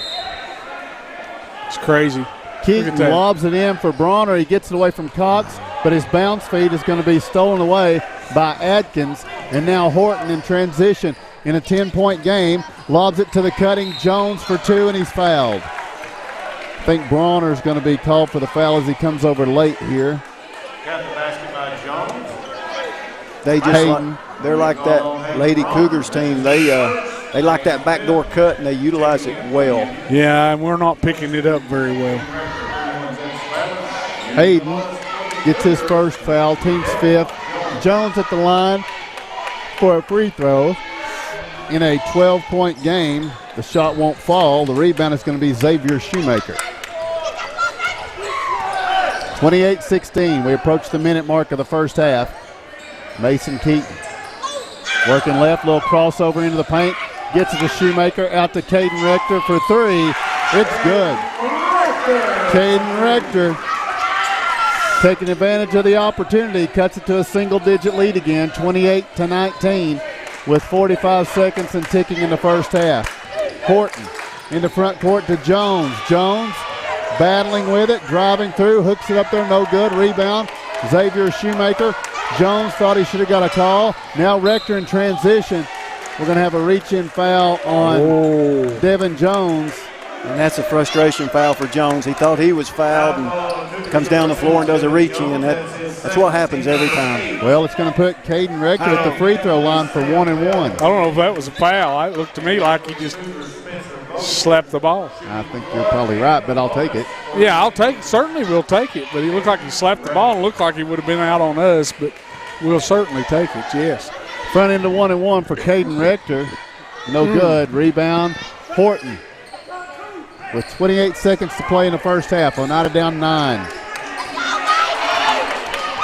it's crazy. Keaton lobs it in for Bronner. He gets it away from Cox, but his bounce feed is going to be stolen away by Atkins. And now Horton in transition in a 10-point game. Lobs it to the cutting Jones for 2, and he's fouled. I think Bronner's going to be called for the foul as he comes over late here. Got the basket by Jones. They're like that Lady Cougars team. They like that backdoor cut, and they utilize it well. Yeah, and we're not picking it up very well. Hayden gets his first foul, team's 5th. Jones at the line for a free throw in a 12-point game. The shot won't fall. The rebound is going to be Xavier Shoemaker. 28-16. We approach the minute mark of the first half. Mason Keaton working left, little crossover into the paint. Gets it to Shoemaker, out to Caden Rector for 3. It's good. Caden Rector taking advantage of the opportunity, cuts it to a single-digit lead again, 28-19, with 45 seconds and ticking in the first half. Horton in the front court to Jones. Jones battling with it, driving through, hooks it up there, no good. Rebound, Xavier Shoemaker. Jones thought he should have got a call. Now Rector in transition. We're going to have a reach-in foul on Devin Jones. And that's a frustration foul for Jones. He thought he was fouled and comes down the floor and does a reach-in. That's what happens every time. Well, it's going to put Caden Rector at the free throw line for 1 and 1. I don't know if that was a foul. It looked to me like he just slapped the ball. I think you're probably right, but I'll take it. Yeah, I'll take it. Certainly we'll take it. But he looked like he slapped the ball and looked like he would have been out on us, but we'll certainly take it, yes. Front end to 1 and 1 for Caden Rector. No good. Rebound, Horton. With 28 seconds to play in the first half. Oneida down 9.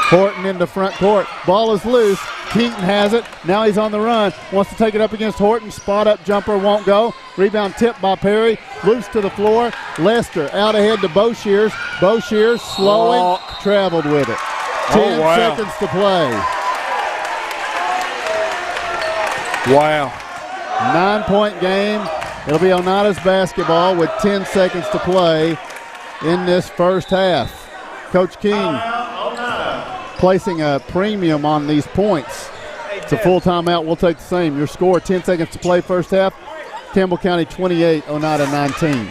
Horton in the front court. Ball is loose. Keaton has it. Now he's on the run. Wants to take it up against Horton. Spot up jumper won't go. Rebound tipped by Perry. Loose to the floor. Lester out ahead to Boshears. Boshears slowing. Traveled with it. 10 seconds to play. Wow. 9-point game. It'll be Oneida's basketball with 10 seconds to play in this first half. Coach King placing a premium on these points. It's a full timeout. We'll take the same. Your score, 10 seconds to play first half. Campbell County 28, Oneida 19.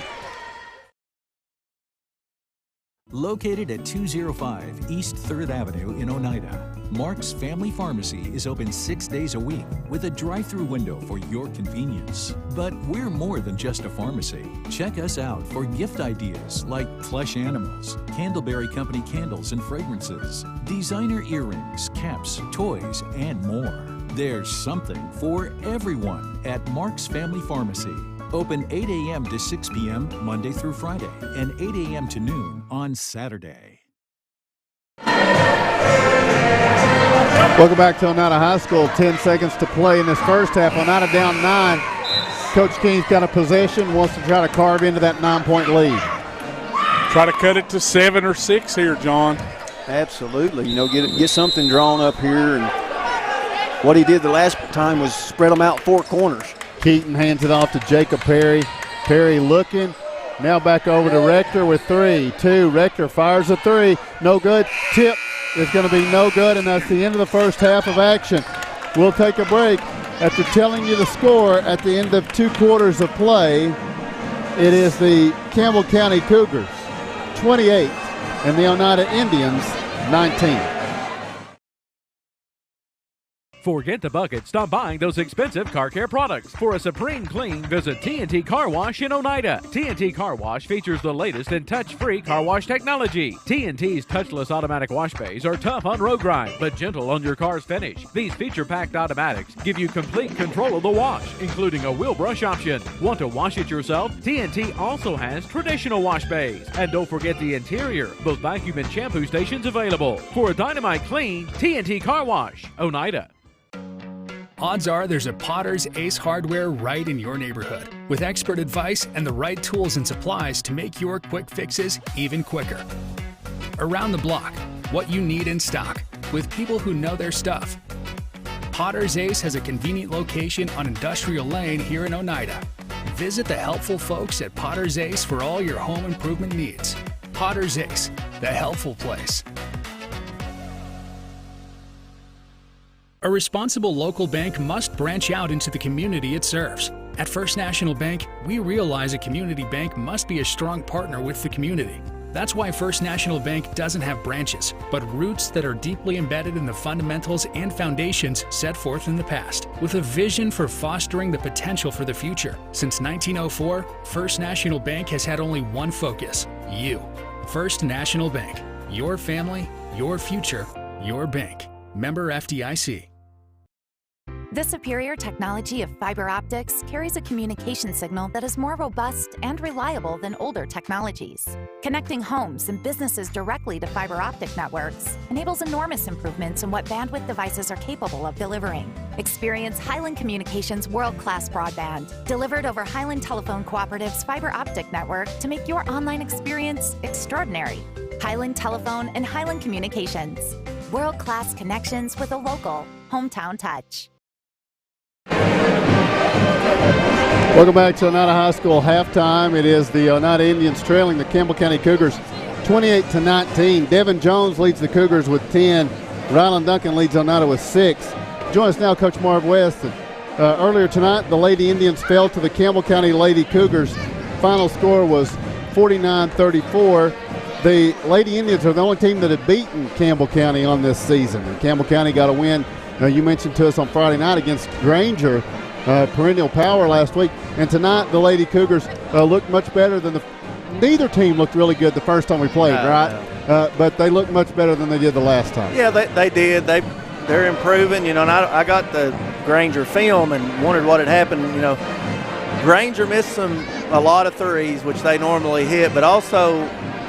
Located at 205 East 3rd Avenue in Oneida, Mark's Family Pharmacy is open 6 days a week with a drive-through window for your convenience. But we're more than just a pharmacy. Check us out for gift ideas like plush animals, Candleberry Company candles and fragrances, designer earrings, caps, toys, and more. There's something for everyone at Mark's Family Pharmacy. Open 8 a.m. to 6 p.m. Monday through Friday and 8 a.m. to noon on Saturday. Welcome back to Oneida High School. 10 seconds to play in this first half. Oneida down 9. Coach King's got a possession, wants to try to carve into that 9-point lead. Try to cut it to 7 or 6 here, John. Absolutely. You know, get something drawn up here. And what he did the last time was spread them out 4 corners. Keaton hands it off to Jacob Perry. Perry looking. Now back over to Rector with 3. 2. Rector fires a 3. No good. Tip is going to be no good, and that's the end of the first half of action. We'll take a break. After telling you the score at the end of 2 quarters of play, it is the Campbell County Cougars 28 and the Oneida Indians 19. Forget the bucket. Stop buying those expensive car care products. For a supreme clean, visit TNT Car Wash in Oneida. TNT Car Wash features the latest in touch-free car wash technology. TNT's touchless automatic wash bays are tough on road grime, but gentle on your car's finish. These feature-packed automatics give you complete control of the wash, including a wheel brush option. Want to wash it yourself? TNT also has traditional wash bays. And don't forget the interior, both vacuum and shampoo stations available. For a dynamite clean, TNT Car Wash, Oneida. Odds are there's a Potter's Ace Hardware right in your neighborhood, with expert advice and the right tools and supplies to make your quick fixes even quicker. Around the block, what you need in stock, with people who know their stuff. Potter's Ace has a convenient location on Industrial Lane here in Oneida. Visit the helpful folks at Potter's Ace for all your home improvement needs. Potter's Ace, the helpful place. A responsible local bank must branch out into the community it serves. At First National Bank, we realize a community bank must be a strong partner with the community. That's why First National Bank doesn't have branches, but roots that are deeply embedded in the fundamentals and foundations set forth in the past, with a vision for fostering the potential for the future. Since 1904, First National Bank has had only one focus: you. First National Bank. Your family, your future, your bank. Member FDIC. The superior technology of fiber optics carries a communication signal that is more robust and reliable than older technologies. Connecting homes and businesses directly to fiber optic networks enables enormous improvements in what bandwidth devices are capable of delivering. Experience Highland Communications' world-class broadband, delivered over Highland Telephone Cooperative's fiber optic network to make your online experience extraordinary. Highland Telephone and Highland Communications. World-class connections with a local, hometown touch. Welcome back to Oneida High School halftime. It is the Oneida Indians trailing the Campbell County Cougars 28-19. Devin Jones leads the Cougars with 10. Rylan Duncan leads Oneida with 6. Join us now, Coach Marv West. Earlier tonight, the Lady Indians fell to the Campbell County Lady Cougars. Final score was 49-34. The Lady Indians are the only team that had beaten Campbell County on this season. And Campbell County got a win. You mentioned to us on Friday night against Granger, perennial power last week. And tonight, the Lady Cougars looked much better than neither team looked really good the first time we played, right? But they looked much better than they did the last time. Yeah, they did. They're improving, and I got the Granger film and wondered what had happened. Granger missed a lot of threes, which they normally hit, but also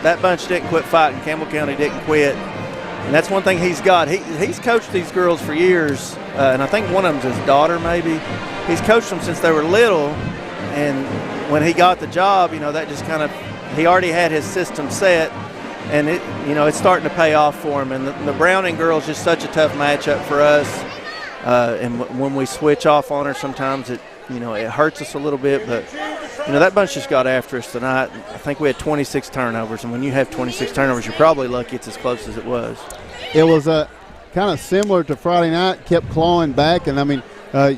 that bunch didn't quit fighting. Campbell County didn't quit. And that's one thing he's got. He's coached these girls for years, and I think one of them's his daughter maybe. He's coached them since they were little, and when he got the job, that just kind of – he already had his system set, and it's starting to pay off for him. And the Browning girl's just such a tough matchup for us, and when we switch off on her sometimes it hurts us a little bit, but that bunch just got after us tonight. I think we had 26 turnovers, and when you have 26 turnovers, you're probably lucky it's as close as it was. It was kind of similar to Friday night, kept clawing back, and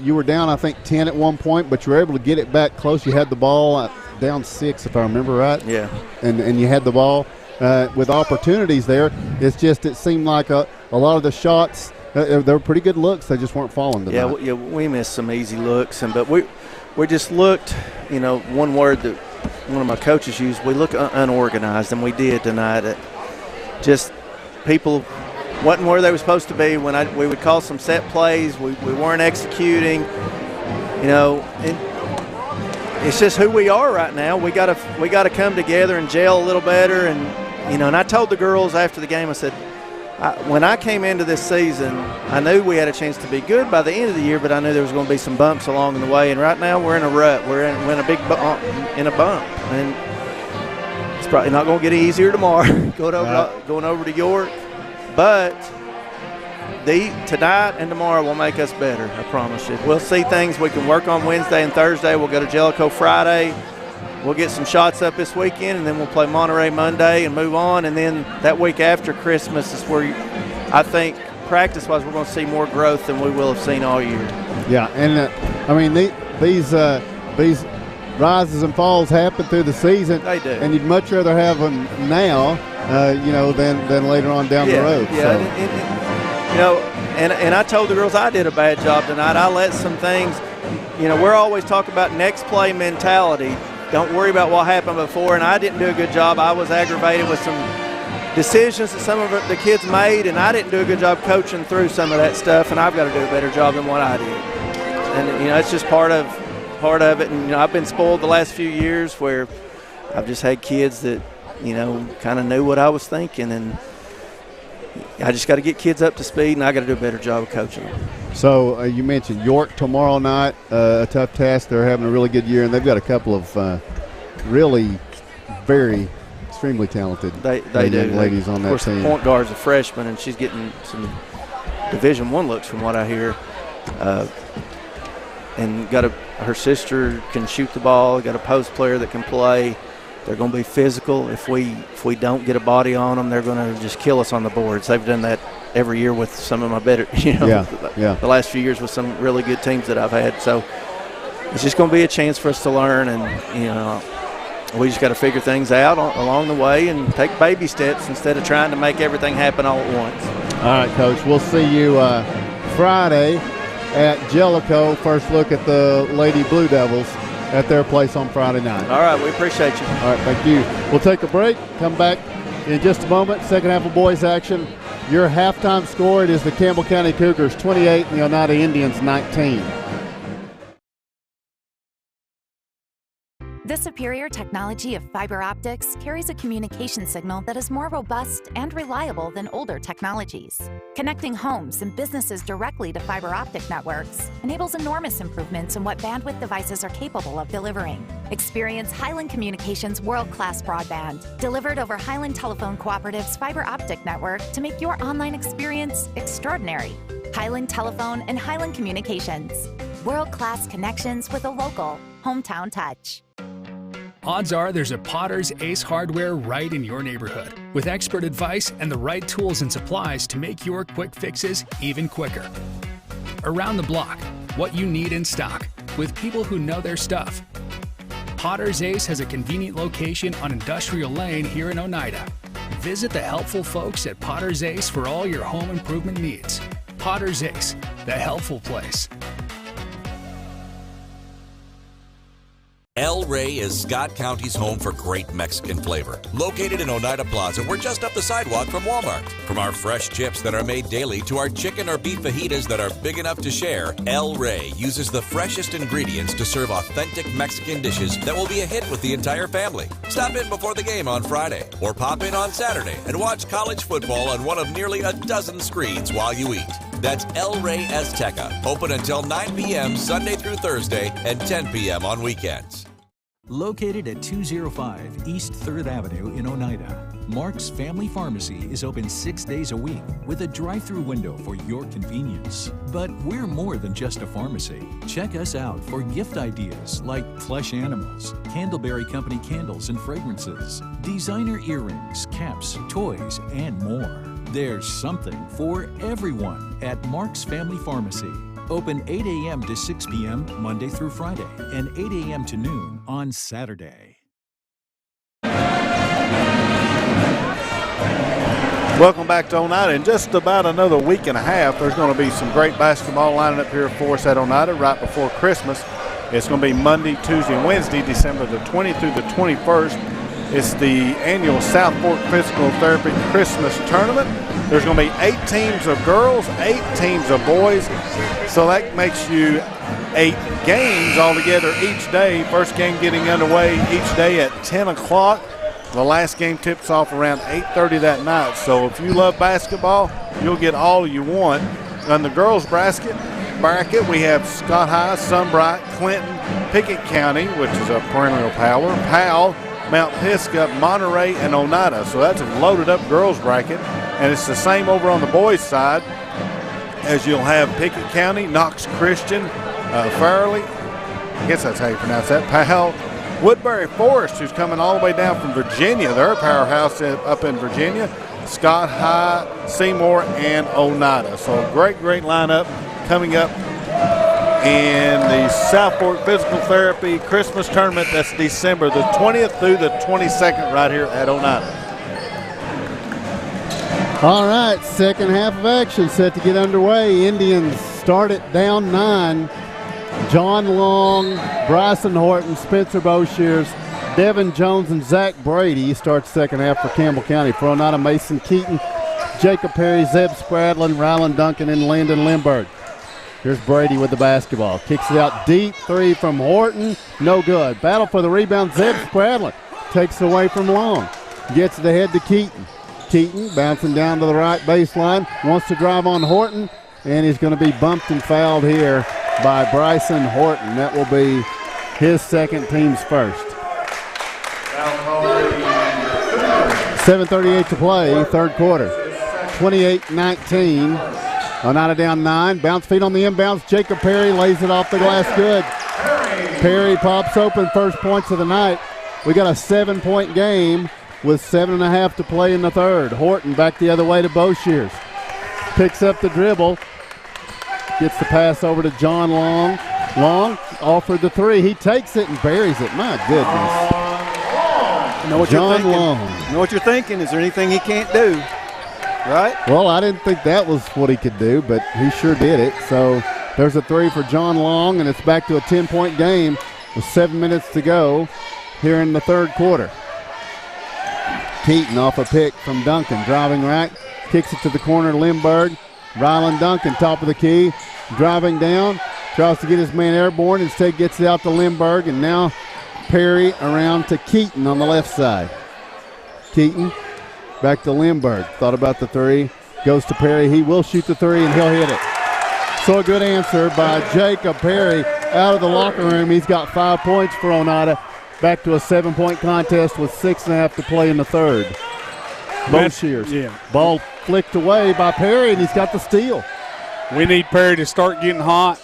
you were down, I think, 10 at one point, but you were able to get it back close. You had the ball down 6, if I remember right. Yeah. And you had the ball with opportunities there. It seemed like a lot of the shots, they were pretty good looks. They just weren't falling tonight. Yeah, we missed some easy looks, but we just looked, one word that one of my coaches used, we look unorganized, and we did tonight. Just people wasn't where they were supposed to be. When we would call some set plays, we weren't executing. And it's just who we are right now. We gotta come together and gel a little better. And and I told the girls after the game, I said, when I came into this season, I knew we had a chance to be good by the end of the year, but I knew there was going to be some bumps along the way. And right now we're in a rut. We're in a big bump, and it's probably not going to get easier tomorrow going over to York. But tonight and tomorrow will make us better, I promise you. We'll see things we can work on Wednesday and Thursday. We'll go to Jellicoe Friday. We'll get some shots up this weekend, and then we'll play Monterey Monday and move on. And then that week after Christmas is where I think practice-wise we're going to see more growth than we will have seen all year. Yeah, and these rises and falls happen through the season. They do. And you'd much rather have them now, than later on down the road. Yeah, And I told the girls I did a bad job tonight. I let some things, we're always talking about next play mentality. Don't worry about what happened before, and I didn't do a good job. I was aggravated with some decisions that some of the kids made, and I didn't do a good job coaching through some of that stuff, and I've got to do a better job than what I did. And, it's just part of it. And, I've been spoiled the last few years where I've just had kids that, kind of knew what I was thinking, and I just got to get kids up to speed, and I got to do a better job of coaching them. So you mentioned York tomorrow night, a tough task. They're having a really good year, and they've got a couple of really very extremely talented they young ladies on that team. Of course, the point guard's a freshman, and she's getting some Division I looks from what I hear. And her sister can shoot the ball. Got a post player that can play. They're going to be physical. If we don't get a body on them, they're going to just kill us on the boards. They've done that every year with some of my better, the last few years with some really good teams that I've had. So it's just going to be a chance for us to learn, and we just got to figure things out along the way and take baby steps instead of trying to make everything happen all at once. All right, Coach. We'll see you Friday at Jellicoe. First look at the Lady Blue Devils at their place on Friday night. All right, we appreciate you. All right, thank you. We'll take a break, come back in just a moment. Second half of boys action. Your halftime score, it is the Campbell County Cougars 28 and the Oneida Indians 19. The superior technology of fiber optics carries a communication signal that is more robust and reliable than older technologies. Connecting homes and businesses directly to fiber optic networks enables enormous improvements in what bandwidth devices are capable of delivering. Experience Highland Communications' world-class broadband, delivered over Highland Telephone Cooperative's fiber optic network to make your online experience extraordinary. Highland Telephone and Highland Communications. World-class connections with a local, hometown touch. Odds are there's a Potter's Ace Hardware right in your neighborhood, with expert advice and the right tools and supplies to make your quick fixes even quicker. Around the block, what you need in stock, with people who know their stuff. Potter's Ace has a convenient location on Industrial Lane here in Oneida. Visit the helpful folks at Potter's Ace for all your home improvement needs. Potter's Ace, the helpful place. El Rey is Scott County's home for great Mexican flavor. Located in Oneida Plaza, we're just up the sidewalk from Walmart. From our fresh chips that are made daily to our chicken or beef fajitas that are big enough to share, El Rey uses the freshest ingredients to serve authentic Mexican dishes that will be a hit with the entire family. Stop in before the game on Friday, or pop in on Saturday and watch college football on one of nearly a dozen screens while you eat. That's El Rey Azteca, open until 9 p.m. Sunday through Thursday and 10 p.m. on weekends. Located at 205 East 3rd Avenue in Oneida, Mark's Family Pharmacy is open 6 days a week with a drive-through window for your convenience. But we're more than just a pharmacy. Check us out for gift ideas like plush animals, Candleberry Company candles and fragrances, designer earrings, caps, toys, and more. There's something for everyone at Mark's Family Pharmacy. Open 8 a.m. to 6 p.m. Monday through Friday and 8 a.m. to noon on Saturday. Welcome back to Oneida. In just about another week and a half, there's going to be some great basketball lining up here for us at Oneida right before Christmas. It's going to be Monday, Tuesday, and Wednesday, December the 20th through the 21st. It's the annual South Fork Physical Therapy Christmas Tournament. There's going to be 8 teams of girls, 8 teams of boys. So that makes you 8 games altogether each day. First game getting underway each day at 10 o'clock. The last game tips off around 8:30 that night. So if you love basketball, you'll get all you want. On the girls' bracket, we have Scott High, Sunbright, Clinton, Pickett County, which is a perennial power, Powell, Mount Pisgah, Monterey, and Oneida. So that's a loaded up girls bracket. And it's the same over on the boys' side, as you'll have Pickett County, Knox Christian, Farley, I guess that's how you pronounce that, Powell, Woodbury Forest, who's coming all the way down from Virginia. They're a powerhouse up in Virginia. Scott High, Seymour, and Oneida. So a great, great lineup coming up in the South Fork Physical Therapy Christmas Tournament. That's December the 20th through the 22nd right here at Oneida. All right, second half of action set to get underway. Indians start it down 9. John Long, Bryson Horton, Spencer Boshears, Devin Jones, and Zach Brady start second half for Campbell County. For Oneida, Mason Keaton, Jacob Perry, Zeb Spradlin, Rylan Duncan, and Landon Lindbergh. Here's Brady with the basketball. Kicks it out deep. 3 from Horton. No good. Battle for the rebound. Zeb Spradlin takes it away from Long. Gets it ahead to Keaton. Keaton bouncing down to the right baseline. Wants to drive on Horton. And he's going to be bumped and fouled here by Bryson Horton. That will be his second, team's first. 7:38 to play, third quarter. 28-19. Oneida down 9. Bounce feed on the inbounds. Jacob Perry lays it off the glass. Good. Perry pops open. First points of the night. We got a 7-point game with 7.5 to play in the third. Horton back the other way to Boshears. Picks up the dribble. Gets the pass over to John Long. Long offered the 3. He takes it and buries it. My goodness. You know what John you're Long. You know what you're thinking? Is there anything he can't do? Right? Well, I didn't think that was what he could do, but he sure did it. So there's a 3 for John Long, and it's back to a 10-point game with 7 minutes to go here in the third quarter. Keaton off a pick from Duncan, driving right, kicks it to the corner to Lindbergh. Rylan Duncan, top of the key, driving down, tries to get his man airborne, instead gets it out to Lindbergh, and now Perry around to Keaton on the left side. Keaton back to Lindbergh. Thought about the 3. Goes to Perry. He will shoot the 3, and he'll hit it. So a good answer by Jacob Perry out of the locker room. He's got 5 points for Oneida. Back to a 7-point contest with 6.5 to play in the third. Boshears. Yeah. Ball flicked away by Perry, and he's got the steal. We need Perry to start getting hot.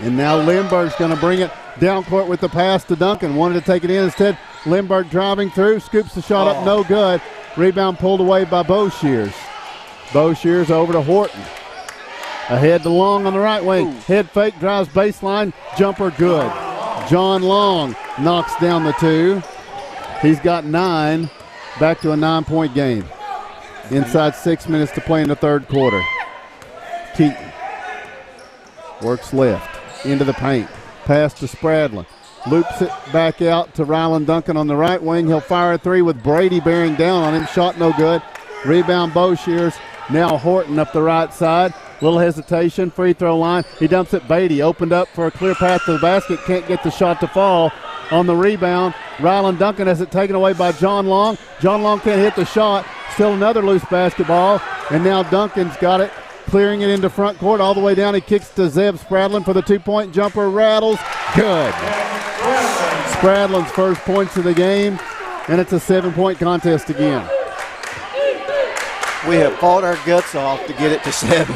And now Lindbergh's going to bring it down court with the pass to Duncan. Wanted to take it in instead. Lindbergh driving through, scoops the shot up, no good. Rebound pulled away by Boshears. Boshears over to Horton. Ahead to Long on the right wing. Head fake, drives baseline, jumper good. John Long knocks down the 2. He's got 9. Back to a 9-point game. Inside 6 minutes to play in the third quarter. Keaton works left into the paint. Pass to Spradlin. Loops it back out to Rylan Duncan on the right wing. He'll fire a 3 with Brady bearing down on him. Shot no good. Rebound Boshears. Now Horton up the right side. Little hesitation. Free throw line. He dumps it. Beatty opened up for a clear path to the basket. Can't get the shot to fall. On the rebound, Rylan Duncan has it taken away by John Long. John Long can't hit the shot. Still another loose basketball. And now Duncan's got it. Clearing it into front court all the way down. He kicks to Zeb Spradlin for the 2-point jumper. Rattles. Good. Spradlin's first points of the game, and it's a 7-point contest again. We have fought our guts off to get it to 7.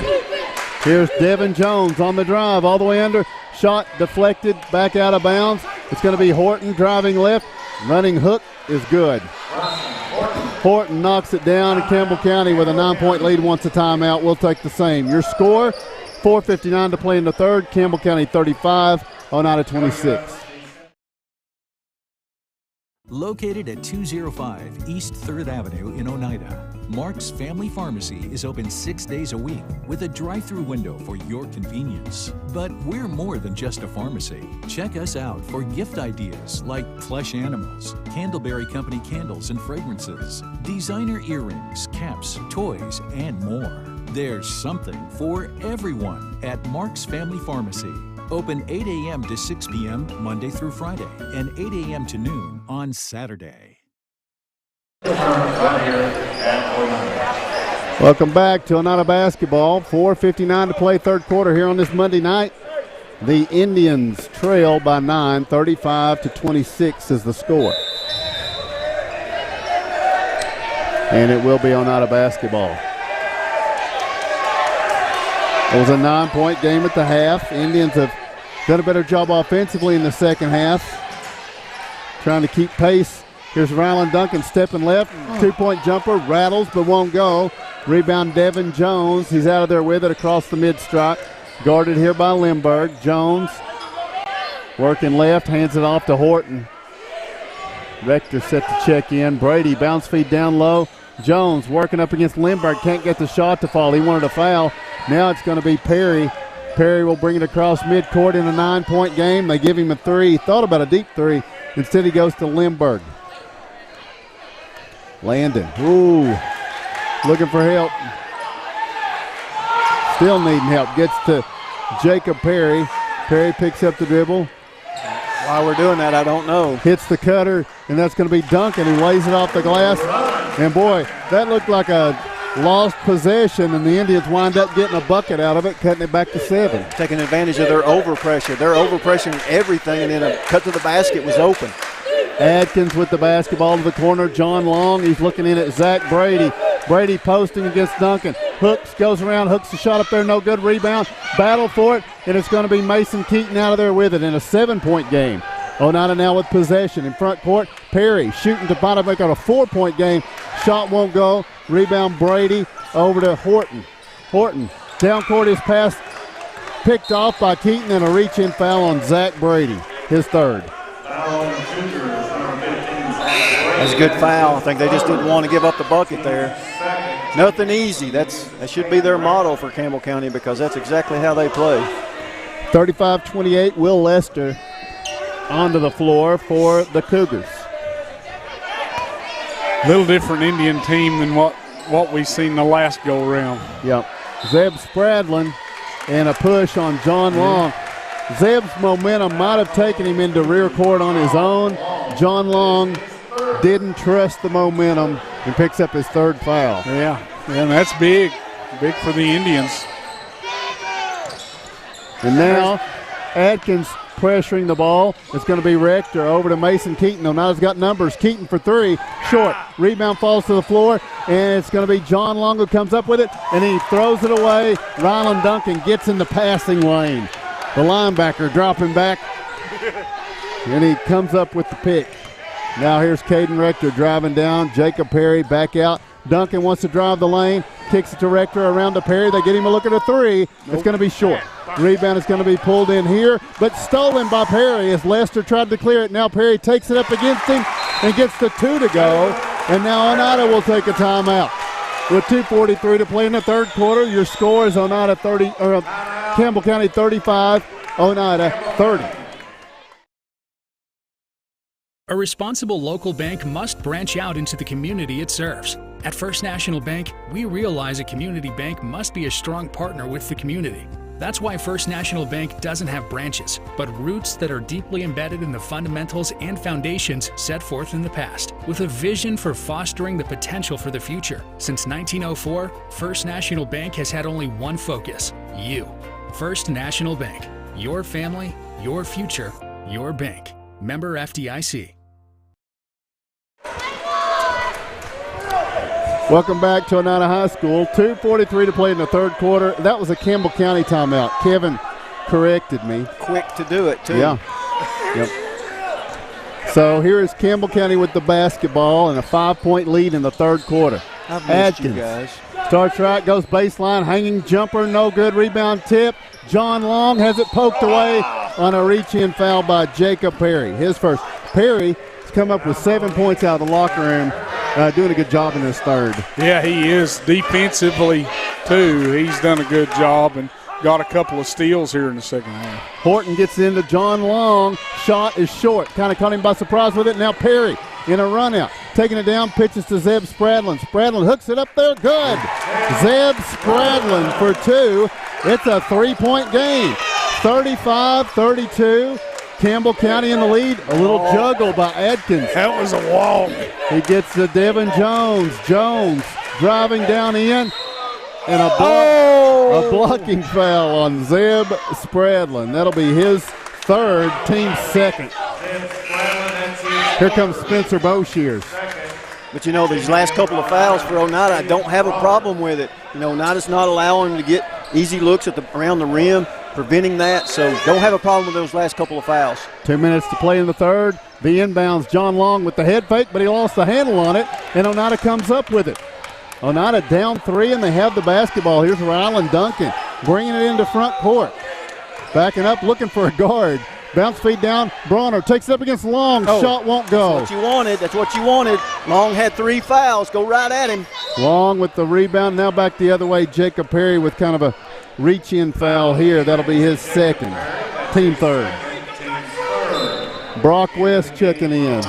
Here's Devin Jones on the drive, all the way under. Shot deflected, back out of bounds. It's going to be Horton driving left. Running hook is good. Horton knocks it down, and Campbell County with a 9-point lead wants a timeout. We'll take the same. Your score, 4:59 to play in the third. Campbell County 35, Oneida 26. Located at 205 East 3rd Avenue in Oneida, Mark's Family Pharmacy is open 6 days a week with a drive-through window for your convenience. But we're more than just a pharmacy. Check us out for gift ideas like plush animals, Candleberry Company candles and fragrances, designer earrings, caps, toys, and more. There's something for everyone at Mark's Family Pharmacy. Open 8 a.m. to 6 p.m. Monday through Friday and 8 a.m. to noon on Saturday. Welcome back to Oneida basketball. 4:59 to play third quarter here on this Monday night. The Indians trail by 9, 35-26 is the score. And it will be Oneida basketball. It was a 9-point game at the half. Indians have done a better job offensively in the second half. Trying to keep pace. Here's Rylan Duncan stepping left. 2-point jumper, rattles but won't go. Rebound Devin Jones. He's out of there with it across the mid-stripe. Guarded here by Lindbergh. Jones working left, hands it off to Horton. Rector set to check in. Brady bounce feed down low. Jones working up against Lindbergh. Can't get the shot to fall. He wanted a foul. Now it's going to be Perry. Perry will bring it across midcourt in a 9-point game. They give him a three. He thought about a deep three. Instead, he goes to Lindbergh. Landon. Ooh. Looking for help. Still needing help. Gets to Jacob Perry. Perry picks up the dribble. Why we're doing that, I don't know. Hits the cutter, and that's going to be Duncan. He lays it off the glass. And, boy, that looked like a lost possession, and the Indians wind up getting a bucket out of it, cutting it back to 7. Taking advantage of their overpressure. They're overpressuring everything, and then a cut to the basket was open. Adkins with the basketball to the corner. John Long, he's looking in at Zach Brady. Brady posting against Duncan. Hooks, goes around, hooks the shot up there, no good. Rebound, battle for it, and it's going to be Mason Keaton out of there with it in a 7-point game. Oneida now with possession in front court. Perry shooting to bottom, make it a 4-point game. Shot won't go. Rebound Brady over to Horton. Horton, down court, his pass picked off by Keaton, and a reach-in foul on Zach Brady, his third. That's a good foul. I think they just didn't want to give up the bucket there. Nothing easy. That should be their motto for Campbell County, because that's exactly how they play. 35-28, Will Lester onto the floor for the Cougars. Little different Indian team than what we seen the last go-around. Yep. Zeb Spradlin and a push on John Long. Zeb's momentum might have taken him into rear court on his own. John Long didn't trust the momentum and picks up his third foul. Yeah, and that's big for the Indians. And now Adkins pressuring the ball. It's going to be Rector over to Mason Keaton. Oneida's got numbers. Keaton for three, short. Rebound falls to the floor, and it's going to be John Long who comes up with it, and he throws it away. Rylan Duncan gets in the passing lane. The linebacker dropping back, and he comes up with the pick. Now here's Caden Rector driving down. Jacob Perry back out. Duncan wants to drive the lane. Kicks it to Rector around to Perry. They get him a look at a three. It's going to be short. Rebound is going to be pulled in here, but stolen by Perry as Lester tried to clear it. Now Perry takes it up against him and gets the two to go. And now Oneida will take a timeout. With 2:43 to play in the third quarter, your score is Oneida 30, or Campbell County 35, Oneida 30. A responsible local bank must branch out into the community it serves. At First National Bank, we realize a community bank must be a strong partner with the community. That's why First National Bank doesn't have branches, but roots that are deeply embedded in the fundamentals and foundations set forth in the past, with a vision for fostering the potential for the future. Since 1904, First National Bank has had only one focus: you. First National Bank. Your family, your future, your bank. Member FDIC. Welcome back to Oneida High School. 2:43 to play in the third quarter. That was a Campbell County timeout. Kevin corrected me. Quick to do it, too. Yeah. Yep. So here is Campbell County with the basketball and a 5-point lead in the third quarter. I've missed you guys. Starts right, goes baseline, hanging jumper, no good. Rebound tip. John Long has it poked away on a reach-in foul by Jacob Perry. His first. Perry has come up with 7 points out of the locker room. Doing a good job in this third. Yeah, he is defensively, too. He's done a good job and got a couple of steals here in the second half. Horton gets into John Long. Shot is short. Kind of caught him by surprise with it. Now Perry in a run out. Taking it down, pitches to Zeb Spradlin. Spradlin hooks it up there. Good. Zeb Spradlin for two. It's a 3-point game. 35-32. Campbell County in the lead. A little juggle by Adkins. That was a walk. He gets to Devin Jones. Jones driving down in. And a blocking foul on Zeb Spradlin. That'll be his third, team second. Here comes Spencer Boshears. But, you know, these last couple of fouls for Oneida, I don't have a problem with it. You know, Oneida's not allowing him to get easy looks at around the rim, preventing that, so don't have a problem with those last couple of fouls. 2 minutes to play in the third. The inbounds, John Long with the head fake, but he lost the handle on it, and Oneida comes up with it. Oneida down 3, and they have the basketball. Here's Rylan Duncan bringing it into front court. Backing up, looking for a guard. Bounce feed down. Bronner takes it up against Long. Shot won't go. That's what you wanted. That's what you wanted. Long had 3 fouls. Go right at him. Long with the rebound. Now back the other way. Jacob Perry with kind of a reach-in foul here. That'll be his second. Team third. Brock West checking in.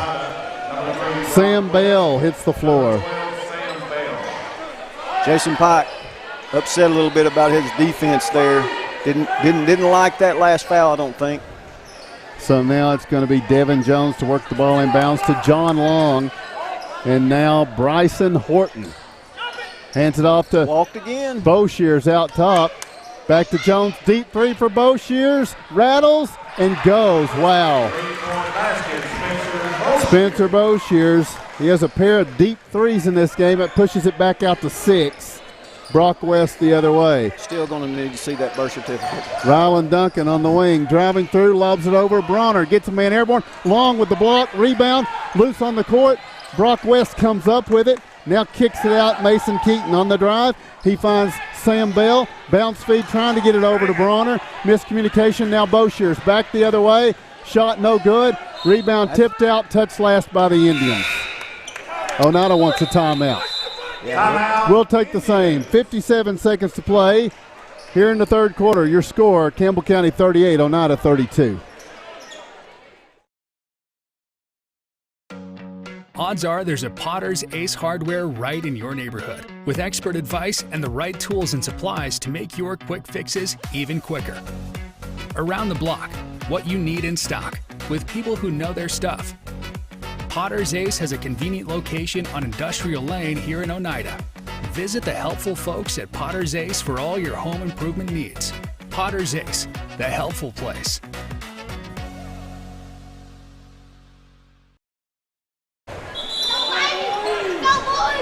Sam Bell hits the floor. Jason Pike upset a little bit about his defense there. Didn't like that last foul, I don't think. So now it's going to be Devin Jones to work the ball inbounds to John Long. And now Bryson Horton. Hands it off to walked again. Boshears out top. Back to Jones. Deep three for Boshears. Rattles and goes. Wow. Spencer Boshears. He has a pair of deep threes in this game. It pushes it back out to 6. Brock West the other way. Still going to need to see that birth certificate. Rylan Duncan on the wing, driving through, lobs it over. Bronner gets a man airborne. Long with the block, rebound, loose on the court. Brock West comes up with it. Now kicks it out. Mason Keaton on the drive. He finds Sam Bell. Bounce feed trying to get it over to Bronner. Miscommunication. Now Boshears back the other way. Shot no good. Rebound tipped out. Touched last by the Indians. Oneida wants a timeout. We'll take the same. 57 seconds to play here in the third quarter. Your score, Campbell County 38, Oneida 32. Odds are there's a Potter's Ace Hardware right in your neighborhood, with expert advice and the right tools and supplies to make your quick fixes even quicker. Around the block, what you need in stock, with people who know their stuff. Potter's Ace has a convenient location on Industrial Lane here in Oneida. Visit the helpful folks at Potter's Ace for all your home improvement needs. Potter's Ace, the helpful place.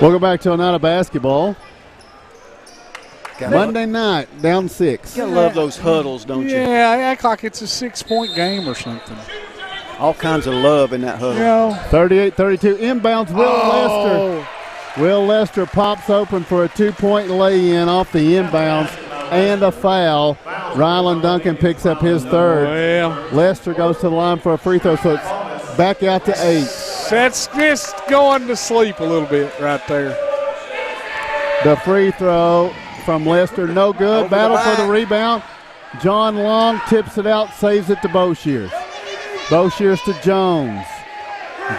Welcome back to Oneida basketball. Monday night, down 6. You gotta love those huddles, don't you? Yeah, I act like it's a 6-point game or something. All kinds of love in that huddle. Yeah. 38-32, inbounds Will Lester. Will Lester pops open for a 2-point lay-in off the inbounds and a foul. Rylan Duncan picks up his third. Well, Lester goes to the line for a free throw, so it's back out to 8. That's just going to sleep a little bit right there. The free throw from Lester, no good. Battle for the rebound. John Long tips it out, saves it to Boshears. Boshears to Jones.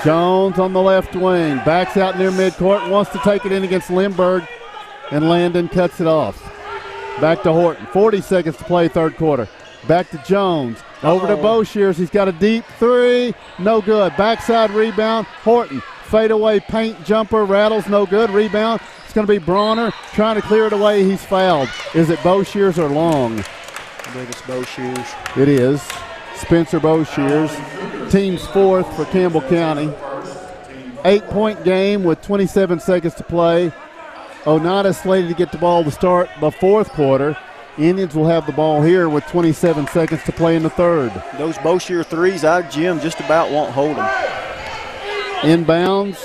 Jones on the left wing. Backs out near midcourt. Wants to take it in against Lindbergh. And Landon cuts it off. Back to Horton. 40 seconds to play third quarter. Back to Jones. Over to Boshears. He's got a deep three. No good. Backside rebound. Horton. Fadeaway paint jumper. Rattles. No good. Rebound. It's going to be Bronner trying to clear it away. He's fouled. Is it Boshears or Long? I believe it's Boshears. It is. Spencer Boshears, team's fourth for Campbell County. 8-point game with 27 seconds to play. Oneida slated to get the ball to start the fourth quarter. Indians will have the ball here with 27 seconds to play in the third. Those Boshear threes, our gym just about won't hold them. Inbounds,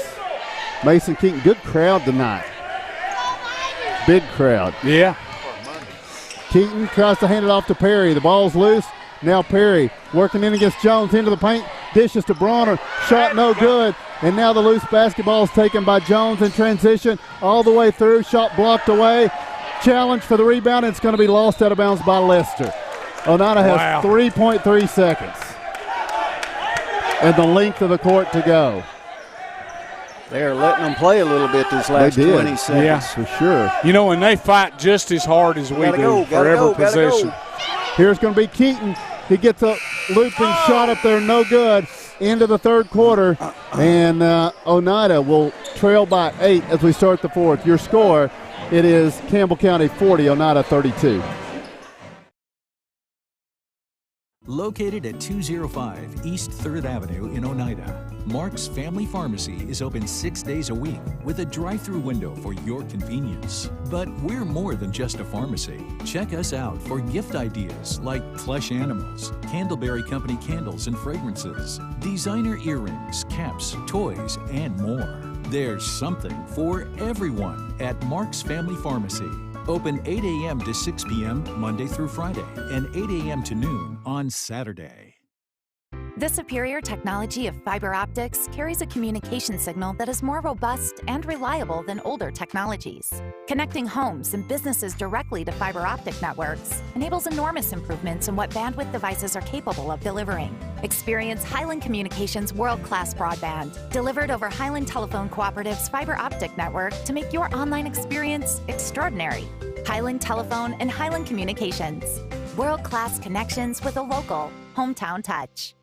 Mason Keaton. Good crowd tonight. Big crowd. Yeah. Keaton tries to hand it off to Perry. The ball's loose. Now Perry working in against Jones into the paint. Dishes to Bronner. Shot no good. And now the loose basketball is taken by Jones in transition all the way through. Shot blocked away. Challenge for the rebound. It's going to be lost out of bounds by Lester. Oneida has 3.3 seconds. And the length of the court to go. They're letting them play a little bit this last 20 seconds. Yeah, for sure. You know, and they fight just as hard as we do for every possession. Here's going to be Keaton. He gets a looping shot up there, no good. Into the third quarter, and Oneida will trail by 8 as we start the fourth. Your score, it is Campbell County 40, Oneida 32. Located at 205 East 3rd Avenue in Oneida, Mark's Family Pharmacy is open 6 days a week with a drive-through window for your convenience. But we're more than just a pharmacy. Check us out for gift ideas like plush animals, Candleberry Company candles and fragrances, designer earrings, caps, toys, and more. There's something for everyone at Mark's Family Pharmacy. Open 8 a.m. to 6 p.m. Monday through Friday and 8 a.m. to noon on Saturday. The superior technology of fiber optics carries a communication signal that is more robust and reliable than older technologies. Connecting homes and businesses directly to fiber optic networks enables enormous improvements in what bandwidth devices are capable of delivering. Experience Highland Communications' world-class broadband, delivered over Highland Telephone Cooperative's fiber optic network to make your online experience extraordinary. Highland Telephone and Highland Communications. World-class connections with a local, hometown touch.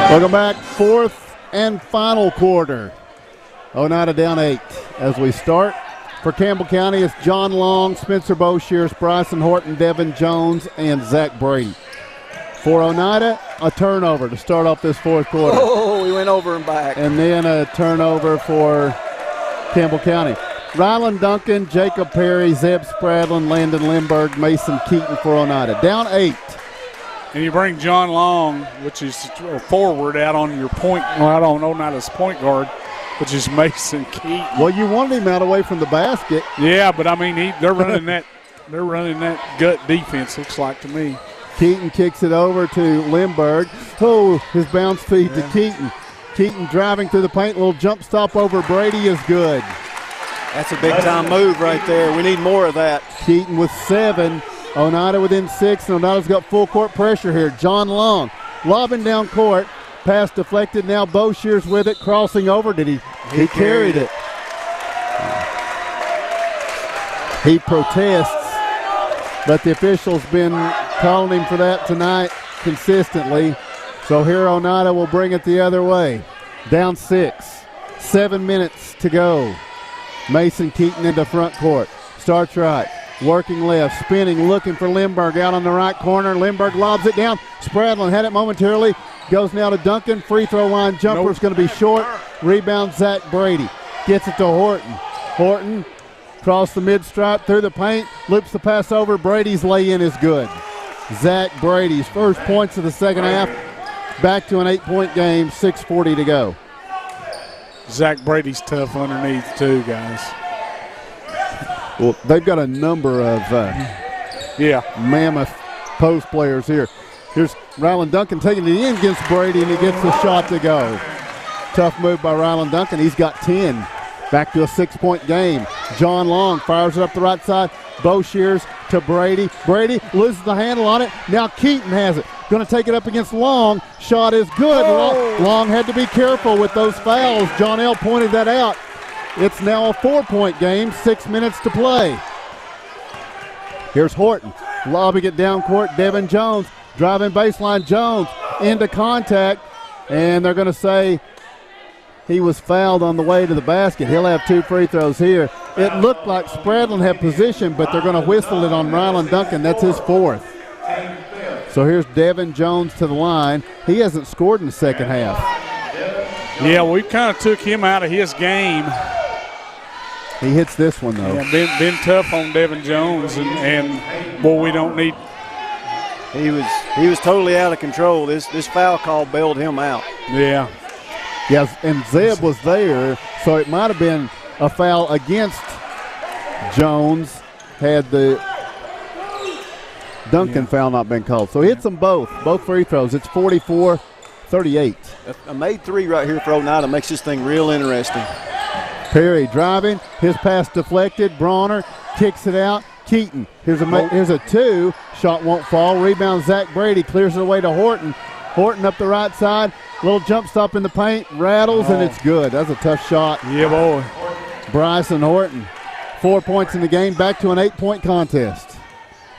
Welcome back. Fourth and final quarter. Oneida down 8 as we start. For Campbell County, it's John Long, Spencer Boshears, Bryson Horton, Devin Jones, and Zach Brady. For Oneida, a turnover to start off this fourth quarter. Oh, we went over and back. And then a turnover for Campbell County. Rylan Duncan, Jacob Perry, Zeb Spradlin, Landon Lindbergh, Mason Keaton for Oneida. Down 8. And you bring John Long, which is forward, out on your point, out on Oneida's point guard, which is Mason Keaton. Well, you wanted him out away from the basket. Yeah, but I mean, they're running that gut defense, looks like to me. Keaton kicks it over to Lindbergh. Oh, his bounce feed to Keaton. Keaton driving through the paint, little jump stop over Brady is good. That's a big-time move right there. We need more of that. Keaton with 7. Oneida within 6, and Oneida's got full court pressure here. John Long lobbing down court. Pass deflected. Now Boshears with it, crossing over. Did he? He carried it. He protests, but the official's been calling him for that tonight consistently. So here Oneida will bring it the other way. Down 6. 7 minutes to go. Mason Keaton into front court. Starts right. Working left, spinning, looking for Lindbergh out on the right corner. Lindbergh lobs it down. Spradlin had it momentarily. Goes now to Duncan. Free throw line jumper is going to be short. Rebound Zach Brady. Gets it to Horton. Horton across the mid-stripe through the paint. Loops the pass over. Brady's lay-in is good. Zach Brady's first points of the second half. Back to an 8-point game. 6:40 to go. Zach Brady's tough underneath too, guys. Well, they've got a number of mammoth post players here. Here's Rylan Duncan taking it in against Brady, and he gets the shot to go. Tough move by Rylan Duncan. He's got 10. Back to a 6-point game. John Long fires it up the right side. Boshears to Brady. Brady loses the handle on it. Now Keaton has it. Going to take it up against Long. Shot is good. Long had to be careful with those fouls. John L. pointed that out. It's now a 4-point game, 6 minutes to play. Here's Horton, lobbing it down court. Devin Jones, driving baseline. Jones into contact, and they're going to say he was fouled on the way to the basket. He'll have 2 free throws here. It looked like Spradlin had position, but they're going to whistle it on Rylan Duncan. That's his 4th. So here's Devin Jones to the line. He hasn't scored in the second half. Yeah, we kind of took him out of his game. He hits this one, though. Yeah, been tough on Devin Jones, and boy, we don't need. He was totally out of control. This foul call bailed him out. Yeah. Yes, and Zeb was there, so it might have been a foul against Jones had the Duncan foul not been called. So he hits them both free throws. It's 44-38. A made 3 right here for Oneida makes this thing real interesting. Perry driving, his pass deflected. Bronner kicks it out. Keaton, here's a 2. Shot won't fall. Rebound Zach Brady, clears it away to Horton. Horton up the right side. Little jump stop in the paint, rattles, and it's good. That's a tough shot. Yeah, boy. Bryson Horton, 4 points in the game, back to an 8-point contest.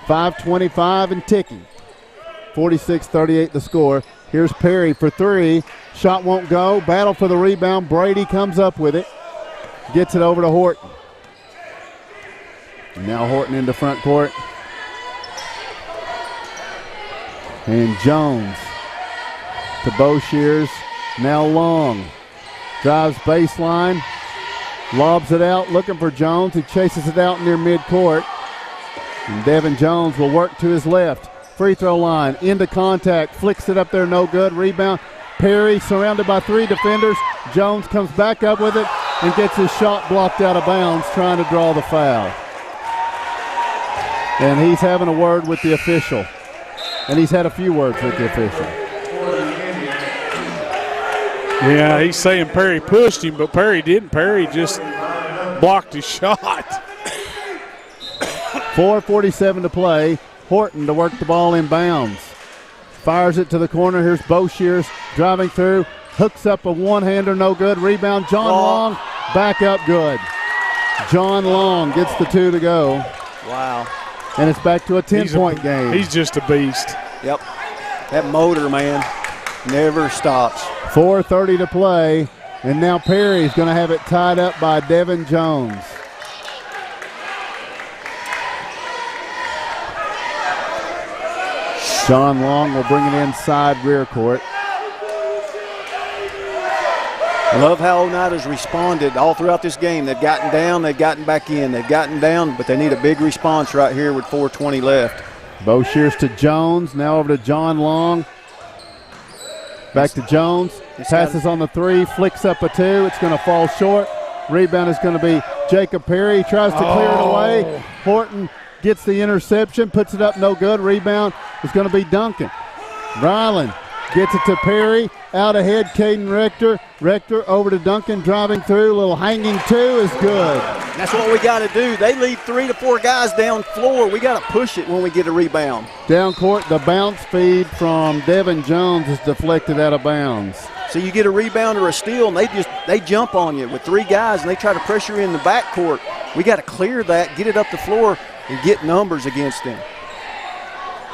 5:25 and ticking. 46-38 the score. Here's Perry for 3. Shot won't go. Battle for the rebound. Brady comes up with it. Gets it over to Horton. And now Horton into front court. And Jones to Boshears. Now Long. Drives baseline. Lobs it out. Looking for Jones. He chases it out near midcourt. And Devin Jones will work to his left. Free throw line. Into contact. Flicks it up there. No good. Rebound. Perry surrounded by 3 defenders. Jones comes back up with it and gets his shot blocked out of bounds trying to draw the foul. And he's having a word with the official. and he's had a few words with the official. Yeah, he's saying Perry pushed him, but Perry didn't. Perry just blocked his shot. 4:47 to play. Horton to work the ball in bounds. Fires it to the corner. Here's Boshears driving through. Hooks up a one-hander, no good. Rebound, John Long, back up good. John Long gets the 2 to go. Wow. And it's back to a 10-point game. He's just a beast. Yep. That motor, man, never stops. 4:30 to play, and now Perry's going to have it tied up by Devin Jones. John Long will bring it inside rear court. I love how Oneida's responded all throughout this game. They've gotten down, they've gotten back in, they've gotten down, but they need a big response right here with 4:20 left. Boshears to Jones, now over to John Long. Back to Jones, passes on the 3, flicks up a 2, it's going to fall short. Rebound is going to be Jacob Perry. He tries to clear it away. Horton gets the interception, puts it up, no good. Rebound is going to be Duncan. Ryland gets it to Perry. Out ahead, Caden Rector. Rector over to Duncan, driving through. A little hanging 2 is good. That's what we got to do. They leave 3 to 4 guys down floor. We got to push it when we get a rebound. Down court, the bounce feed from Devin Jones is deflected out of bounds. So you get a rebound or a steal, and they jump on you with 3 guys, and they try to pressure you in the backcourt. We got to clear that, get it up the floor, and get numbers against them.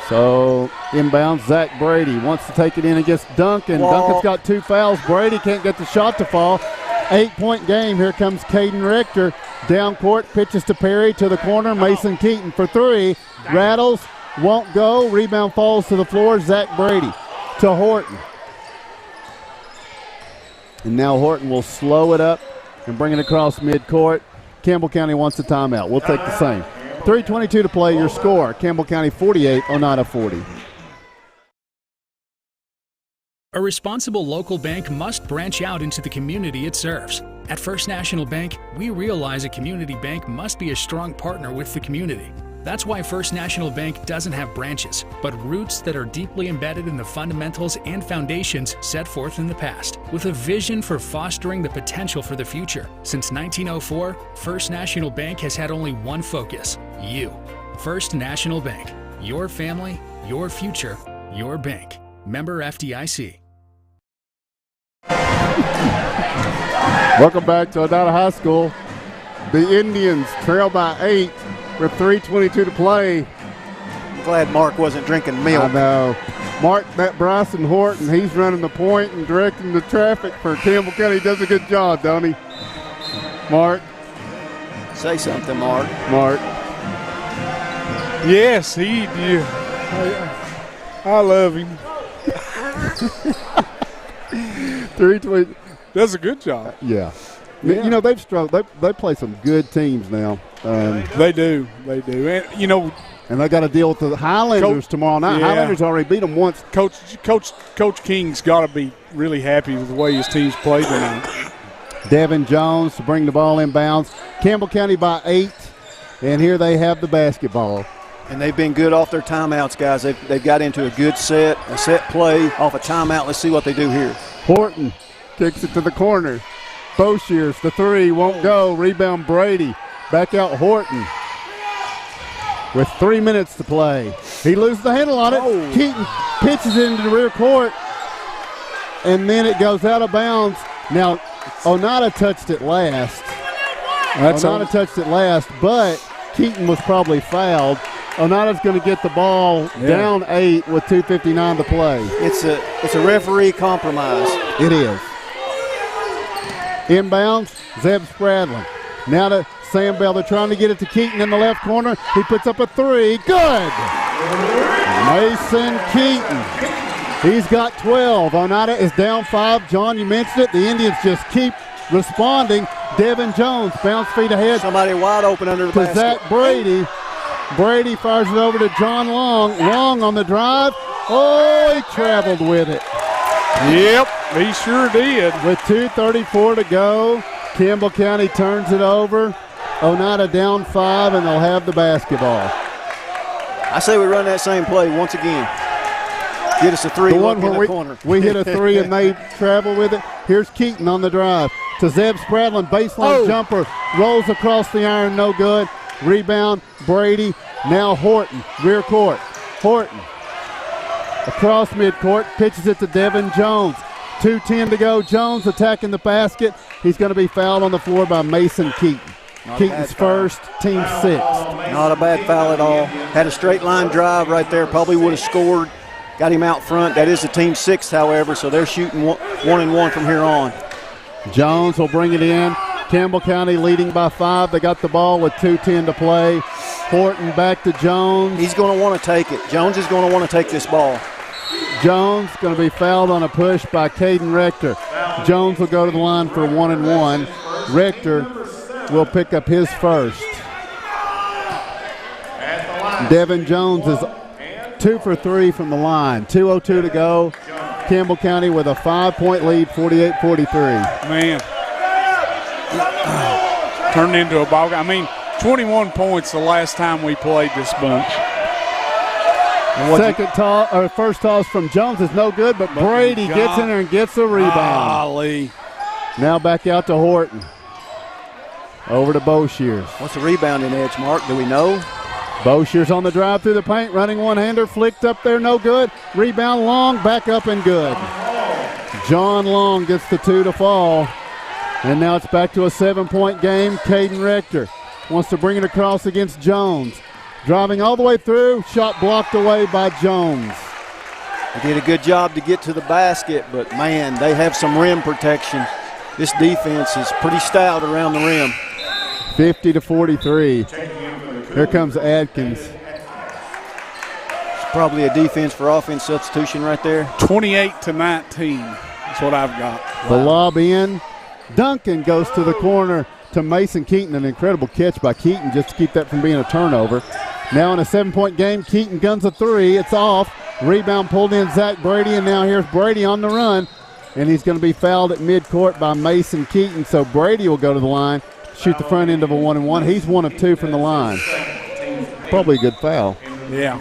So inbounds, Zach Brady wants to take it in against Duncan. Whoa. Duncan's got 2 fouls. Brady can't get the shot to fall. 8-point game. Here comes Caden Rector. Down court, pitches to Perry to the corner. Mason Keaton for 3. Rattles, won't go. Rebound falls to the floor. Zach Brady to Horton. And now Horton will slow it up and bring it across midcourt. Campbell County wants a timeout. We'll take the same. 3:22 to play. Your score, Campbell County 48, Oneida 40. A responsible local bank must branch out into the community it serves. At First National Bank, we realize a community bank must be a strong partner with the community. That's why First National Bank doesn't have branches, but roots that are deeply embedded in the fundamentals and foundations set forth in the past, with a vision for fostering the potential for the future. Since 1904, First National Bank has had only one focus: you. First National Bank. Your family, your future, your bank. Member FDIC. Welcome back to Oneida High School. The Indians trail by 8 with 3:22 to play. I'm glad Mark wasn't drinking milk. I know. Mark, that Bryson Horton, he's running the point and directing the traffic for Campbell County. He does a good job, don't he? Mark? Say something, Mark. Mark. Yes, he did. I love him. 3:20. Does a good job. Yeah. You know, they've struggled. They play some good teams now. They do. They do. And, you know. And they got to deal with the Highlanders tomorrow night. Yeah. Highlanders already beat them once. Coach King's got to be really happy with the way his team's played tonight. Devin Jones to bring the ball in bounds. Campbell County by 8. And here they have the basketball. And they've been good off their timeouts, guys. They've got into a good set play off a timeout. Let's see what they do here. Horton kicks it to the corner. Boshears, the 3 won't go. Rebound Brady. Back out Horton. With 3 minutes to play. He loses the handle on it. Oh. Keaton pitches it into the rear court. And then it goes out of bounds. Now, Oneida touched it last. But Keaton was probably fouled. Oneida's going to get the ball down 8 with 2:59 to play. It's a referee compromise. It is. Inbounds, Zeb Spradlin. Now to Sam Bell. They're trying to get it to Keaton in the left corner. He puts up a 3. Good! Mason Keaton. He's got 12. Oneida is down 5. John, you mentioned it. The Indians just keep responding. Devin Jones, bounce feet ahead. Somebody wide open under the basket. Zach Brady. Brady fires it over to John Long. Long on the drive. Oh, he traveled with it. Yep, he sure did. With 2:34 to go, Campbell County turns it over. Oneida down 5, and they'll have the basketball. I say we run that same play once again. Get us a three. The one in where the corner. we hit a three and they travel with it. Here's Keaton on the drive to Zeb Spradlin. Baseline jumper. Rolls across the iron. No good. Rebound. Brady. Now Horton. Rear court. Horton. Across midcourt. Pitches it to Devin Jones. 2:10 to go. Jones attacking the basket. He's going to be fouled on the floor by Mason Keaton. Keaton's first, team 6. Not a bad foul at all. Had a straight line drive right there. Probably would have scored. Got him out front. That is the team 6, however, so they're shooting 1-1 from here on. Jones will bring it in. Campbell County leading by 5. They got the ball with 2:10 to play. Horton back to Jones. He's going to want to take it. Jones is going to want to take this ball. Jones going to be fouled on a push by Caden Rector. Jones will go to the line for 1-1. Rector will pick up his first. Devin Jones is 2 for 3 from the line. 2:02 to go. Campbell County with a 5-point lead, 48-43. Man. Turned into a ball game. I mean, 21 points the last time we played this bunch. First toss from Jones is no good, but Brady gets in there and gets a rebound. Golly. Now back out to Horton. Over to Boshears. What's the rebounding edge, Mark? Do we know? Boshears on the drive through the paint, running one-hander, flicked up there, no good. Rebound Long, back up and good. John Long gets the 2 to fall. And now it's back to a 7-point game. Caden Rector wants to bring it across against Jones. Driving all the way through, shot blocked away by Jones. They did a good job to get to the basket, but, man, they have some rim protection. This defense is pretty stout around the rim. 50-43. Here comes Adkins. It's probably a defense for offense substitution right there. 28-19. That's what I've got. The lob in. Duncan goes to the corner to Mason Keaton. An incredible catch by Keaton just to keep that from being a turnover. Now in a 7-point game, Keaton guns a 3. It's off. Rebound pulled in Zach Brady, and now here's Brady on the run. And he's going to be fouled at midcourt by Mason Keaton. So Brady will go to the line, shoot the front end of a 1-1. He's 1 of 2 from the line. Probably a good foul. Yeah.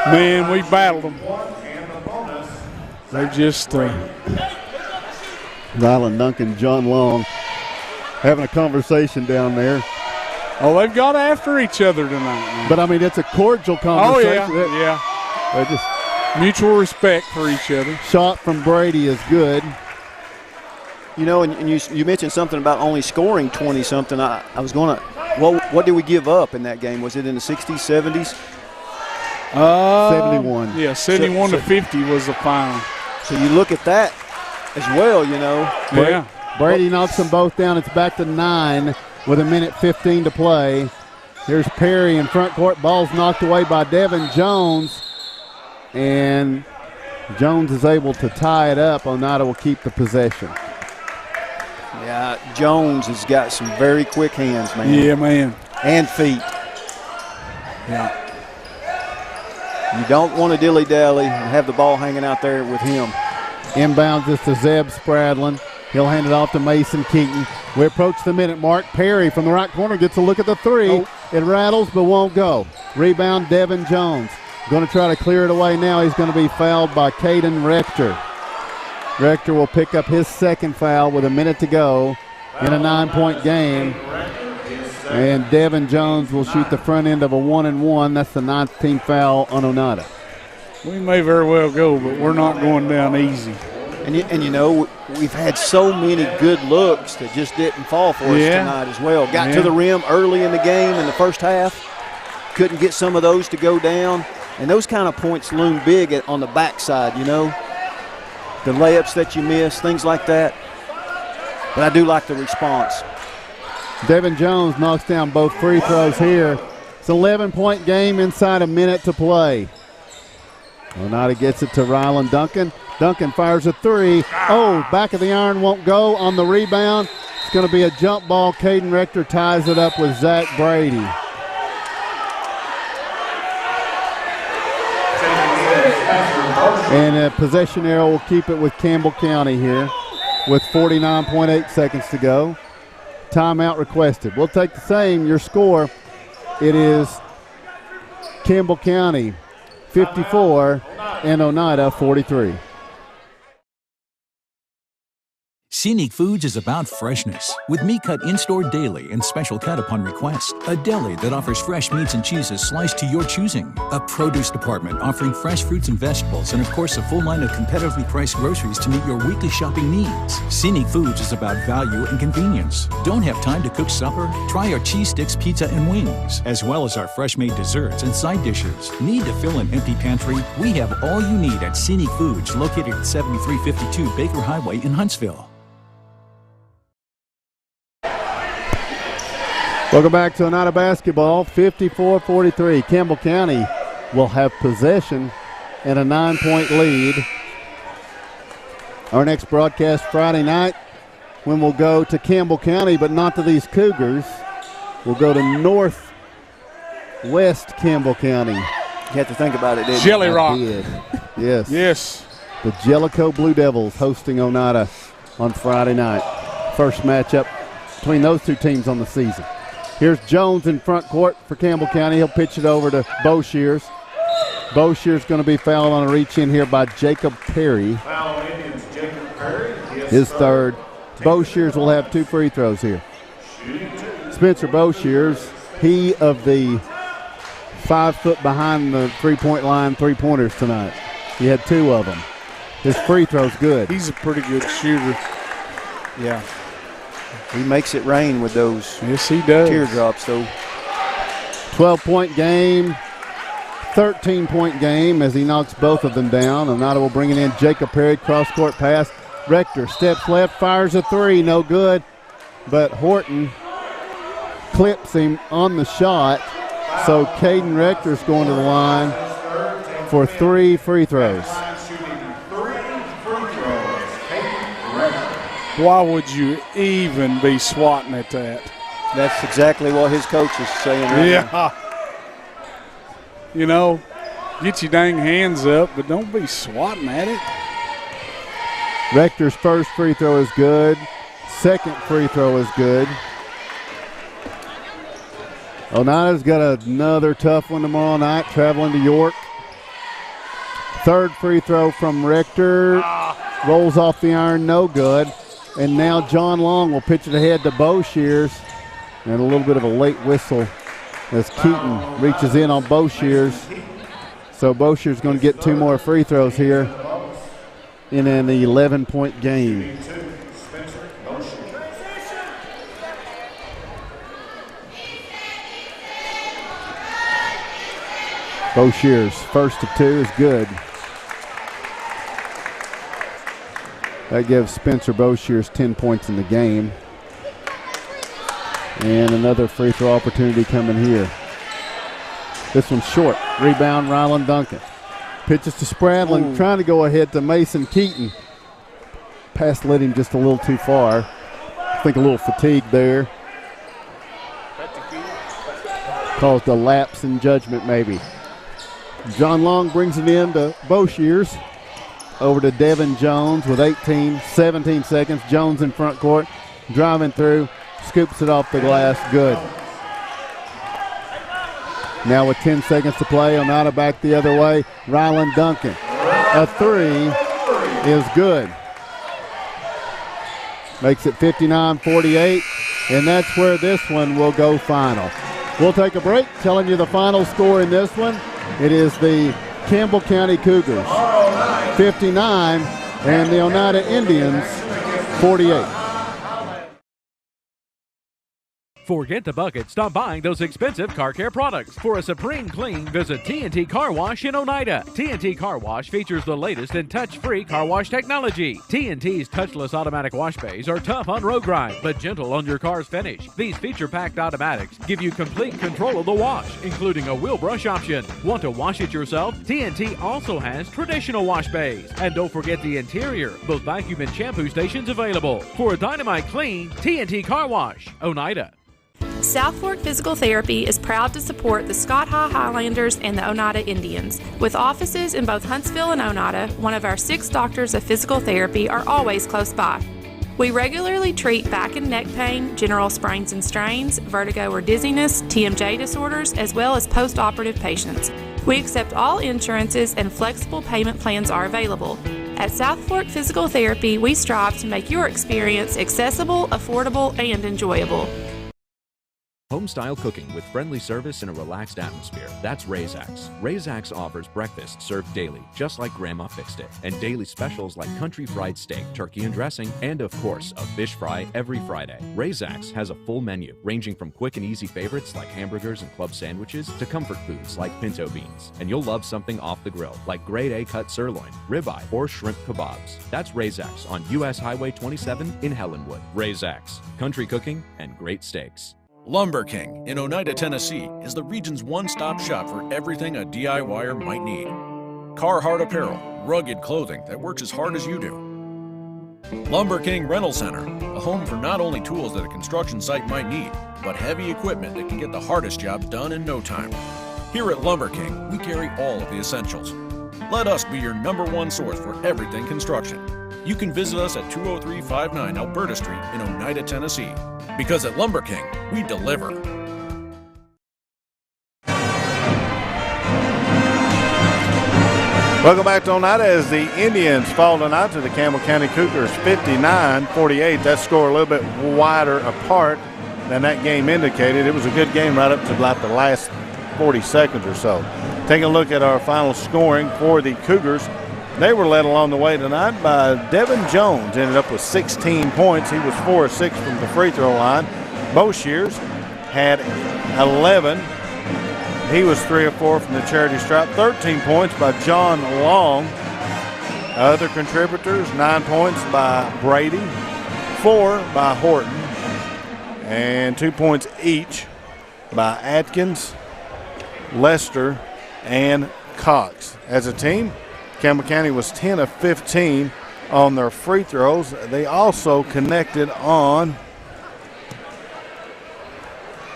Man, we battled them. They just Rylan Duncan, John Long having a conversation down there. Oh, they've got after each other tonight, man. But, I mean, it's a cordial conversation. Oh, yeah. They just mutual respect for each other. Shot from Brady is good. You know, and you mentioned something about only scoring 20-something. I was going to – what did we give up in that game? Was it in the 60s, 70s? 71. Yeah, 71 to 50 was the final. So you look at that as well, you know. Yeah. Brady knocks them both down. It's back to 9 with 1:15 to play. Here's Perry in front court. Ball's knocked away by Devin Jones. And Jones is able to tie it up. Oneida will keep the possession. Yeah, Jones has got some very quick hands, man. Yeah, man. And feet. Yeah. You don't want to dilly-dally and have the ball hanging out there with him. Inbounds this to Zeb Spradlin. He'll hand it off to Mason Keaton. We approach the minute mark. Perry from the right corner gets a look at the 3. Oh. It rattles but won't go. Rebound Devin Jones. Going to try to clear it away now. He's going to be fouled by Caden Rector. Rector will pick up his second foul with 1 minute to go in a 9-point game. And Devin Jones will shoot the front end of a 1-1. That's the 9th team foul on Oneida. We may very well go, but we're not going down easy. And you know, we've had so many good looks that just didn't fall for us tonight as well. Got to the rim early in the game in the first half. Couldn't get some of those to go down. And those kind of points loom big on the backside, you know. The layups that you miss, things like that. But I do like the response. Devin Jones knocks down both free throws here. It's an 11-point game inside 1 minute to play. Oneida gets it to Rylan Duncan. Duncan fires a 3. Oh, back of the iron won't go on the rebound. It's going to be a jump ball. Caden Rector ties it up with Zach Brady. And a possession arrow will keep it with Campbell County here with 49.8 seconds to go. Timeout requested. We'll take the same. Your score, it is Campbell County 54 and Oneida 43. Scenic Foods is about freshness, with meat cut in-store daily and special cut upon request. A deli that offers fresh meats and cheeses sliced to your choosing. A produce department offering fresh fruits and vegetables, and of course a full line of competitively priced groceries to meet your weekly shopping needs. Scenic Foods is about value and convenience. Don't have time to cook supper? Try our cheese sticks, pizza, and wings, as well as our fresh-made desserts and side dishes. Need to fill an empty pantry? We have all you need at Scenic Foods, located at 7352 Baker Highway in Huntsville. Welcome back to Oneida basketball, 54-43. Campbell County will have possession and a 9-point lead. Our next broadcast Friday night, when we'll go to Campbell County, but not to these Cougars. We'll go to northwest Campbell County. You have to think about it, didn't you? Jelly Rock. Yes. Yes. The Jellicoe Blue Devils hosting Oneida on Friday night. First matchup between those two teams on the season. Here's Jones in front court for Campbell County. He'll pitch it over to Boshears. Boshears going to be fouled on a reach in here by Jacob Perry. Foul on Indians, Jacob Perry. His third. Boshears will have 2 free throws here. Spencer Boshears, he of the 5 foot behind the three-point line three-pointers tonight. He had 2 of them. His free throw's good. He's a pretty good shooter. Yeah. He makes it rain with those teardrops, though. 12-point game, 13-point game as he knocks both of them down. Oneida will bring it in. Jacob Perry, cross-court pass. Rector steps left, fires a 3, no good. But Horton clips him on the shot. So Caden Rector's going to the line for 3 free throws. Why would you even be swatting at that? That's exactly what his coach is saying right now. You know, get your dang hands up, but don't be swatting at it. Rector's first free throw is good. Second free throw is good. Oneida's got another tough one tomorrow night, traveling to York. Third free throw from Rector. Rolls off the iron, no good. And now John Long will pitch it ahead to Boshears. And a little bit of a late whistle as Keaton reaches in on Boshears. So Boshears going to get 2 more free throws here in an 11-point game. Boshears' first of 2 is good. That gives Spencer Boshears 10 points in the game. And another free throw opportunity coming here. This one's short. Rebound, Ryland Duncan. Pitches to Spradlin, trying to go ahead to Mason Keaton. Pass led him just a little too far. I think a little fatigued there. Caused a lapse in judgment maybe. John Long brings it in to Boshears. Over to Devin Jones with 17 seconds. Jones in front court, driving through, scoops it off the glass, good. Now with 10 seconds to play, Oneida back the other way. Ryland Duncan, a 3 is good. Makes it 59-48, and that's where this one will go final. We'll take a break, telling you the final score in this one. It is the Campbell County Cougars 59 and the Oneida Indians 48. Forget the bucket. Stop buying those expensive car care products. For a supreme clean, visit T&T Car Wash in Oneida. T&T Car Wash features the latest in touch-free car wash technology. T&T's touchless automatic wash bays are tough on road grime, but gentle on your car's finish. These feature-packed automatics give you complete control of the wash, including a wheel brush option. Want to wash it yourself? T&T also has traditional wash bays. And don't forget the interior, both vacuum and shampoo stations available. For a dynamite clean, T&T Car Wash, Oneida. South Fork Physical Therapy is proud to support the Scott High Highlanders and the Oneida Indians. With offices in both Huntsville and Oneida, one of our 6 doctors of physical therapy are always close by. We regularly treat back and neck pain, general sprains and strains, vertigo or dizziness, TMJ disorders, as well as post-operative patients. We accept all insurances and flexible payment plans are available. At South Fork Physical Therapy, we strive to make your experience accessible, affordable, and enjoyable. Home-style cooking with friendly service and a relaxed atmosphere. That's Razax. Razax offers breakfast served daily, just like Grandma fixed it, and daily specials like country fried steak, turkey and dressing, and of course, a fish fry every Friday. Razax has a full menu, ranging from quick and easy favorites like hamburgers and club sandwiches to comfort foods like pinto beans. And you'll love something off the grill, like grade A cut sirloin, ribeye, or shrimp kebabs. That's Razax on U.S. Highway 27 in Helenwood. Razax, country cooking and great steaks. Lumber King in Oneida, Tennessee is the region's one-stop shop for everything a DIYer might need. Carhartt apparel, rugged clothing that works as hard as you do. Lumber King Rental Center, a home for not only tools that a construction site might need, but heavy equipment that can get the hardest job done in no time. Here at Lumber King, we carry all of the essentials. Let us be your #1 source for everything construction. You can visit us at 20359 Alberta Street in Oneida, Tennessee. Because at Lumber King, we deliver. Welcome back to Oneida as the Indians fall tonight to the Campbell County Cougars 59-48. That score a little bit wider apart than that game indicated. It was a good game right up to like the last 40 seconds or so. Taking a look at our final scoring for the Cougars. They were led along the way tonight by Devin Jones. Ended up with 16 points. He was 4 of 6 from the free throw line. Bo Shears had 11. He was 3 of 4 from the charity stripe. 13 points by John Long. Other contributors, 9 points by Brady, 4 by Horton, and 2 points each by Atkins, Lester, and Cox. As a team, Campbell County was 10 of 15 on their free throws. They also connected on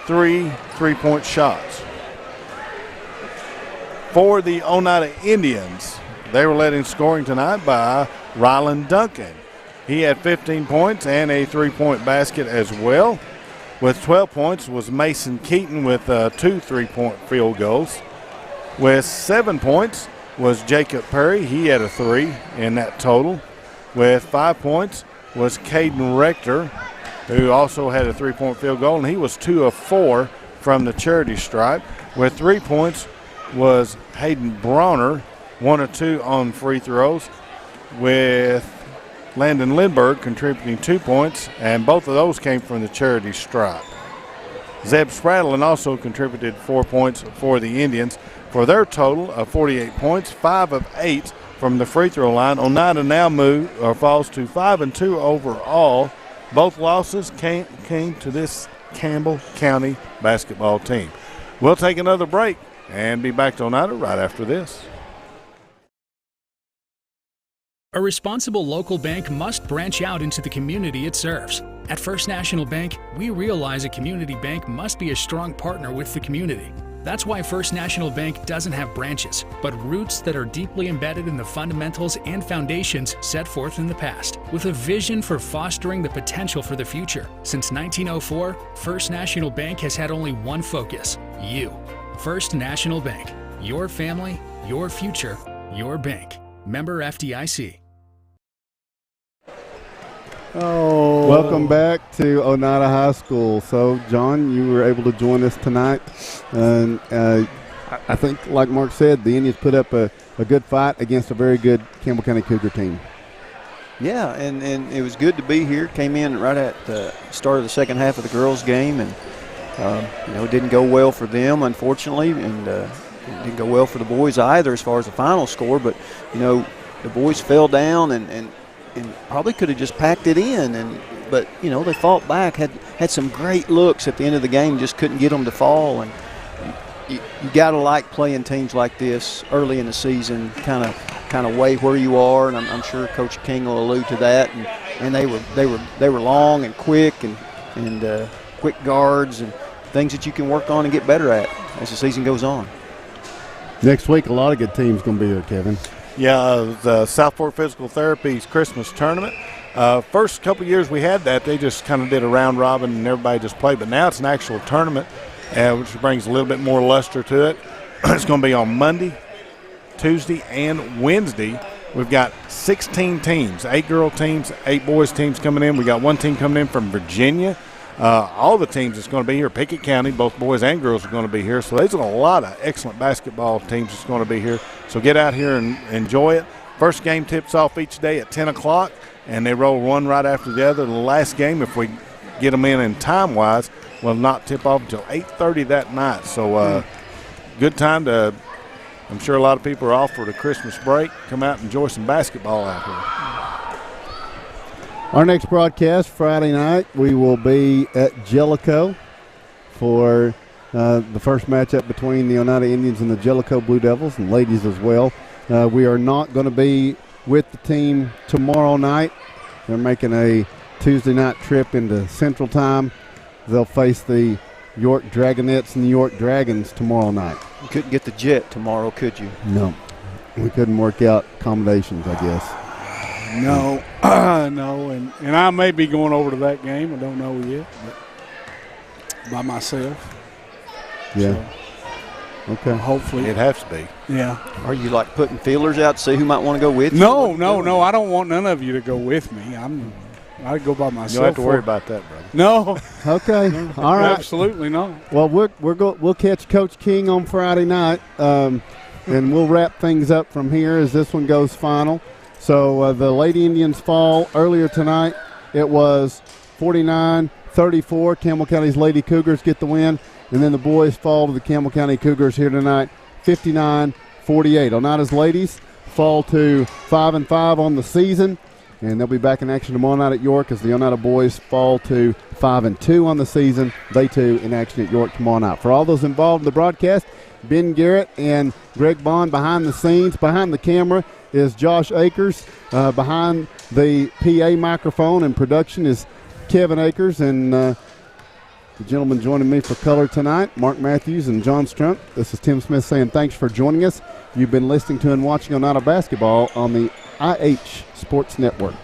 3 3-point shots. For the Oneida Indians, they were led in scoring tonight by Rylan Duncan. He had 15 points and a 3-point basket as well. With 12 points was Mason Keaton with 2 3-point field goals. With 7 points was Jacob Perry. He had a 3 in that total. With 5 points was Caden Rector, who also had a 3-point field goal, and he was 2 of 4 from the charity stripe. With 3 points was Hayden Bronner, 1 of 2 on free throws, with Landon Lindbergh contributing 2 points, and both of those came from the charity stripe. Zeb Spradlin also contributed 4 points for the Indians, for their total of 48 points, 5 of 8 from the free throw line. Oneida now falls to 5-2 overall. Both losses came to this Campbell County basketball team. We'll take another break and be back to Oneida right after this. A responsible local bank must branch out into the community it serves. At First National Bank, we realize a community bank must be a strong partner with the community. That's why First National Bank doesn't have branches, but roots that are deeply embedded in the fundamentals and foundations set forth in the past, with a vision for fostering the potential for the future. Since 1904, First National Bank has had only one focus: you. First National Bank. Your family, your future, your bank. Member FDIC. Welcome back to Oneida High School. So, John, you were able to join us tonight. And I think, like Mark said, the Indians put up a good fight against a very good Campbell County Cougar team. Yeah, and it was good to be here. Came in right at the start of the second half of the girls' game, and it didn't go well for them, unfortunately, and it didn't go well for the boys either as far as the final score. But the boys fell down and probably could have just packed it in, but they fought back, had some great looks at the end of the game, just couldn't get them to fall. And you got to like playing teams like this early in the season, kind of weigh where you are, and I'm sure Coach King will allude to that. And they were long and quick and quick guards and things that you can work on and get better at as the season goes on. Next week, a lot of good teams going to be there, Kevin. Yeah, the South Fork Physical Therapy's Christmas tournament. First couple years we had that, they just kind of did a round robin and everybody just played. But now it's an actual tournament, which brings a little bit more luster to it. It's going to be on Monday, Tuesday, and Wednesday. We've got 16 teams, 8 girl teams, 8 boys teams coming in. We got one team coming in from Virginia. All the teams that's going to be here, Pickett County, both boys and girls are going to be here. So there's a lot of excellent basketball teams that's going to be here. So get out here and enjoy it. First game tips off each day at 10 o'clock, and they roll one right after the other. The last game, if we get them in time-wise, will not tip off until 8:30 that night. So good time to – I'm sure a lot of people are off for the Christmas break. Come out and enjoy some basketball out here. Our next broadcast, Friday night, we will be at Jellicoe for the first matchup between the Oneida Indians and the Jellicoe Blue Devils, and ladies as well. We are not going to be with the team tomorrow night. They're making a Tuesday night trip into Central Time. They'll face the York Dragonettes and the York Dragons tomorrow night. You couldn't get the jet tomorrow, could you? No. We couldn't work out accommodations, I guess. No. No, and I may be going over to that game. I don't know yet, but by myself. Yeah. So, okay. Hopefully. It has to be. Yeah. Are you like putting feelers out to see who might want to go with you? No. I don't want none of you to go with me. I'd go by myself. You don't have to worry about that, brother. No. Okay. No, all right. Absolutely not. Well, we'll catch Coach King on Friday night, and we'll wrap things up from here as this one goes final. So the Lady Indians fall earlier tonight. It was 49-34. Campbell County's Lady Cougars get the win, and then the boys fall to the Campbell County Cougars here tonight, 59-48. Oneida's ladies fall to 5-5 on the season. And they'll be back in action tomorrow night at York as the Oneida boys fall to 5-2 on the season. They, too, in action at York tomorrow night. For all those involved in the broadcast, Ben Garrett and Greg Bond behind the scenes. Behind the camera is Josh Akers. Behind the PA microphone and production is Kevin Akers. And the gentleman joining me for color tonight, Mark Matthews and John Strunk. This is Tim Smith saying thanks for joining us. You've been listening to and watching Oneida basketball on the IH Sports Network.